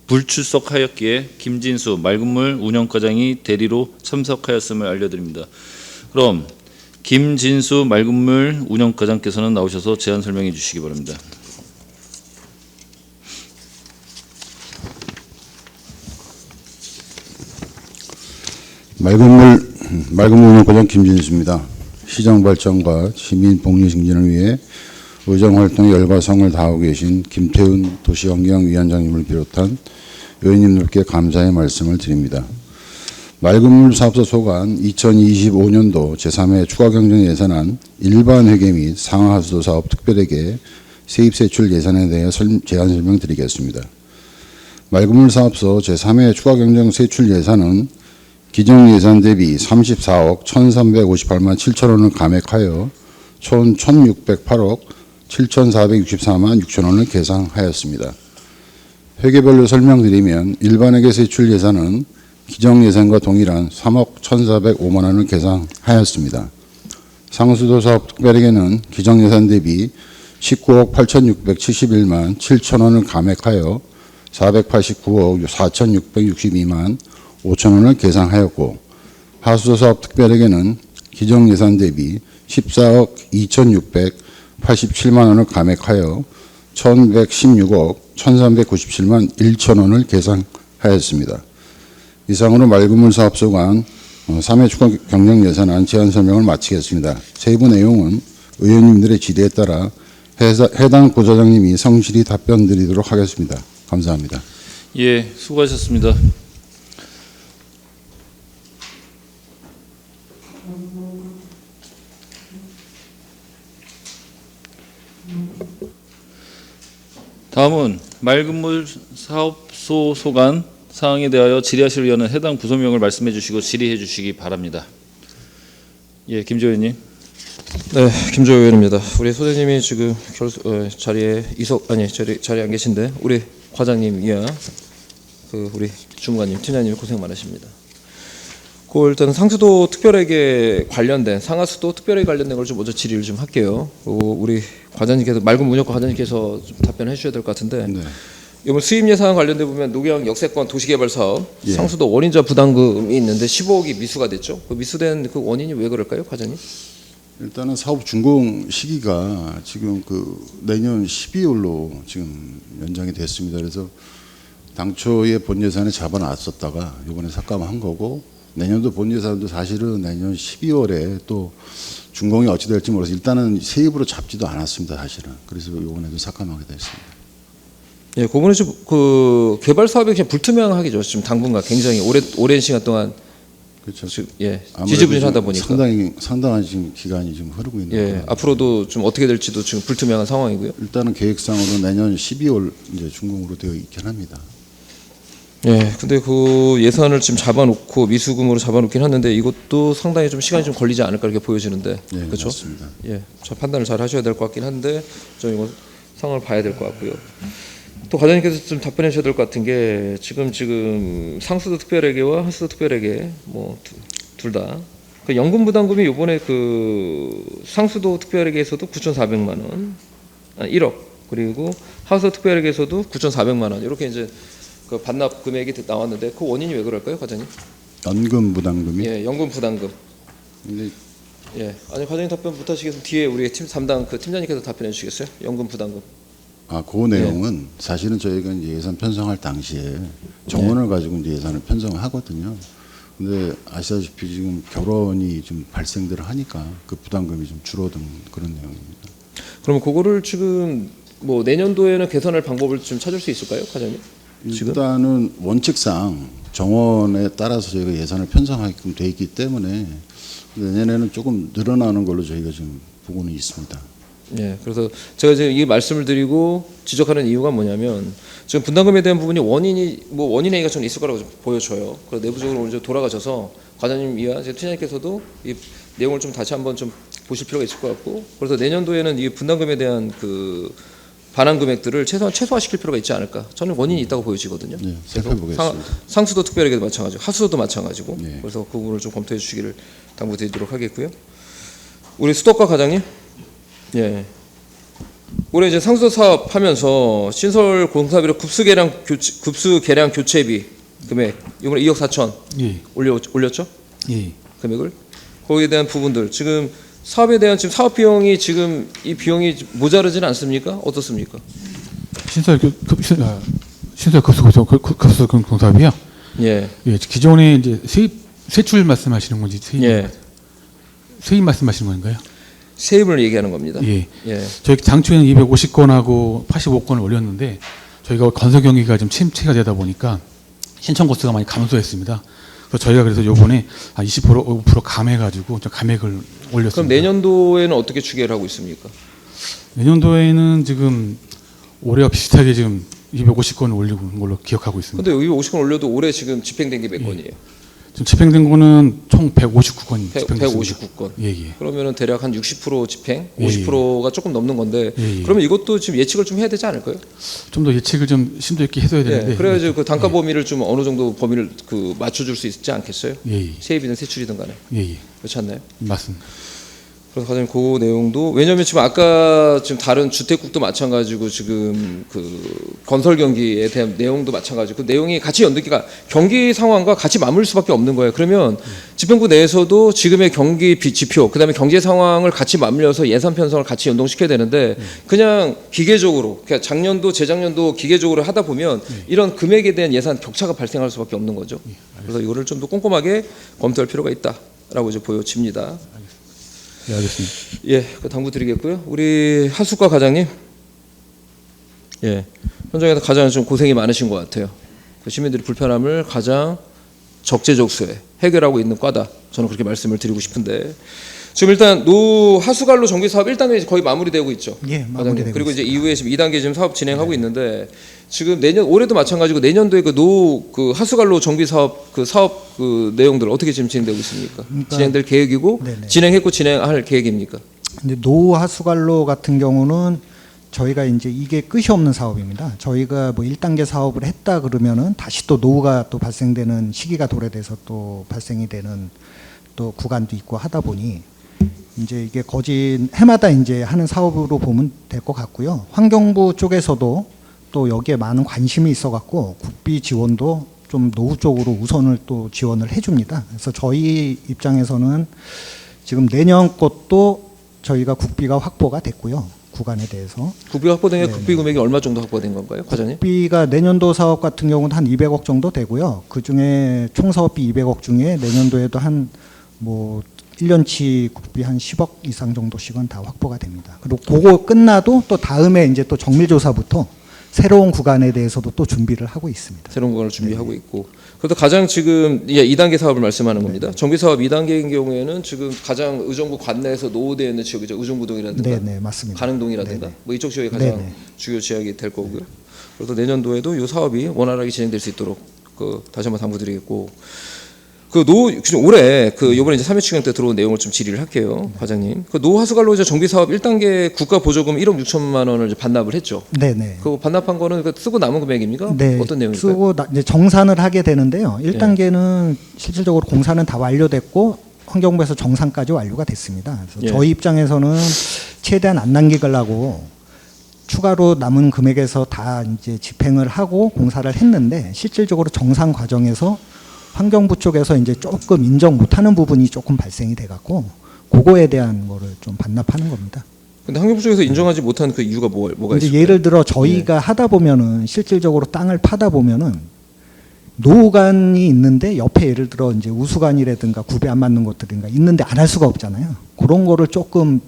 불출석하였기에 김진수 맑은물 운영과장이 대리로 참석하였음을 알려드립니다. 그럼 김진수 맑은물 운영과장께서는 나오셔서 제안 설명해 주시기 바랍니다. 맑은물 운영과장 김진수입니다. 시정 발전과 시민 복리 증진을 위해 의정활동에 열과 성을 다하고 계신 김태훈 도시환경위원장님을 비롯한 의원님들께 감사의 말씀을 드립니다. 맑은물 사업소 소관 2025년도 제3회 추가경정 예산안 일반 회계 및 상하수도 사업 특별회계 세입세출 예산에 대해 제안 설명드리겠습니다. 맑은물 사업소 제3회 추가경정 세출 예산은 기정 예산 대비 34억 1,358만 7천 원을 감액하여 총 1,608억 7,464만 6천 원을 계상하였습니다. 회계별로 설명드리면 일반회계 세출 예산은 기정 예산과 동일한 3억 1,405만 원을 계상하였습니다. 상수도 사업 특별회계는 기정 예산 대비 19억 8,671만 7천 원을 감액하여 489억 4,662만 5천 원을 계상하였고, 하수도 사업 특별회계는 기정 예산 대비 14억 2,687만 원을 감액하여 1,116억 1,397만 1천 원을 계상하였습니다. 이상으로 맑은물 사업소 간 3회 추가 경정 예산안 제안 설명을 마치겠습니다. 세부 내용은 의원님들의 지대에 따라 해당 부처장님이 성실히 답변 드리도록 하겠습니다. 감사합니다. 예, 수고하셨습니다. 다음은 맑은물 사업소 소관 사항에 대하여 질의하실 의원은 해당 부서명을 말씀해 주시고 질의해 주시기 바랍니다. 예, 김조 의원님. 네, 김조 의원입니다. 우리 소장님이 지금 자리에 자리에 안 계신데 우리 과장님 이하 우리 주무관님, 팀장님 고생 많으십니다. 일단 상수도 특별회계 관련된 상하수도 특별회계 관련된 걸 좀 먼저 질의를 좀 할게요. 우리 과장님께서 맑은 문혁과 과장님께서 좀 답변해 주셔야 될 것 같은데. 네. 이번 수입 예산 관련돼 보면 녹영 역세권 도시개발 사업 상수도 원인자 부담금이 있는데 15억이 미수가 됐죠. 그 미수된 그 원인이 왜 그럴까요, 과장님? 일단은 사업 준공 시기가 지금 내년 12월로 지금 연장이 됐습니다. 그래서 당초에 본 예산에 잡아놨었다가 이번에 삭감한 거고, 내년도 본 예산도 사실은 내년 12월에 또 준공이 어찌 될지 몰라서 일단은 세입으로 잡지도 않았습니다, 사실은. 그래서 이번에도 삭감하게 됐습니다. 예, 그거는 좀 개발 사업이 그냥 불투명하겠죠. 지금 당분간 굉장히 오랜 시간 동안 그렇죠. 지지부진하다 보니까 상당한 지금 기간이 지금 흐르고 있는 거예요. 예, 앞으로도 좀 어떻게 될지도 지금 불투명한 상황이고요. 일단은 계획상으로 내년 12월 이제 준공으로 되어 있긴 합니다. 예, 근데 그 예산을 지금 잡아놓고 미수금으로 잡아놓긴 하는데 이것도 상당히 좀 시간이 좀 걸리지 않을까 이렇게 보여지는데, 네, 그렇죠? 맞습니다. 예, 저 판단을 잘 하셔야 될 것 같긴 한데 좀 이거 상황을 봐야 될 것 같고요. 또 과장님께서 좀 답변해 주셔야 될 것 같은 게 지금 상수도 특별회계와 하수도 특별회계 뭐 둘 다 그 연금 부담금이 이번에 그 상수도 특별회계에서도 9,400만 원, 1억 그리고 하수도 특별회계에서도 9,400만 원 이렇게 이제 그 반납 금액이 나왔는데 그 원인이 왜 그럴까요, 과장님? 연금 부담금이? 예, 연금 부담금. 근데 예, 아니 과장님 답변 못하시겠으면 뒤에 우리 팀 담당 그 팀장님께서 답변해 주시겠어요? 연금 부담금. 그 내용은 사실은 저희가 이제 예산 편성할 당시에 정원을 가지고 이제 예산을 편성을 하거든요. 근데 아시다시피 지금 결혼이 좀 발생들 하니까 그 부담금이 좀 줄어든 그런 내용입니다. 그럼 그거를 지금 뭐 내년도에는 개선할 방법을 좀 찾을 수 있을까요, 과장님? 일단은 원칙상 정원에 따라서 저희가 예산을 편성하게끔 돼 있기 때문에 내년에는 조금 늘어나는 걸로 저희가 지금 보고는 있습니다. 예, 그래서 제가 이제 이 말씀을 드리고 지적하는 이유가 뭐냐면 지금 분담금에 대한 부분이 원인 A가 저는 있을 거라고 좀 보여져요. 그래서 내부적으로 오늘 돌아가셔서 과장님 이하 제 팀장님께서도 이 내용을 좀 다시 한번 좀 보실 필요가 있을 것 같고, 그래서 내년도에는 이 분담금에 대한 그 반환 금액들을 최소화시킬 필요가 있지 않을까. 저는 원인이 있다고 보여지거든요. 네, 살펴보겠습니다. 상수도 특별회계도 마찬가지고 하수도도 마찬가지고. 네. 그래서 그 부분을 좀 검토해 주시기를 당부드리도록 하겠고요. 우리 수도과 과장님. 예. 올해 이제 상수도 사업 하면서 신설 공사비로 급수 계량 교체비 금액 이번에 2억 4천 예. 올렸죠? 예. 금액을 거기에 대한 부분들 지금 사업에 대한 지금 사업 비용이 지금 이 비용이 모자르지는 않습니까? 어떻습니까? 신설 급수 공사비요? 예. 예. 기존에 이제 세출 말씀하시는 건지 세입 말씀하시는 건가요? 세입을 얘기하는 겁니다. 예. 예. 저희 당초에는 250건하고 85건을 올렸는데 저희가 건설 경기가 좀 침체가 되다 보니까 신청 건수가 많이 감소했습니다. 그래서 저희가 그래서 요번에 20% 5% 감해가지고 좀 감액을 올렸습니다. 그럼 내년도에는 어떻게 추계를 하고 있습니까? 내년도에는 지금 올해와 비슷하게 지금 250건을 올리고 있는 걸로 기억하고 있습니다. 근데 250건 올려도 올해 지금 집행된 게 몇 건이에요? 지금 집행된 거는 총 159건 집행됐습니다. 159건. 예. 그러면은 대략 한 60% 집행, 예. 50%가 조금 넘는 건데 그러면 이것도 지금 예측을 좀 해야 되지 않을까요? 좀 더 예측을 좀 심도 있게 해줘야 되는데. 그래야지 그 단가 범위를 좀 어느 정도 범위를 그 맞춰줄 수 있지 않겠어요? 예. 세입이든 세출이든 간에. 예. 그렇지 않나요? 맞습니다. 그래서 과장님 그 내용도 왜냐하면 지금 아까 지금 다른 주택국도 마찬가지고 지금 그 건설 경기에 대한 내용도 마찬가지고 그 내용이 같이 연동기가 경기 상황과 같이 맞물 수밖에 없는 거예요. 그러면 집행부 내에서도 지금의 경기 지표 그다음에 경제 상황을 같이 맞물려서 예산 편성을 같이 연동시켜야 되는데 그냥 기계적으로 그러니까 작년도 재작년도 기계적으로 하다 보면 이런 금액에 대한 예산 격차가 발생할 수밖에 없는 거죠. 그래서 이거를 좀 더 꼼꼼하게 검토할 필요가 있다라고 이제 보여집니다. 예, 알겠습니다. 예, 그 당부드리겠고요. 우리 하수과 과장님, 예, 현장에서 가장 좀 고생이 많으신 것 같아요. 그 시민들의 불편함을 가장 적재적소에 해결하고 있는 과다. 저는 그렇게 말씀을 드리고 싶은데 지금 일단 하수관로 정비 사업 1단계 거의 마무리되고 있죠. 예, 마무리되고 그리고 이제 있습니다. 이후에 지금 2단계 지금 사업 진행하고 있는데 지금 올해도 마찬가지고 내년도에 그 하수관로 정비 사업 그 내용들 어떻게 지금 진행되고 있습니까? 그러니까 진행될 계획이고 네네. 진행했고 진행할 계획입니까? 이제 노하수관로 같은 경우는 저희가 이제 이게 끝이 없는 사업입니다. 저희가 뭐 1단계 사업을 했다 그러면은 다시 또 노후가 또 발생되는 시기가 도래돼서 또 발생이 되는 또 구간도 있고 하다 보니 이제 이게 거진 해마다 이제 하는 사업으로 보면 될 것 같고요. 환경부 쪽에서도 또 여기에 많은 관심이 있어갖고 국비 지원도 좀 노후 쪽으로 우선을 또 지원을 해줍니다. 그래서 저희 입장에서는 지금 내년 것도 저희가 국비가 확보가 됐고요. 구간에 대해서. 국비 확보된 게 국비 금액이 얼마 정도 확보된 건가요, 과장님? 국비가 내년도 사업 같은 경우는 한 200억 정도 되고요. 그 중에 총 사업비 200억 중에 내년도에도 한 뭐 1년치 국비 한 10억 이상 정도씩은 다 확보가 됩니다. 그리고 그거 끝나도 또 다음에 이제 또 정밀조사부터 새로운 구간에 대해서도 또 준비를 하고 있습니다. 새로운 구간을 준비하고 있고. 그래서 가장 지금 2단계 사업을 말씀하는 겁니다. 정비 사업 2단계인 경우에는 지금 가장 의정부 관내에서 노후되어 있는 지역이죠. 의정부동이라든가 네네, 맞습니다. 가능동이라든가 뭐 이쪽 지역이 가장 네네. 주요 지역이 될 거고요. 그래서 내년도에도 이 사업이 원활하게 진행될 수 있도록 다시 한번 당부드리겠고, 올해 이번에 이제 3회 추경 때 들어온 내용을 좀 질의를 할게요, 과장님. 노하수관로 이제 정비 사업 1단계 국가 보조금 1억 6천만 원을 이제 반납을 했죠. 네네. 그 반납한 거는 쓰고 남은 금액입니까? 네, 어떤 내용일까요? 쓰고 이제 정산을 하게 되는데요. 1단계는 실질적으로 공사는 다 완료됐고 환경부에서 정산까지 완료가 됐습니다. 그래서 저희 입장에서는 최대한 안 남기려고 추가로 남은 금액에서 다 이제 집행을 하고 공사를 했는데 실질적으로 정산 과정에서 환경부 쪽에서 이제 조금 인정 못하는 부분이 조금 발생이 돼갖고 그거에 대한 거를 좀 반납하는 겁니다. 근데 환경부 쪽에서 인정하지 못한 그 이유가 뭐가 있을까요? 예를 들어 저희가 하다 보면은 실질적으로 땅을 파다 보면은 노후관이 있는데 옆에 예를 들어 이제 우수관이라든가 굽이 안 맞는 것들인가 있는데 안 할 수가 없잖아요. 그런 거를 조금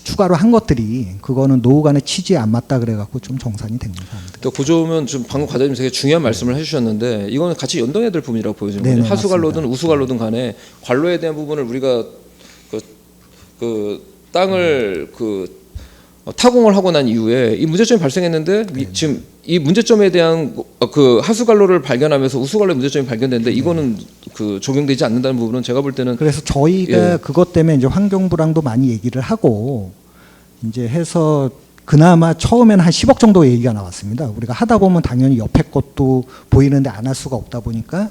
추가로 한 것들이 그거는 노후관의 취지에 안 맞다 그래갖고 좀 정산이 된 겁니다. 또 고조면 좀 방금 과장님 되게 중요한 말씀을 해주셨는데 이거는 같이 연동해야 될 부분이라고 보여지는 거예요. 하수관로든 우수관로든 간에 관로에 대한 부분을 우리가 땅을 타공을 하고 난 이후에 이 문제점이 발생했는데 지금 이 문제점에 대한 하수관로를 발견하면서 우수관로의 문제점이 발견됐는데 이거는 적용되지 않는다는 부분은 제가 볼 때는 그래서 저희가 그것 때문에 이제 환경부랑도 많이 얘기를 하고 이제 해서 그나마 처음에는 한 10억 정도 얘기가 나왔습니다. 우리가 하다 보면 당연히 옆에 것도 보이는데 안 할 수가 없다 보니까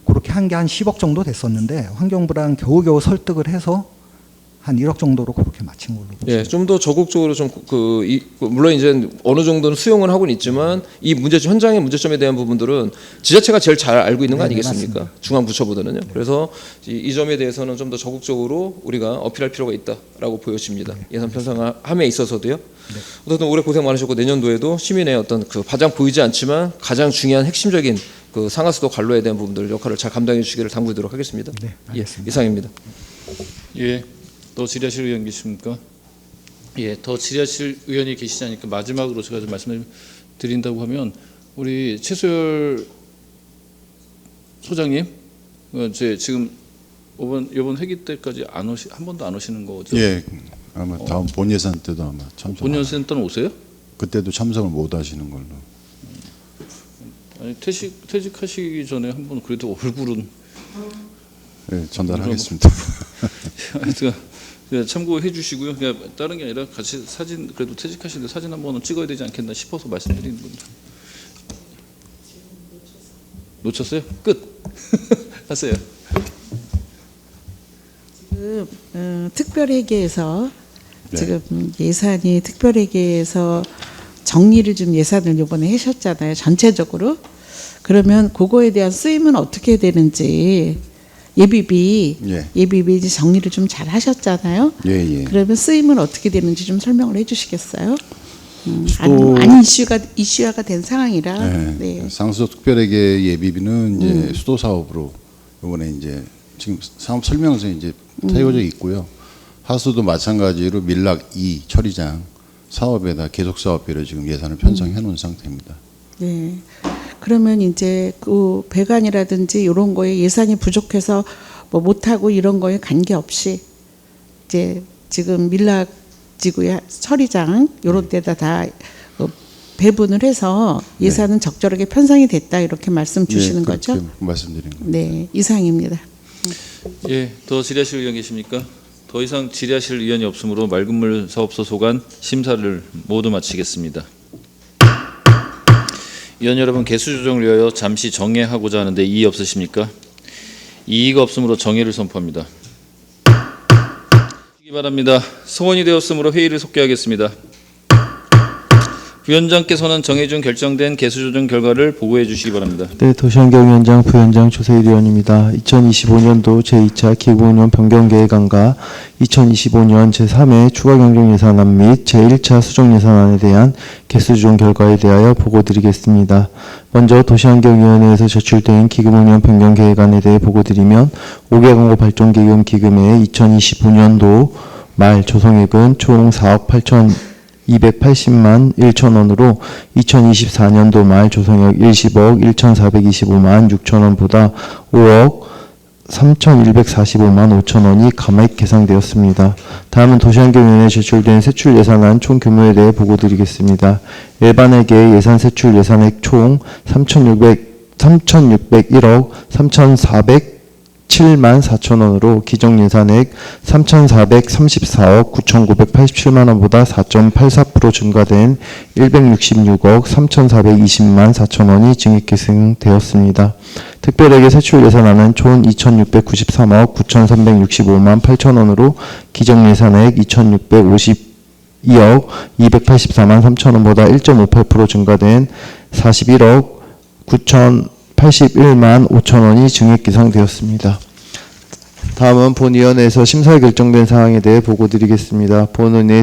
그렇게 한 게 한 10억 정도 됐었는데 환경부랑 겨우겨우 설득을 해서 한 1억 정도로 그렇게 맞춘 걸로 보시면 좀 더 적극적으로 좀 물론 이제 어느 정도는 수용은 하고는 있지만 이 문제점 현장의 문제점에 대한 부분들은 지자체가 제일 잘 알고 있는 거 아니겠습니까? 맞습니다. 중앙부처보다는요. 그래서 이 점에 대해서는 좀 더 적극적으로 우리가 어필할 필요가 있다라고 보여집니다. 예산 편성함에 있어서도요. 어쨌든 올해 고생 많으셨고 내년도에도 시민의 어떤 가장 보이지 않지만 가장 중요한 핵심적인 상하수도 관로에 대한 부분들 역할을 잘 감당해 주시기를 당부드리도록 하겠습니다. 이상입니다. 더 질의하실 의원 계십니까? 더 질의하실 의원이 계시지 않으니까 마지막으로 제가 좀 말씀을 드린다고 하면 우리 최소열 소장님, 지금 이번 회기 때까지 한 번도 안 오시는 거죠? 아마 다음 본 예산 때도 아마 참석. 본 예산 때는 오세요? 그때도 참석을 못 하시는 걸로. 아니 퇴직하시기 전에 한번 그래도 얼굴은 전달하겠습니다. 참고해 주시고요. 그냥 다른 게 아니라 같이 사진 그래도 퇴직하시는데 사진 한 번은 찍어야 되지 않겠나 싶어서 말씀드리는 겁니다. 놓쳤어요? 끝. 하세요. 지금 특별회계에서 지금 예산이 특별회계에서 정리를 좀 예산을 이번에 하셨잖아요. 전체적으로. 그러면 그거에 대한 쓰임은 어떻게 되는지 예비비 이제 정리를 좀 잘 하셨잖아요. 그러면 쓰임은 어떻게 되는지 좀 설명을 해주시겠어요? 아니 이슈화가 된 상황이라. 상수도 특별회계 예비비는 이제 수도 사업으로 이번에 이제 지금 사업 설명서에 이제 태워져 있고요. 하수도 마찬가지로 밀락 2 처리장 사업에다 계속 사업비를 지금 예산을 편성해 놓은 상태입니다. 네. 그러면 이제 배관이라든지 이런 거에 예산이 부족해서 못하고 이런 거에 관계없이 이제 지금 밀락지구의 처리장 이런 데다 다 배분을 해서 예산은 적절하게 편성이 됐다 이렇게 말씀 주시는 거죠? 말씀드린 겁니다. 네, 이상입니다. 더 질의하실 의원 계십니까? 더 이상 질의하실 의원이 없으므로 맑은물 사업소 소관 심사를 모두 마치겠습니다. 의원 여러분, 개수 조정을 위하여 잠시 정회하고자 하는데 이의 없으십니까? 이의가 없으므로 정회를 선포합니다. 바랍니다. 소원이 되었으므로 회의를 속개하겠습니다. 부위원장께서는 정해 중 결정된 개수 조정 결과를 보고해 주시기 바랍니다. 네, 도시환경위원장, 부위원장 조세일 의원입니다. 2025년도 제2차 기부운영 변경계획안과 2025년 제3회 추가경정예산안 및 제1차 수정예산안에 대한 개수 조정 결과에 대하여 보고드리겠습니다. 먼저 도시환경위원회에서 제출된 기금운영 변경계획안에 대해 보고드리면 5개 광고 발전기금 기금의 2025년도 말 조성액은 총 4억 280만 1천원으로 2024년도 말 조성액 10억 1,425만 6천원보다 5억 3,145만 5천원이 감액 계상되었습니다. 다음은 도시환경위원회에 제출된 세출 예산안 총 규모에 대해 보고드리겠습니다. 일반회계 예산 세출 예산액 총 3,600 3,601억 3,407만 4천 원으로 기정 예산액 3,434억 9,987만 원보다 4.84% 증가된 166억 3,420만 4천 원이 증액 계승되었습니다. 특별회계 세출 예산안은 총 2,693억 9,365만 8천 원으로 기정 예산액 2,652억 284만 3천 원보다 1.58% 증가된 41억 9,081만 5천 원이 증액 계상되었습니다. 다음은 본위원회에서 심사에 결정된 사항에 대해 보고드리겠습니다. 본위원회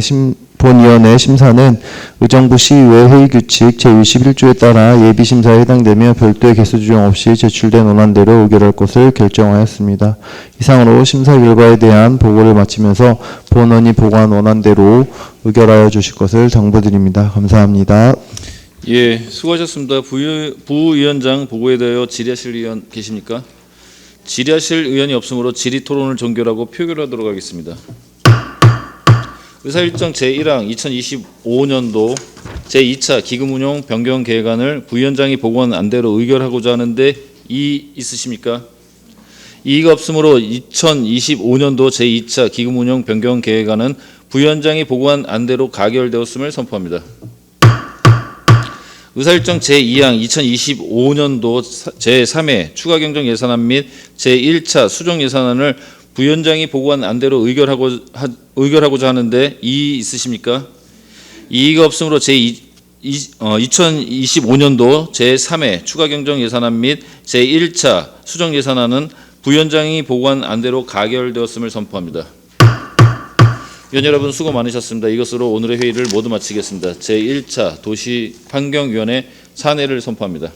심사는 의정부 시의회 회의규칙 제61조에 따라 예비심사에 해당되며 별도의 개수 규정 없이 제출된 원안대로 의결할 것을 결정하였습니다. 이상으로 심사 결과에 대한 보고를 마치면서 본원이 보고한 원안대로 의결하여 주실 것을 당부드립니다. 감사합니다. 예, 수고하셨습니다. 부위원장 보고에 대하여 질의하실 의원 계십니까? 질의하실 의원이 없으므로 질의 토론을 종결하고 표결하도록 하겠습니다. 의사일정 제1항 2025년도 제2차 기금운용 변경 계획안을 부위원장이 보고한 안대로 의결하고자 하는데 이의 있으십니까? 이의가 없으므로 2025년도 제2차 기금운용 변경 계획안은 부위원장이 보고한 안대로 가결되었음을 선포합니다. 의사일정 제2항 2025년도 제3회 추가경정 예산안 및 제1차 수정 예산안을 부위원장이 보고한 안대로 의결하고자 하는데 이의 있으십니까? 이의가 없으므로 2025년도 제3회 추가경정 예산안 및 제1차 수정 예산안은 부위원장이 보고한 안대로 가결되었음을 선포합니다. 위원 여러분 수고 많으셨습니다. 이것으로 오늘의 회의를 모두 마치겠습니다. 제1차 도시환경위원회 산회를 선포합니다.